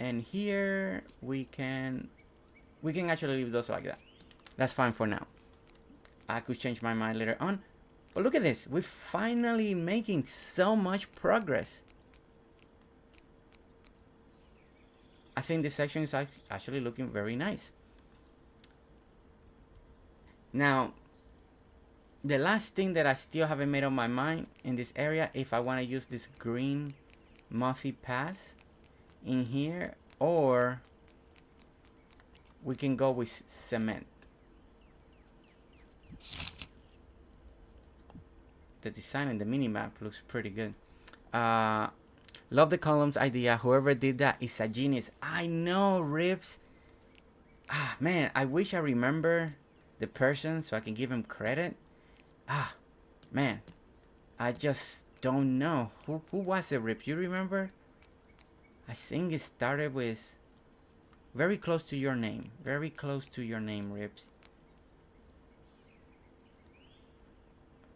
And here we can actually leave those like that. That's fine for now. I could change my mind later on. But look at this. We're finally making so much progress. I think this section is actually looking very nice. Now, the last thing that I still haven't made up my mind in this area, if I want to use this green mossy path in here, or we can go with cement. The design and the mini-map looks pretty good. Love the columns idea. Whoever did that is a genius. I know, Rips. Ah, man, I wish I remember the person so I can give him credit. Ah, man, I just don't know. Who was it, Rips? You remember? I think it started with very close to your name. Very close to your name, Rips.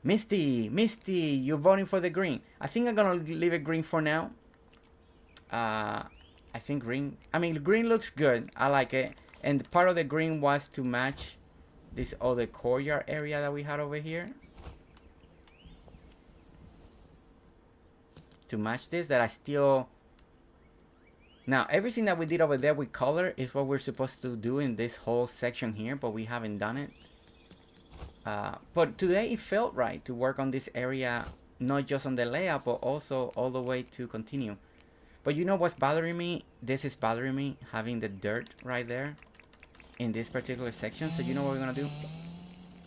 Misty, you're voting for the green. I think I'm gonna leave it green for now. I think green. I mean, green looks good. I like it. And part of the green was to match this other courtyard area that we had over here. To match this, that I still. Now, everything that we did over there with color is what we're supposed to do in this whole section here, but we haven't done it. But today it felt right to work on this area, not just on the layout, but also all the way to continue. But you know what's bothering me? This is bothering me, having the dirt right there in this particular section. So you know what we're gonna do?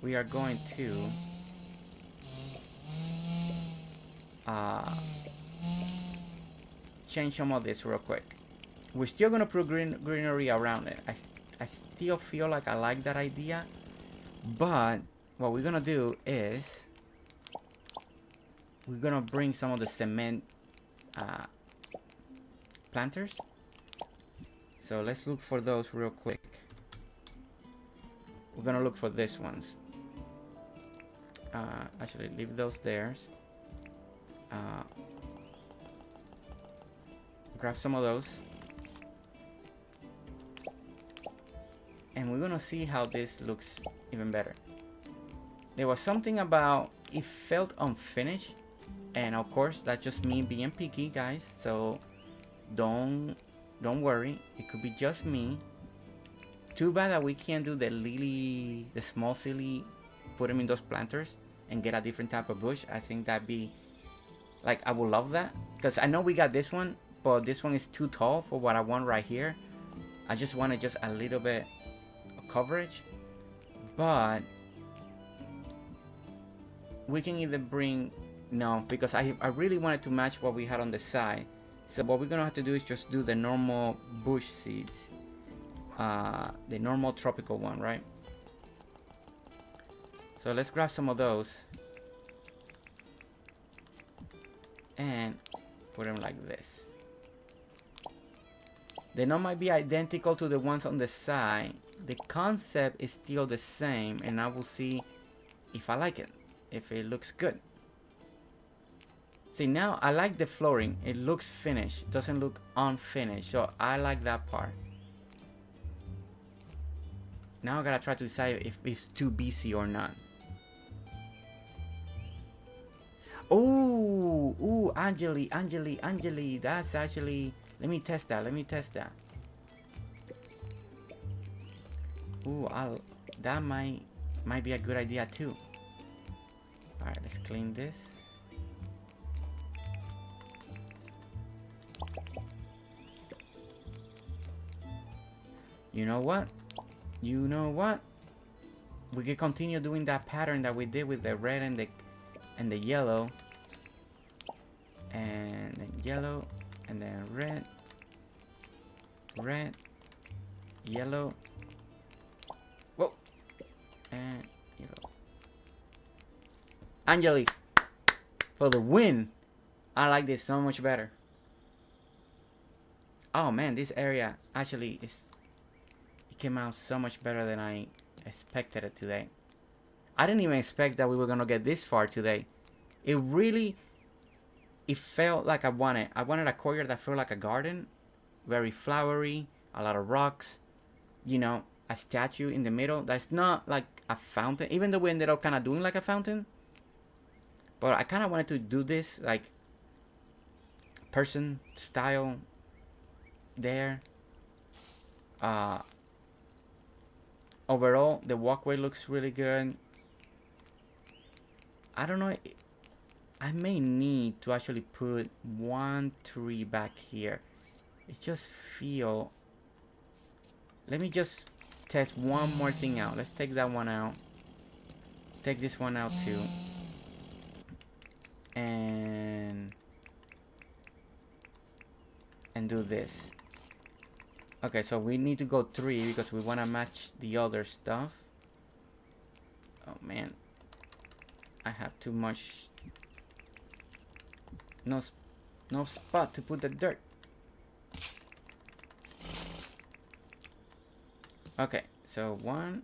We are going to change some of this real quick. We're still gonna put greenery around it. I still feel like I like that idea, but what we're gonna do is we're gonna bring some of the cement planters. So let's look for those real quick. We're gonna look for these ones. Actually, leave those there. Grab some of those. And we're gonna see how this looks even better. There was something about it felt unfinished. And of course, that's just me being picky, guys. So don't worry. It could be just me. Too bad that we can't do the small silly, put them in those planters and get a different type of bush. I think that'd be, like, I would love that. Because I know we got this one, but this one is too tall for what I want right here. I just wanted just a little bit of coverage. But we can either bring, no, because I really wanted to match what we had on the side. So what we're gonna have to do is just do the normal bush seeds. The normal tropical one, right? So let's grab some of those and put them like this. They not might be identical to the ones on the side. The concept is still the same, and I will see if I like it, if it looks good. See, now I like the flooring. It looks finished. It doesn't look unfinished. So I like that part. Now I gotta try to decide if it's too busy or not. Ooh, Angeli. That's actually, let me test that. Ooh, that might be a good idea too. All right, let's clean this. You know what? We can continue doing that pattern that we did with the red and the yellow, and then yellow, and then red, yellow, whoa, and yellow. Angeli, for the win! I like this so much better. Oh man, this area actually it came out so much better than I expected it today. I didn't even expect that we were gonna get this far today. It felt like I wanted a courtyard that felt like a garden, very flowery, a lot of rocks, you know, a statue in the middle that's not like a fountain, even though we ended up kind of doing like a fountain. But I kind of wanted to do this like person style there. Overall, the walkway looks really good. I don't know, I may need to actually put one tree back here. It just feel, let me just test one more thing out. Let's take that one out, take this one out too, and do this. Okay, so we need to go 3 because we want to match the other stuff. Oh man, I have too much, no spot to put the dirt. Okay, so 1,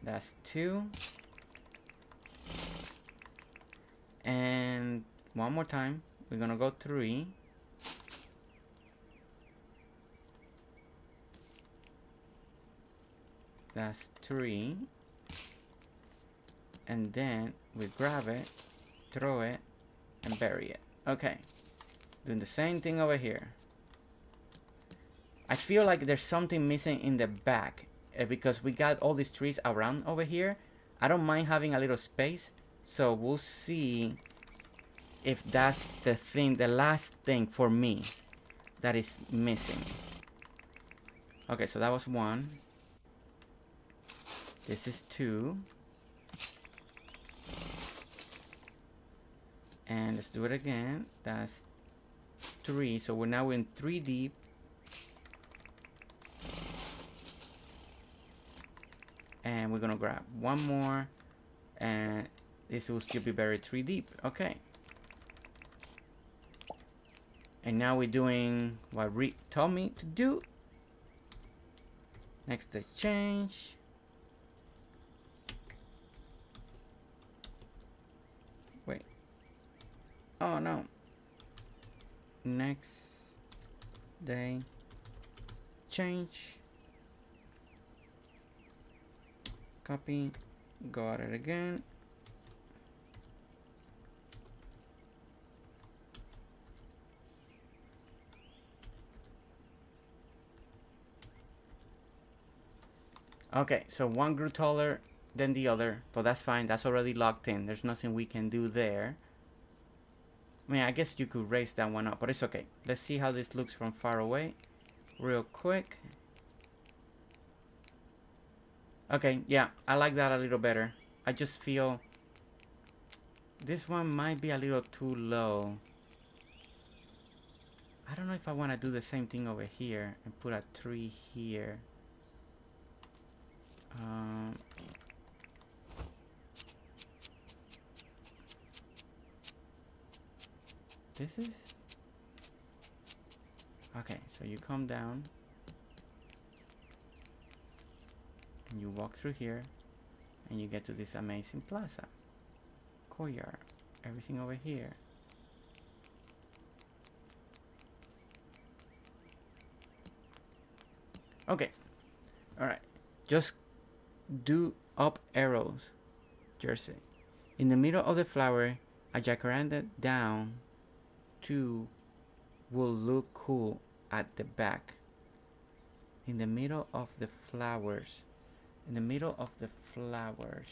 that's 2, and one more time we're gonna go 3. That's 3, and then we grab it, throw it, and bury it. Okay, doing the same thing over here. I feel like there's something missing in the back because we got all these trees around over here. I don't mind having a little space, so we'll see if that's the thing, the last thing for me that is missing. Okay, so that was 1. This is 2. And let's do it again. That's 3. So we're now in 3 deep. And we're gonna grab 1 more, and this will still be buried 3 deep. Okay. And now we're doing what Rick told me to do. Next stage change. Wait. Oh no. Next day change. Copy. Go at it again. Okay, so one grew taller than the other, but that's fine. That's already locked in. There's nothing we can do there. I mean, I guess you could raise that one up, but it's okay. Let's see how this looks from far away real quick. Okay, yeah, I like that a little better. I just feel this one might be a little too low. I don't know if I want to do the same thing over here and put a tree here. This is okay, so you come down and you walk through here and you get to this amazing plaza, courtyard, everything over here. Okay, all right, just do up arrows, Jersey. In the middle of the flower, a jacaranda down 2 will look cool at the back. In the middle of the flowers. In the middle of the flowers.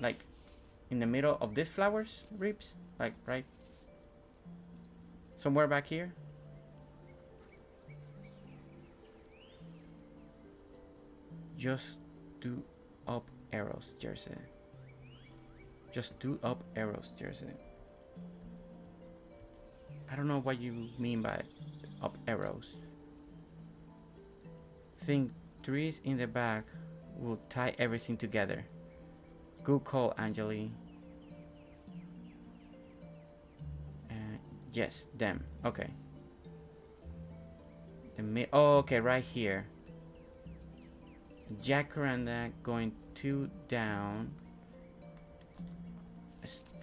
Like in the middle of these flowers, Reeps? Like right somewhere back here? Just do up arrows, Jersey. Just do up arrows, Jersey. I don't know what you mean by up arrows. Think trees in the back will tie everything together. Good call, Angeli. Yes, them. Okay. Oh, okay, right here. Jacaranda going 2 down.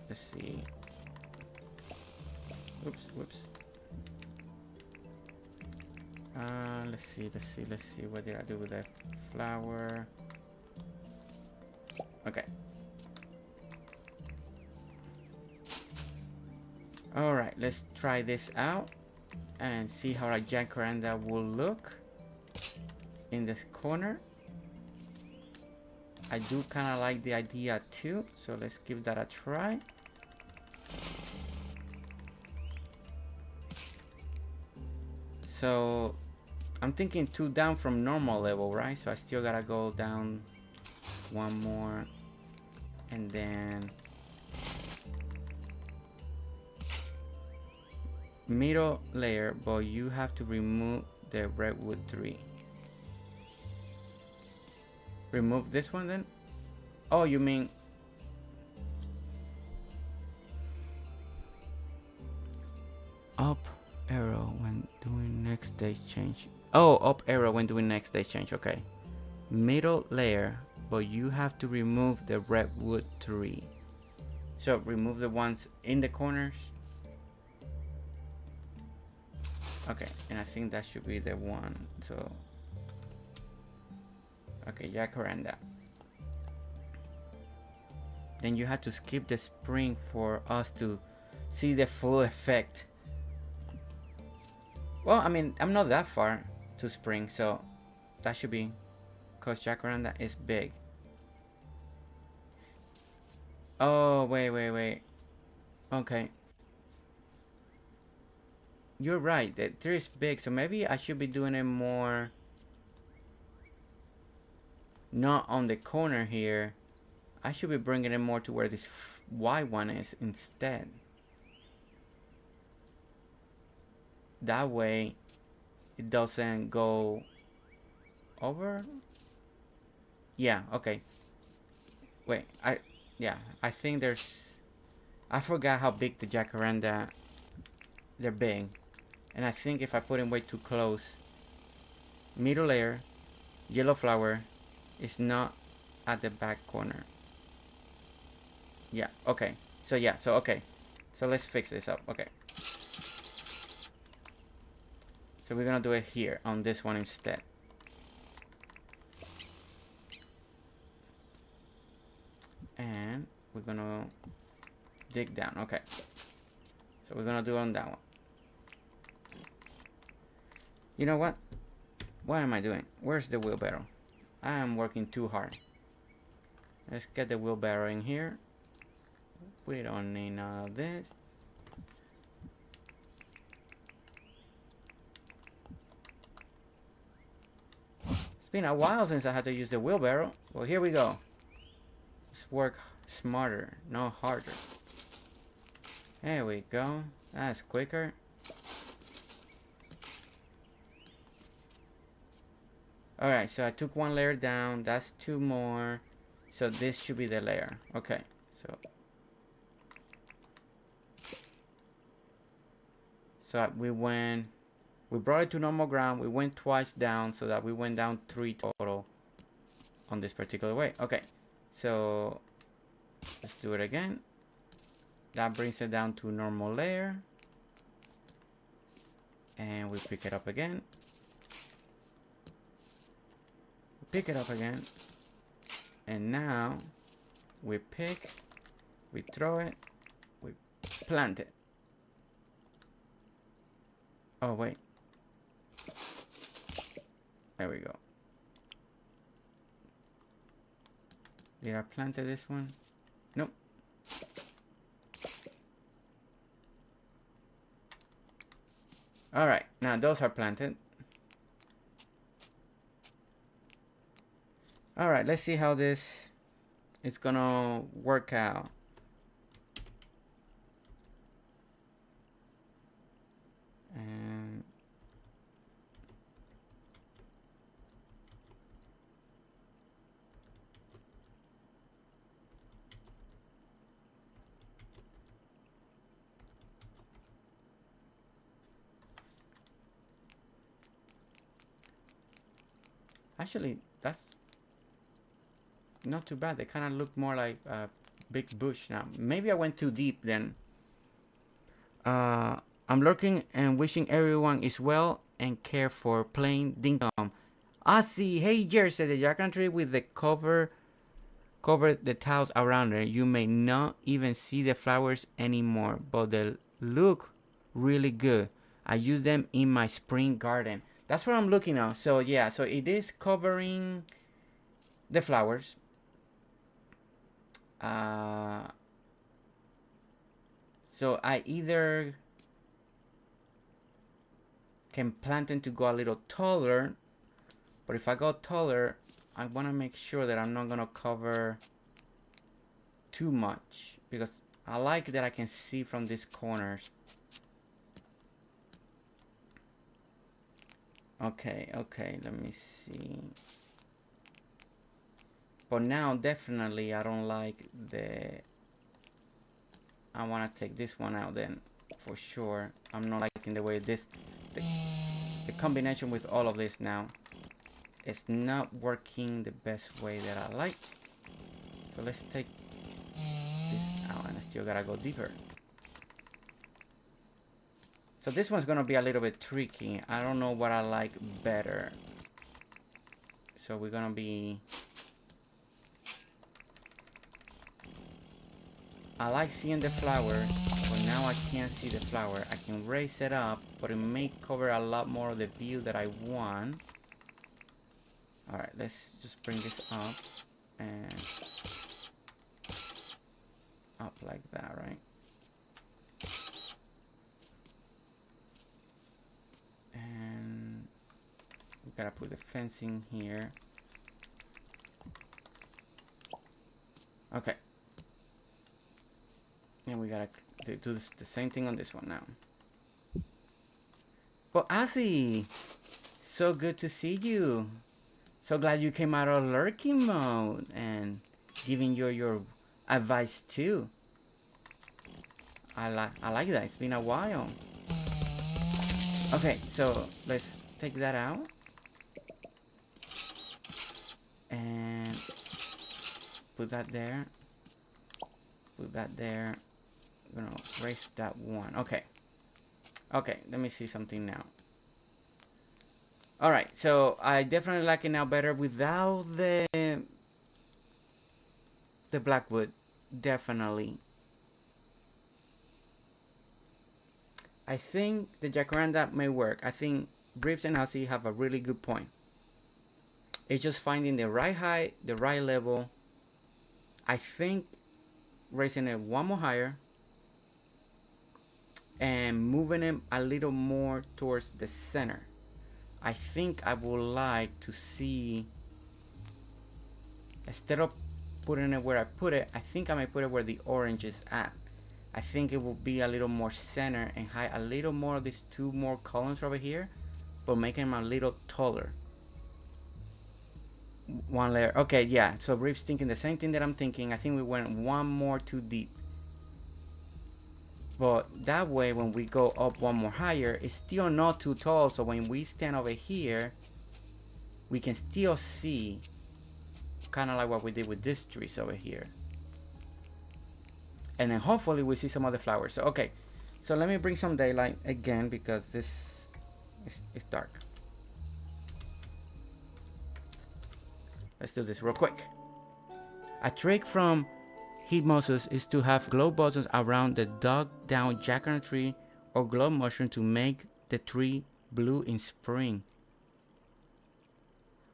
Let's see. Whoops. Let's see. What did I do with that flower? Okay. All right, let's try this out and see how a jacaranda will look in this corner. I do kind of like the idea too, so let's give that a try. So I'm thinking 2 down from normal level, right? So I still gotta go down 1 more and then middle layer, but you have to remove the redwood tree. Remove this one then? Oh, you mean up arrow when doing next stage change. Oh, up arrow when doing next stage change. Okay. Middle layer, but you have to remove the redwood tree. So remove the ones in the corners. Okay, and I think that should be the one. So okay, jacaranda. Then you have to skip the spring for us to see the full effect. Well, I mean, I'm not that far to spring, so that should be, because jacaranda is big. Oh, wait. Okay. You're right. The tree is big, so maybe I should be doing it more not on the corner here. I should be bringing it more to where this white one is instead. That way it doesn't go over. Yeah, okay. Wait, I think there's, I forgot how big the jacaranda, they're big. And I think if I put them way too close, middle layer, yellow flower is not at the back corner. Yeah, okay. So yeah, so okay. So let's fix this up. Okay. So we're gonna do it here on this one instead. And we're gonna dig down. Okay. So we're gonna do on that one. You know what? What am I doing? Where's the wheelbarrow? I am working too hard. Let's get the wheelbarrow in here. We don't need none of this. It's been a while since I had to use the wheelbarrow. Well, here we go. Let's work smarter, not harder. There we go. That's quicker. Alright, so I took one layer down. That's two more. So this should be the layer. Okay, so we brought it to normal ground. We went twice down, so that we went down 3 total on this particular way. Okay, so let's do it again. That brings it down to normal layer. And we pick it up again. Pick it up again. And now we pick, we throw it, we plant it. Oh, wait. There we go. Did I plant this one? Nope. Alright, now those are planted. Alright, let's see how this is gonna work out. And actually, that's not too bad. They kind of look more like a big bush now. Maybe I went too deep then. I'm lurking and wishing everyone is well and care for playing Dinkum. I see. Hey, Jersey, the jack tree with the cover the tiles around it. You may not even see the flowers anymore, but they look really good. I use them in my spring garden. That's what I'm looking at. So yeah, so it is covering the flowers. So I either can plant them to go a little taller, but if I go taller, I want to make sure that I'm not going to cover too much, because I like that I can see from these corners. Okay, let me see. But now definitely I don't like the, I want to take this one out then for sure. I'm not liking the way this, the combination with all of this now, it's not working the best way that I like. So let's take this out, and I still gotta go deeper. So this one's gonna be a little bit tricky. I don't know what I like better. So we're gonna be, I like seeing the flower, but now I can't see the flower. I can raise it up, but it may cover a lot more of the view that I want. Alright, let's just bring this up. And up like that, right? And we gotta put the fencing here. Okay. And we gotta do this, the same thing on this one now. Well, Ozzy, so good to see you. So glad you came out of lurking mode and giving your advice too. I like that. It's been a while. Okay, so let's take that out. And put that there. Put that there. I'm gonna erase that one. Okay. Okay, let me see something now. Alright, so I definitely like it now better without the black wood. Definitely. I think the jacaranda may work. I think Grips and Ozzy have a really good point. It's just finding the right height, the right level. I think raising it one more higher and moving it a little more towards the center. I think I would like to see, instead of putting it where I put it, I think I might put it where the orange is at. I think it will be a little more center and hide a little more of these two more columns over here, but making them a little taller. One layer. Okay, yeah. So Rip's thinking the same thing that I'm thinking. I think we went one more too deep. But that way, when we go up one more higher, it's still not too tall. So when we stand over here, we can still see, kind of like what we did with this trees over here. And then hopefully we see some other flowers. So okay, so let me bring some daylight again because this is dark. Let's do this real quick. A trick from Heatmosis is to have glow buttons around the dug down jacaranda tree or glow mushroom to make the tree blue in spring.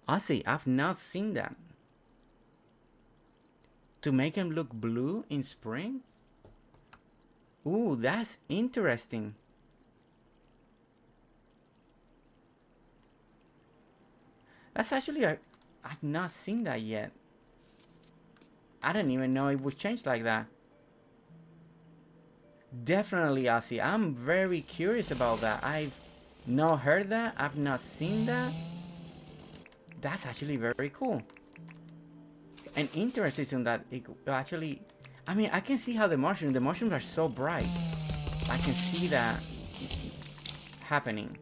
Ozzy, I've not seen that. To make him look blue in spring? Ooh, that's interesting. That's actually I've not seen that yet. I didn't even know it would change like that. Definitely, Ozzy. I'm very curious about that. I've not heard that. I've not seen that. That's actually very cool. And interesting that it actually, I mean, I can see how the mushrooms are so bright. I can see that happening.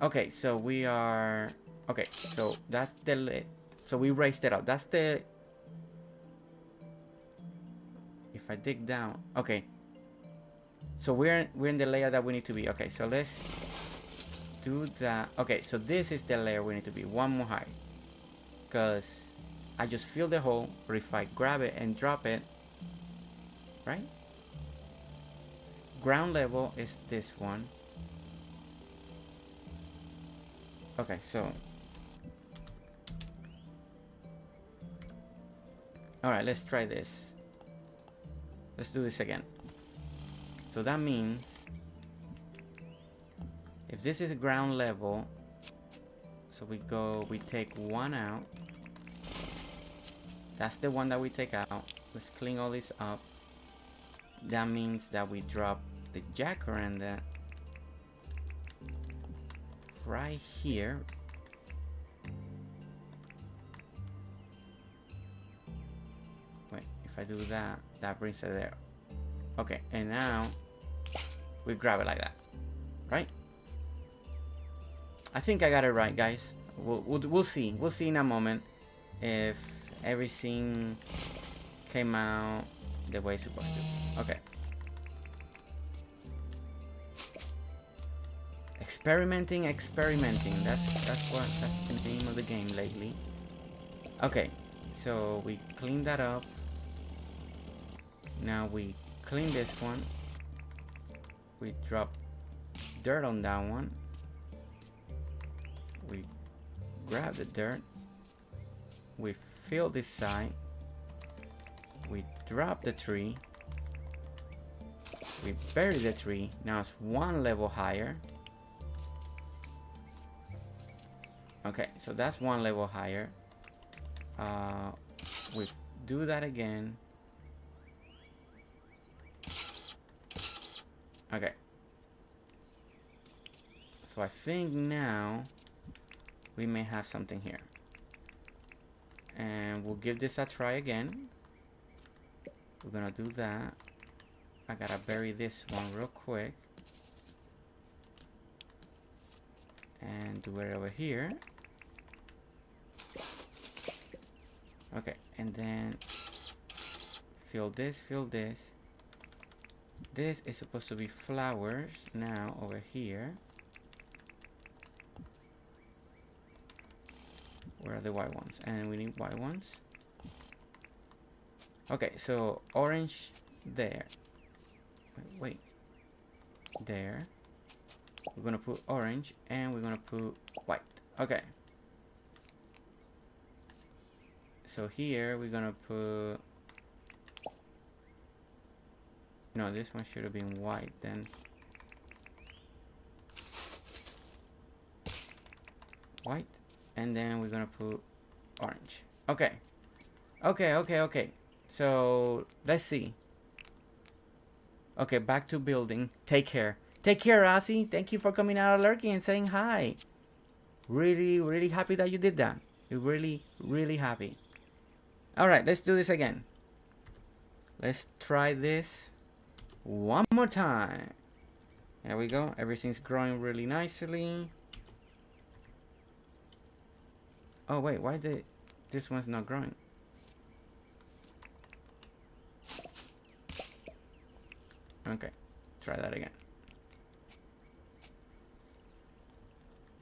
Okay, so we are, okay, so that's the lid. So we raised it up. That's the, if I dig down, okay. So we're in the layer that we need to be. Okay, so let's do that. Okay, so this is the layer we need to be. One more high. Because I just fill the hole, or if I grab it and drop it, right? Ground level is this one. Okay, so. Alright, let's try this. Let's do this again. So that means if this is ground level, so we take one out. That's the one that we take out. Let's clean all this up. That means that we drop the jacaranda right here. Wait, if I do that, that brings it there. Okay, and now we grab it like that, right? I think I got it right, guys. We'll see. We'll see in a moment if everything came out the way it's supposed to. Okay. Experimenting. That's the name of the game lately. Okay, so we clean that up. Now we clean this one. We drop dirt on that one. We grab the dirt. We fill this side. We drop the tree. We bury the tree. Now it's one level higher. Okay, so that's one level higher. We do that again. Okay. So I think now we may have something here. And we'll give this a try again. We're gonna do that. I gotta bury this one real quick. And do it over here. Okay, and then fill this, fill this. This is supposed to be flowers now over here. Where are the white ones? And we need white ones. Okay, so orange there. Wait. There. We're gonna put orange and we're gonna put white. Okay. So here we're gonna put... No, this one should have been white then. White. And then we're gonna put orange. Okay. Okay. So let's see. Okay, back to building. Take care. Take care, Ozzy. Thank you for coming out of Lurking and saying hi. Really happy that you did that. You're really happy. Alright, let's do this again. Let's try this one more time. There we go. Everything's growing really nicely. Oh wait, why did this one's not growing? Okay, try that again.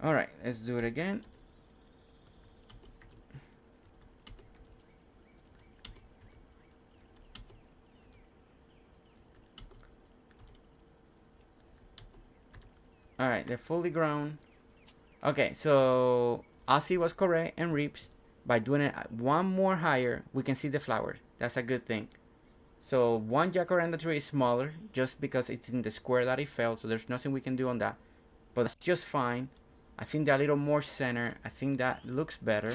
Alright, let's do it again. Alright, they're fully grown. Okay, so Ozzy was correct and Reaps. By doing it one more higher, we can see the flowers. That's a good thing. So one jacaranda tree is smaller just because it's in the square that it fell. So there's nothing we can do on that. But that's just fine. I think they're a little more center. I think that looks better.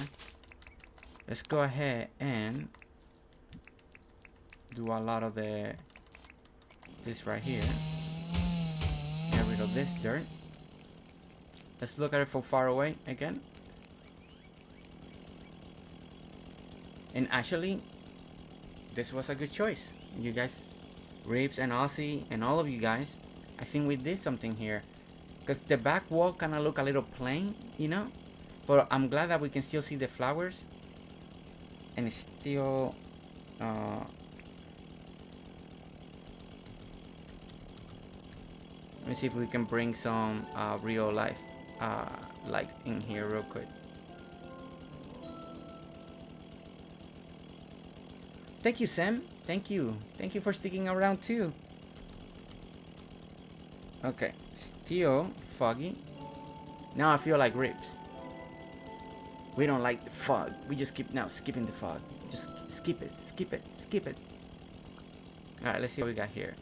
Let's go ahead and do a lot of this right here. Get rid of this dirt. Let's look at it from far away again. And actually, this was a good choice. You guys, Reeves and Ozzy and all of you guys, I think we did something here. Because the back wall kind of look a little plain, you know? But I'm glad that we can still see the flowers. And it's still... let me see if we can bring some real life light in here real quick. Thank you, Sam. Thank you. Thank you for sticking around too. Okay, still foggy. Now I feel like Rips. We don't like the fog. We just keep now skipping the fog. Just skip it, skip it, skip it. Alright, let's see what we got here.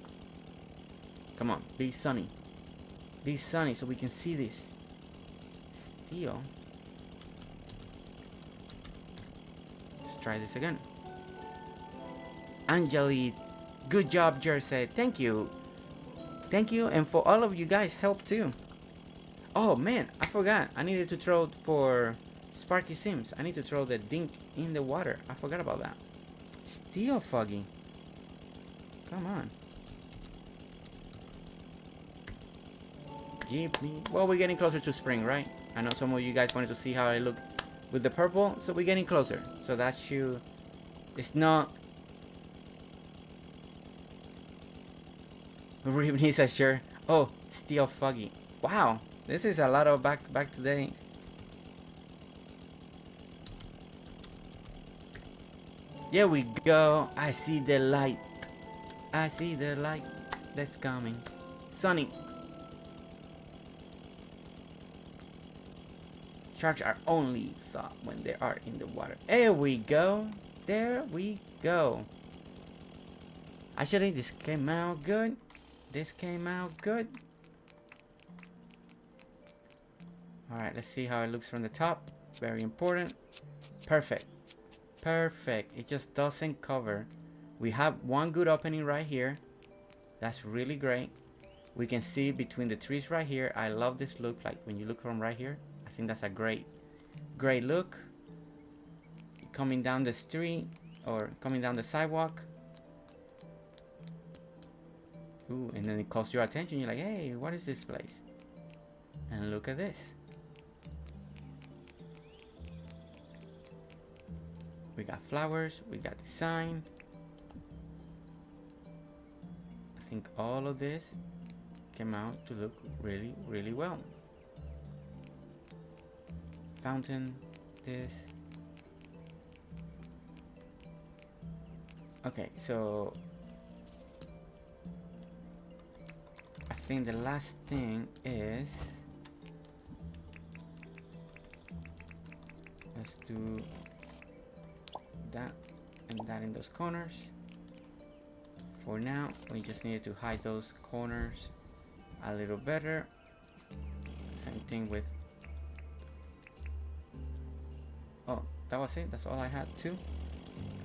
Come on, be sunny. Be sunny so we can see this. Still. Let's try this again. Angeli, good job, Jersey. Thank you. Thank you, and for all of you guys, help too. Oh man, I forgot. I needed to throw for Sparky Sims. I need to throw the dink in the water. I forgot about that. Still foggy. Come on. Give me. Well, we're getting closer to spring, right? I know some of you guys wanted to see how I look with the purple, so we're getting closer. So that should. It's not. Ribney says sure. Oh, still foggy. Wow, this is a lot of back today. Here we go. I see the light. I see the light that's coming. Sunny. Sharks are only thought when they are in the water. There we go. There we go. Actually, this came out good. This came out good. All right, let's see how it looks from the top. Very important. Perfect. Perfect. It just doesn't cover. We have one good opening right here. That's really great. We can see between the trees right here. I love this look. Like when you look from right here, I think that's a great look. Coming down the street or coming down the sidewalk. Ooh, and then it calls your attention. You're like, hey, what is this place? And look at this. We got flowers, we got design. I think all of this came out to look really, really well. Fountain, this. Okay, so I think the last thing is, let's do that and that in those corners. For now, we just need to hide those corners a little better. Same thing with, oh, that was it. That's all I had too.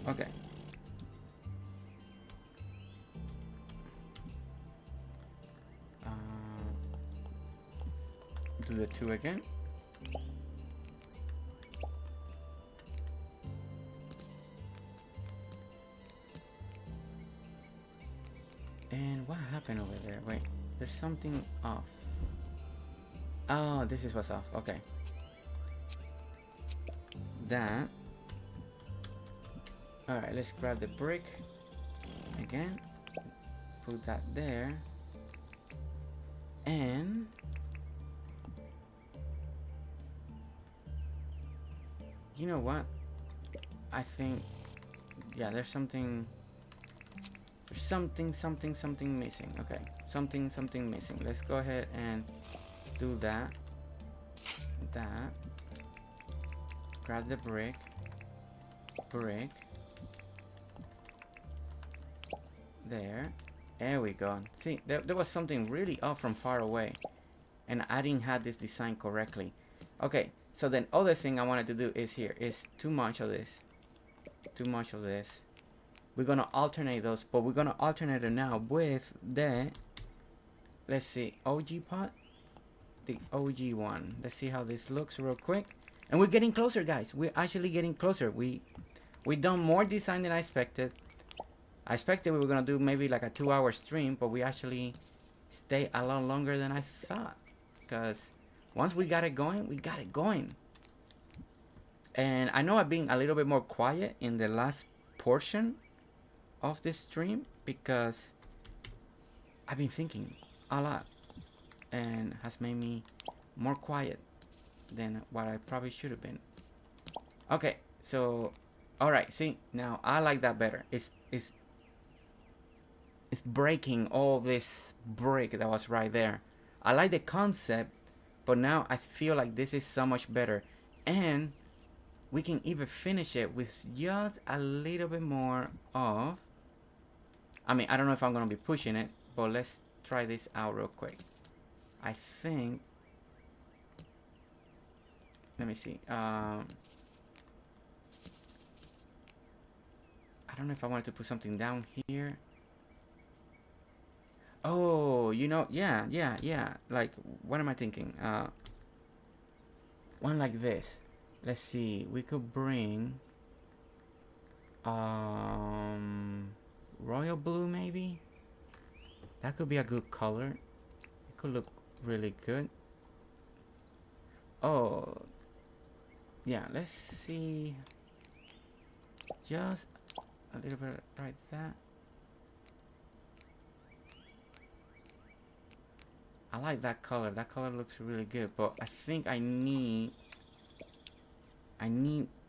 Okay. Do the two again. And what happened over there? Wait, there's something off. Oh, this is what's off. Okay. That. Alright, let's grab the brick again. Put that there. And you know what? I think, yeah, there's something missing. Okay, something missing. Let's go ahead and do that. Grab the brick. There we go. See, there was something really off from far away, and I didn't have this design correctly. Okay, so then other thing I wanted to do is here is too much of this. We're gonna alternate those, but we're gonna alternate it now with the, let's see, OG pot, the OG one. Let's see how this looks real quick. And we're getting closer, guys. We're actually getting closer. We done more design than I expected. I expected we were gonna do maybe like a 2-hour stream, but we actually stay a lot longer than I thought. Because once we got it going, we got it going. And I know I've been a little bit more quiet in the last portion of this stream because I've been thinking a lot and has made me more quiet than what I probably should have been. Okay, so all right, see, now I like that better. It's breaking all this brick that was right there. I like the concept, but now I feel like this is so much better, and we can even finish it with just a little bit more of, I mean, I don't know if I'm gonna be pushing it, but let's try this out real quick. I think, let me see. I don't know if I wanted to put something down here. Oh, you know, yeah. Like, what am I thinking? One like this. Let's see. We could bring royal blue, maybe. That could be a good color. It could look really good. Oh, yeah. Let's see. Just a little bit like that. I like that color. That color looks really good, but I think I need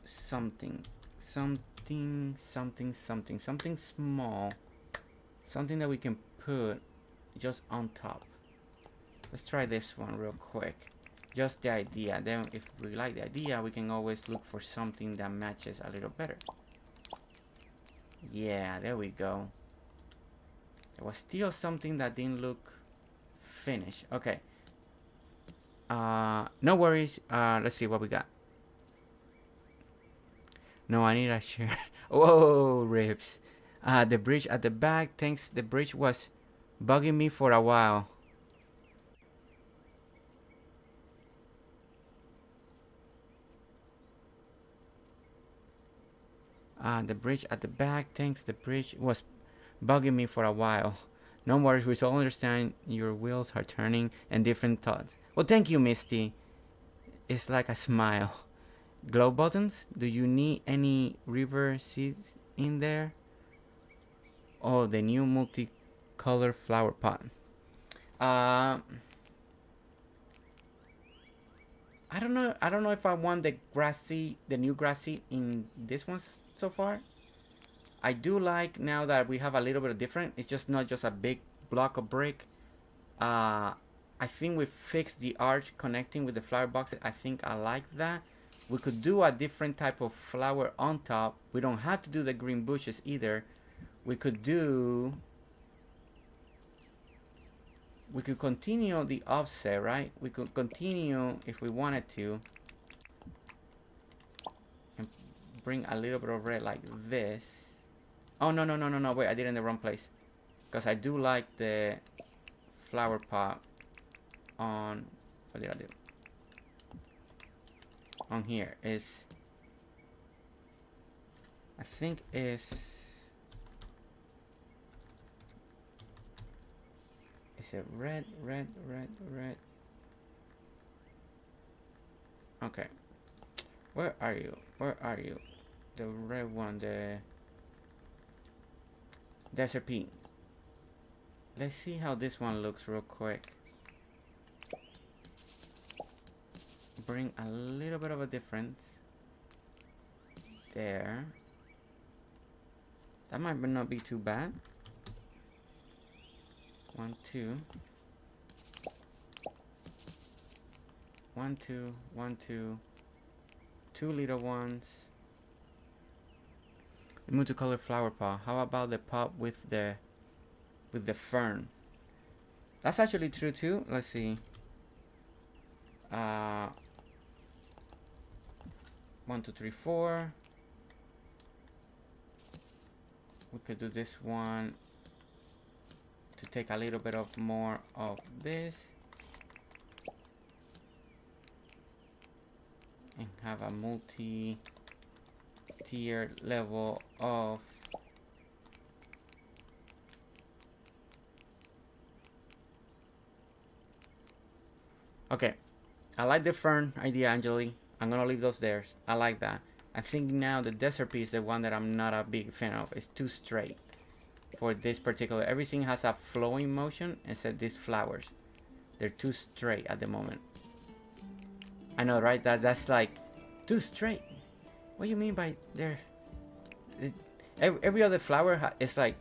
something small, something that we can put just on top. Let's try this one real quick. Just the idea. Then if we like the idea, we can always look for something that matches a little better. Yeah, there we go. There was still something that didn't look finished. Okay. No worries. Let's see what we got. No, I need a share. Whoa, ribs. The bridge at the back. Thanks. The bridge was bugging me for a while. The bridge at the back. Thanks. The bridge was bugging me for a while. No worries. We all understand your wheels are turning and different thoughts. Well, thank you, Misty. It's like a smile. Glow buttons. Do you need any river seeds in there? Oh, the new multicolor flower pot. I don't know. I don't know if I want the new grassy in this one so far. I do like now that we have a little bit of different. It's just not just a big block of brick. I think we fixed the arch connecting with the flower boxes. I think I like that. We could do a different type of flower on top. We don't have to do the green bushes either. We could continue the offset, right? We could continue if we wanted to and bring a little bit of red like this. Oh, no, wait, I did it in the wrong place. Because I do like the flower pot on, what did I do? On here is, I think is it red? Okay. Where are you? The red one, the Desert Pea. Let's see how this one looks real quick. Bring a little bit of a difference there. That might not be too bad. 1, 2. 1, 2, 1, 2. 2 little ones. The multicolor flower pot. How about the pot with the fern? That's actually true too. Let's see. 1, 2, 3, 4. We could do this one to take a little bit of more of this and have a multi-tier level of okay. I like the fern idea, Angeli. I'm gonna leave those there. I like that. I think now the desert piece is the one that I'm not a big fan of. It's too straight for this particular. Everything has a flowing motion except these flowers. They're too straight at the moment. I know, right? That's like too straight. What do you mean by there? Every other flower is like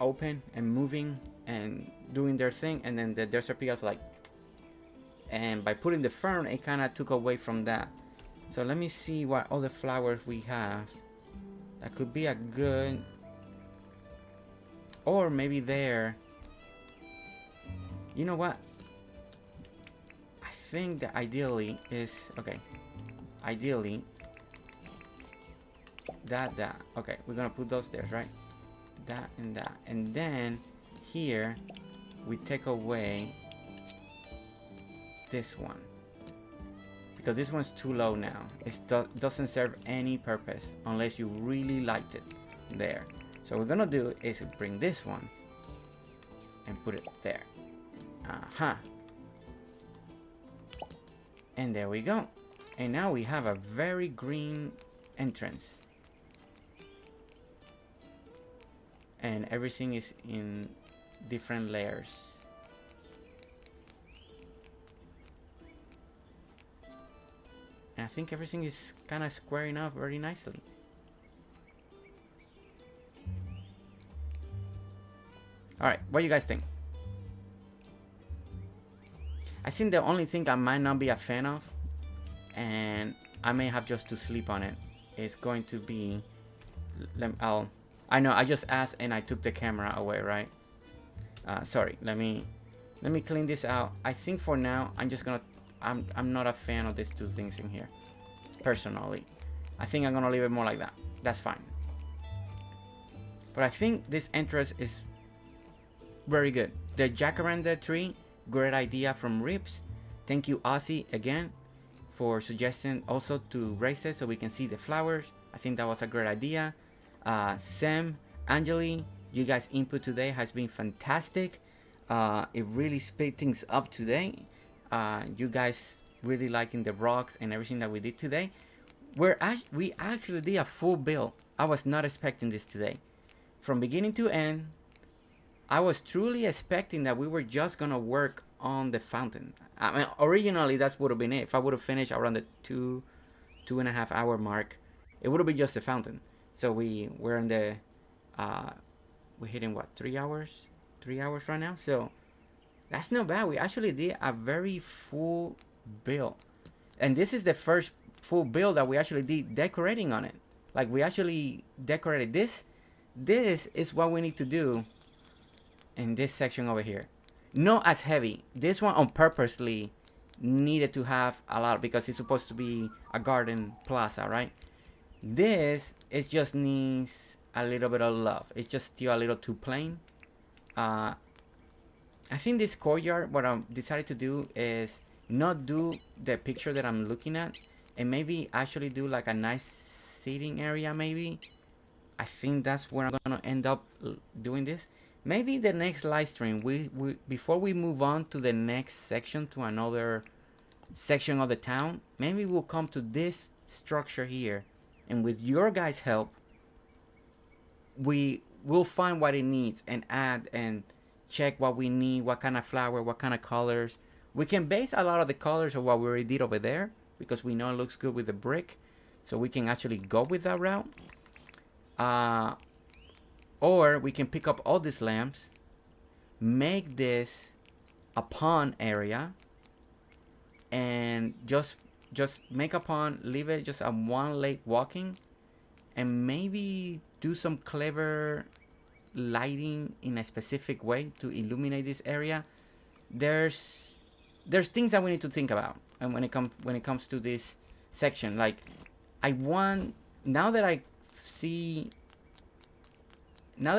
open and moving and doing their thing, and then the desert pea is like. And by putting the fern, it kind of took away from that. So let me see what other flowers we have. That could be a good, or maybe there. You know what? I think that ideally is okay. Ideally, that. Okay, we're gonna put those there, right? That and that, and then here we take away this one because this one's too low now. It doesn't serve any purpose unless you really liked it there. So what we're gonna do is bring this one and put it there. And there we go. And now we have a very green entrance. And everything is in different layers. And I think everything is kind of squaring up very nicely. Alright, what do you guys think? I think the only thing I might not be a fan of, and I may have just to sleep on it, is going to be... I know, I just asked and I took the camera away, right? Sorry, let me clean this out. I think for now I'm not a fan of these two things in here personally. I think I'm gonna leave it more like that. That's fine. But I think this entrance is very good. The jacaranda tree, great idea from Rips. Thank you, Ozzy, again for suggesting also to raise it so we can see the flowers. I think that was a great idea. Sam, Angeli, you guys' input today has been fantastic. It really sped things up today. You guys really liking the rocks and everything that we did today. We actually did a full build. I was not expecting this today. From beginning to end, I was truly expecting that we were just gonna work on the fountain. I mean, originally that would have been it. If I would have finished around the 2.5 hour mark, it would have been just the fountain. So we're in the we're hitting what, 3 hours? 3 hours right now. So that's not bad. We actually did a very full build, and this is the first full build that we actually did decorating on it. Like we actually decorated this. This is what we need to do in this section over here. Not as heavy. This one on purposely needed to have a lot because it's supposed to be a garden plaza, right? This, it just needs a little bit of love. It's just still a little too plain. I think this courtyard, what I decided to do is not do the picture that I'm looking at, and maybe actually do like a nice seating area maybe. I think that's where I'm gonna end up doing this. Maybe the next live stream, we before we move on to the next section, to another section of the town, maybe we'll come to this structure here, and with your guys' help, we will find what it needs and add and check what we need, what kind of flower, what kind of colors. We can base a lot of the colors of what we already did over there because we know it looks good with the brick, so we can actually go with that route. Or we can pick up all these lamps, make this a pond area, and just make a pond, leave it just a one lake walking, and maybe do some clever lighting in a specific way to illuminate this area. There's things that we need to think about, and when it comes to this section, like now that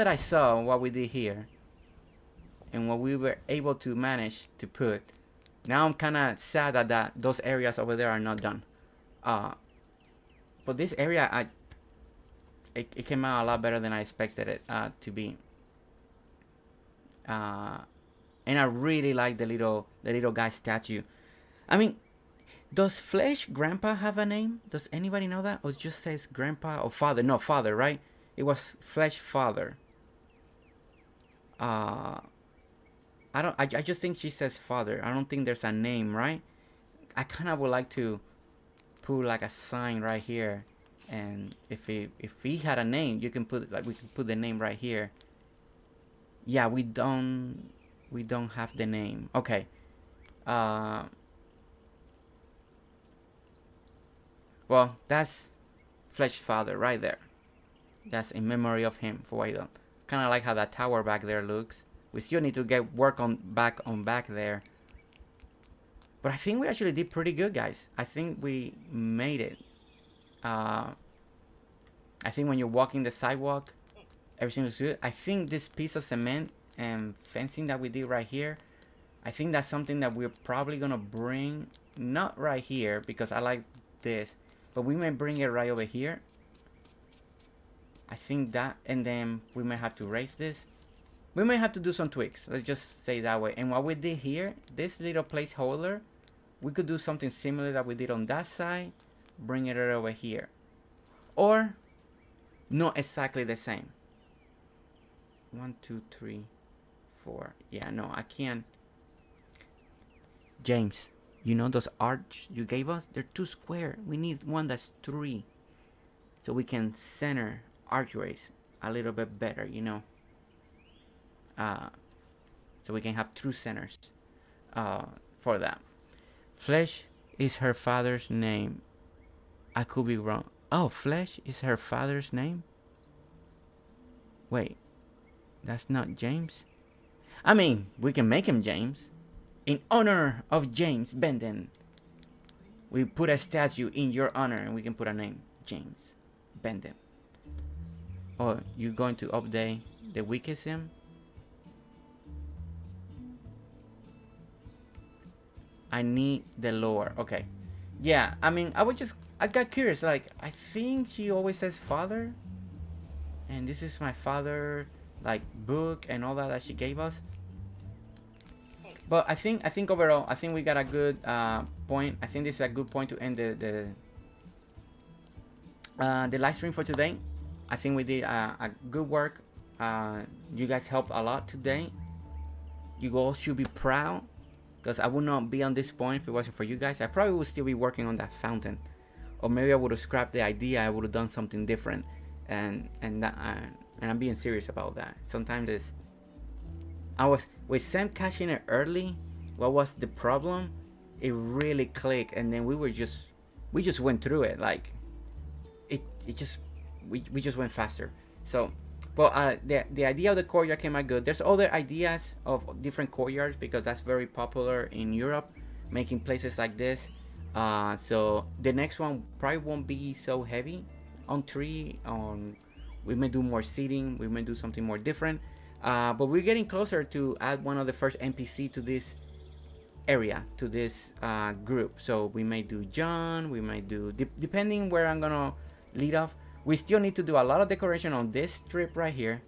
I saw what we did here and what we were able to manage to put, now I'm kind of sad that those areas over there are not done. But this area, it came out a lot better than I expected it to be. And I really like the little guy statue. I mean, does Flesh Grandpa have a name? Does anybody know that? Or it just says Grandpa or Father? No, Father, right? It was Flesh Father. I just think she says Father. I don't think there's a name, right? I kind of would like to put like a sign right here, and if he had a name, you can put we can put the name right here. Yeah, we don't have the name. Okay. Well, that's Flesh Father right there. That's in memory of him for Waydon. Kind of like how that tower back there looks. We still need to get work on back there. But I think we actually did pretty good, guys. I think we made it. I think when you're walking the sidewalk, everything looks good. I think this piece of cement and fencing that we did right here, I think that's something that we're probably gonna bring, not right here because I like this, but we may bring it right over here. I think that, and then we may have to raise this. We may have to do some tweaks. Let's just say that way. And what we did here, this little placeholder, we could do something similar that we did on that side, bring it right over here. Or, not exactly the same. 1, 2, 3, 4. Yeah, no, I can't. James, you know those arches you gave us? They're too square. We need one that's 3. So we can center archways a little bit better, you know. So we can have true centers for that. Flesh is her father's name. I could be wrong. Oh, Flesh is her father's name? Wait, that's not James? I mean, we can make him James. In honor of James Benden, we put a statue in your honor, and we can put a name, James Benden. Oh, you're going to update the wiki sim? I need the lore. Okay. Yeah, I mean, I got curious. Like, I think she always says father. And this is my father, like, book and all that she gave us. But I think overall, I think we got a good point. I think this is a good point to end the live stream for today. I think we did a good work. You guys helped a lot today. You all should be proud, because I would not be on this point if it wasn't for you guys. I probably would still be working on that fountain, or maybe I would have scrapped the idea. I would have done something different, and I'm being serious about that. Sometimes I was with Sam cashing it early. What was the problem? It really clicked, and then we just went through it. Like we just went faster. So, but the idea of the courtyard came out good. There's other ideas of different courtyards, because that's very popular in Europe, making places like this. So the next one probably won't be so heavy on tree. We may do more seating. We may do something more different. But we're getting closer to add one of the first NPC to this area, to this group. So we may do John. We might do depending where I'm gonna lead off. We still need to do a lot of decoration on this strip right here.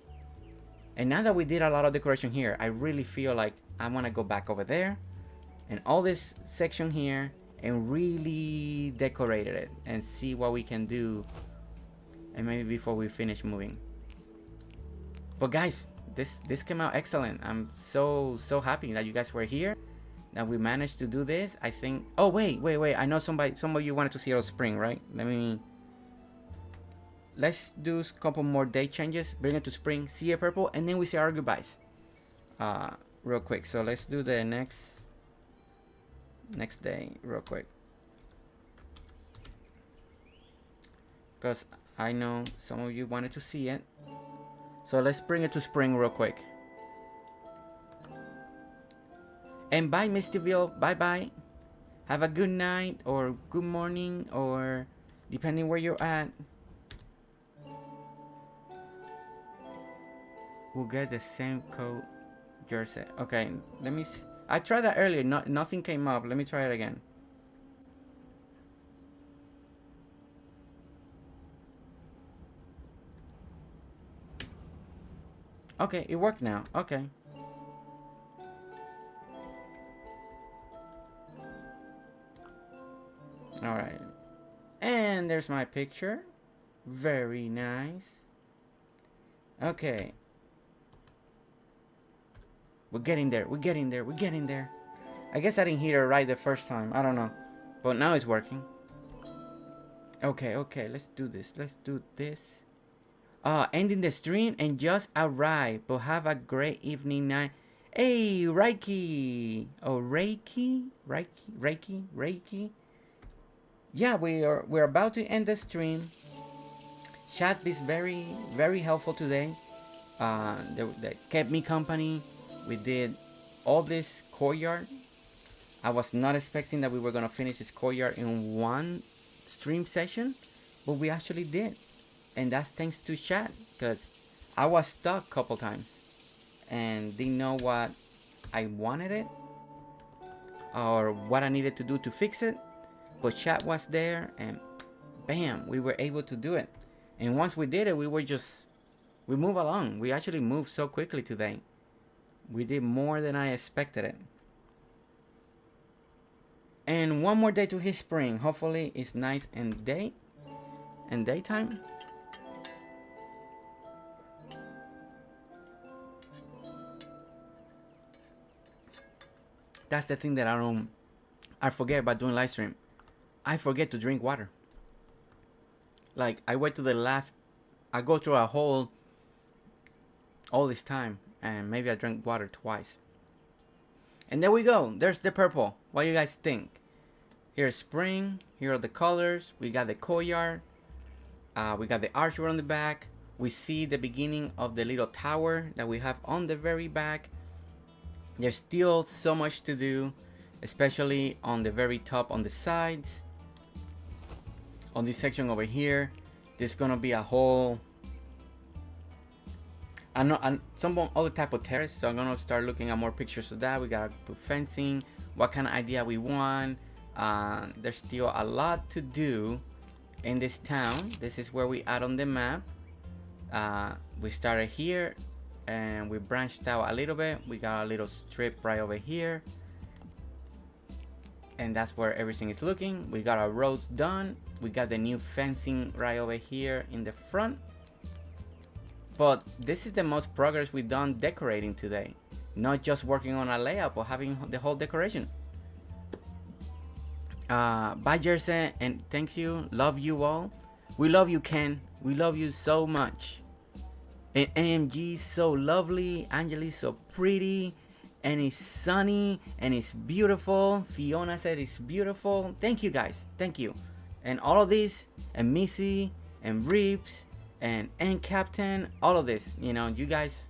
And now that we did a lot of decoration here, I really feel like I want to go back over there and all this section here and really decorate it and see what we can do. And maybe before we finish moving. But guys, this came out excellent. I'm so happy that you guys were here, that we managed to do this. I think. Oh wait. I know some of you wanted to see our spring, right? Let's do a couple more day changes. Bring it to spring, see a purple, and then we say our goodbyes. Real quick. So let's do the next day real quick, because I know some of you wanted to see it. So let's bring it to spring real quick. And bye, Mistyville. Bye. Have a good night or good morning, or depending where you're at. We'll get the same code, Jersey. Okay, let me see. I tried that earlier. Nothing came up. Let me try it again. Okay, it worked now. Okay. Alright. And there's my picture. Very nice. Okay. We're getting there. I guess I didn't hit it right the first time. I don't know. But now it's working. Okay. Let's do this. Ending the stream and just arrived. But have a great evening night. Hey, Reiki. Oh, Reiki. Yeah, we're about to end the stream. Chat is very helpful today. They kept me company. We did all this courtyard. I was not expecting that we were gonna finish this courtyard in one stream session, but we actually did. And that's thanks to chat, because I was stuck a couple times and didn't know what I wanted it or what I needed to do to fix it. But chat was there, and bam, we were able to do it. And once we did it, we move along. We actually moved so quickly today. We did more than I expected it. And one more day to his spring. Hopefully it's nice and daytime. That's the thing that I forget about doing live stream. I forget to drink water. Like, I wait to I go through all this time, and maybe I drank water twice. And there we go. There's the purple. What do you guys think? Here's spring. Here are the colors. We got the courtyard. We got the archway on the back. We see the beginning of the little tower that we have on the very back. There's still so much to do, especially on the very top on the sides. On this section over here, there's gonna be a whole some other type of terrace, so I'm gonna start looking at more pictures of that. We gotta put fencing, what kind of idea we want. There's still a lot to do in this town. This is where we add on the map. We started here and we branched out a little bit. We got a little strip right over here, and that's where everything is looking. We got our roads done. We got the new fencing right over here in the front. But this is the most progress we've done decorating today. Not just working on a layout, but having the whole decoration. Bye, Jersey, and thank you. Love you all. We love you, Ken. We love you so much. And AMG so lovely. Angeli's so pretty. And it's sunny. And it's beautiful. Fiona said it's beautiful. Thank you, guys. Thank you. And all of this. And Missy. And Reeps. And Captain. All of this. You know, you guys.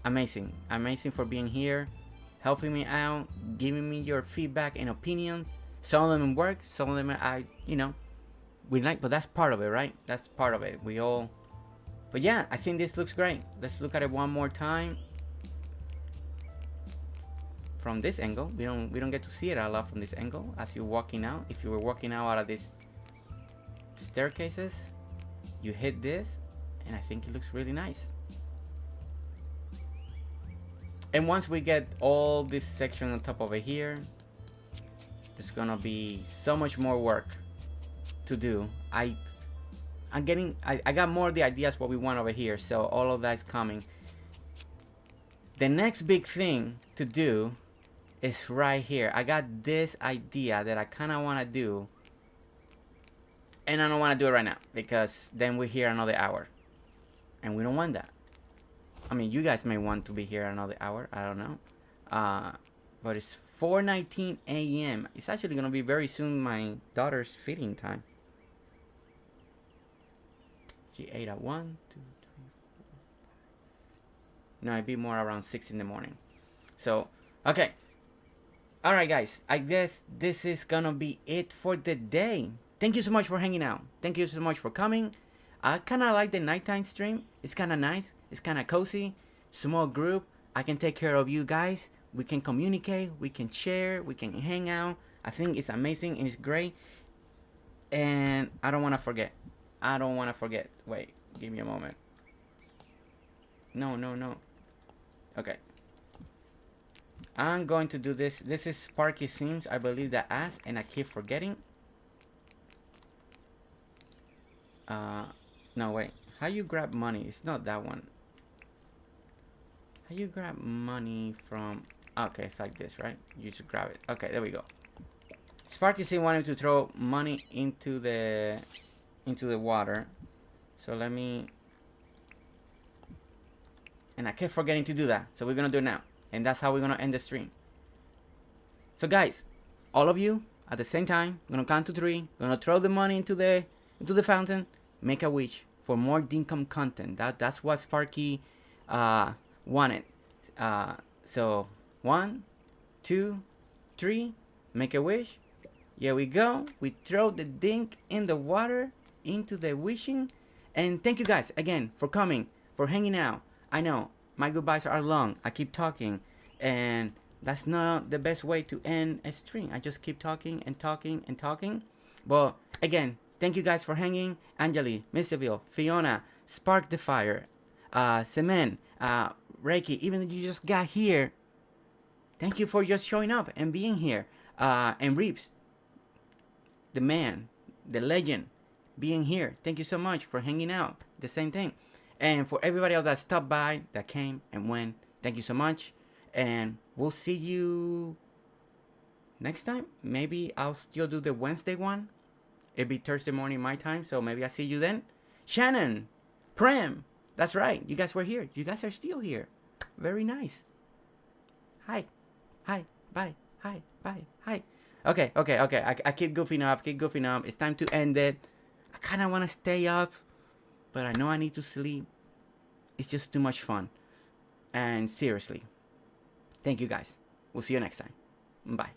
Amazing. Amazing for being here. Helping me out. Giving me your feedback and opinions. Some of them work. Some of them we like. But that's part of it, right? That's part of it. We all... But yeah, I think this looks great. Let's look at it one more time. From this angle, we don't get to see it a lot from this angle as you're walking out. If you were walking out of these staircases, you hit this, and I think it looks really nice. And once we get all this section on top over here, there's gonna be so much more work to do. I got more of the ideas what we want over here, so all of that is coming. The next big thing to do is right here. I got this idea that I kind of want to do, and I don't want to do it right now because then we're here another hour, and we don't want that. I mean, you guys may want to be here another hour. I don't know, but it's 4:19 a.m. It's actually gonna be very soon my daughter's feeding time. She ate at 1, 2, 3, 4, 5. No, it'd be more around 6 in the morning. So, okay. Alright, guys. I guess this is gonna be it for the day. Thank you so much for hanging out. Thank you so much for coming. I kind of like the nighttime stream. It's kind of nice. It's kind of cozy. Small group. I can take care of you guys. We can communicate. We can share. We can hang out. I think it's amazing and it's great. And I don't want to forget. Wait, give me a moment. No. Okay. I'm going to do this. This is Sparky Sims. I believe that as, and I keep forgetting. No, wait. How you grab money? It's not that one. How you grab money from... Okay, it's like this, right? You just grab it. Okay, there we go. Sparky Sim wanted to throw money into the water. So let me... And I kept forgetting to do that. So we're going to do it now. And that's how we're going to end the stream. So guys, all of you, at the same time, I'm going to count to 3. Going to throw the money into the fountain. Make a wish for more Dinkum content. That's what Sparky wanted. So 1, 2, 3. Make a wish. Here we go. We throw the dink in the water into the wishing. And thank you guys again for coming, for hanging out. I know my goodbyes are long. I keep talking, and that's not the best way to end a stream. I just keep talking and talking and talking. But again, thank you guys for hanging. Angeli, Mr. Fiona, Spark the Fire, Semen, Reiki, even though you just got here. Thank you for just showing up and being here. And Reeps, the man, the legend, being here. Thank you so much for hanging out. The same thing. And for everybody else that stopped by, that came and went, thank you so much. And we'll see you next time. Maybe I'll still do the Wednesday one. It'll be Thursday morning my time, so maybe I'll see you then. Shannon, Prem, that's right. You guys were here. You guys are still here. Very nice. Hi. Bye. Hi. Okay. I keep goofing up. It's time to end it. I kind of want to stay up, but I know I need to sleep. It's just too much fun. And seriously, Thank you guys. We'll see you next time. Bye.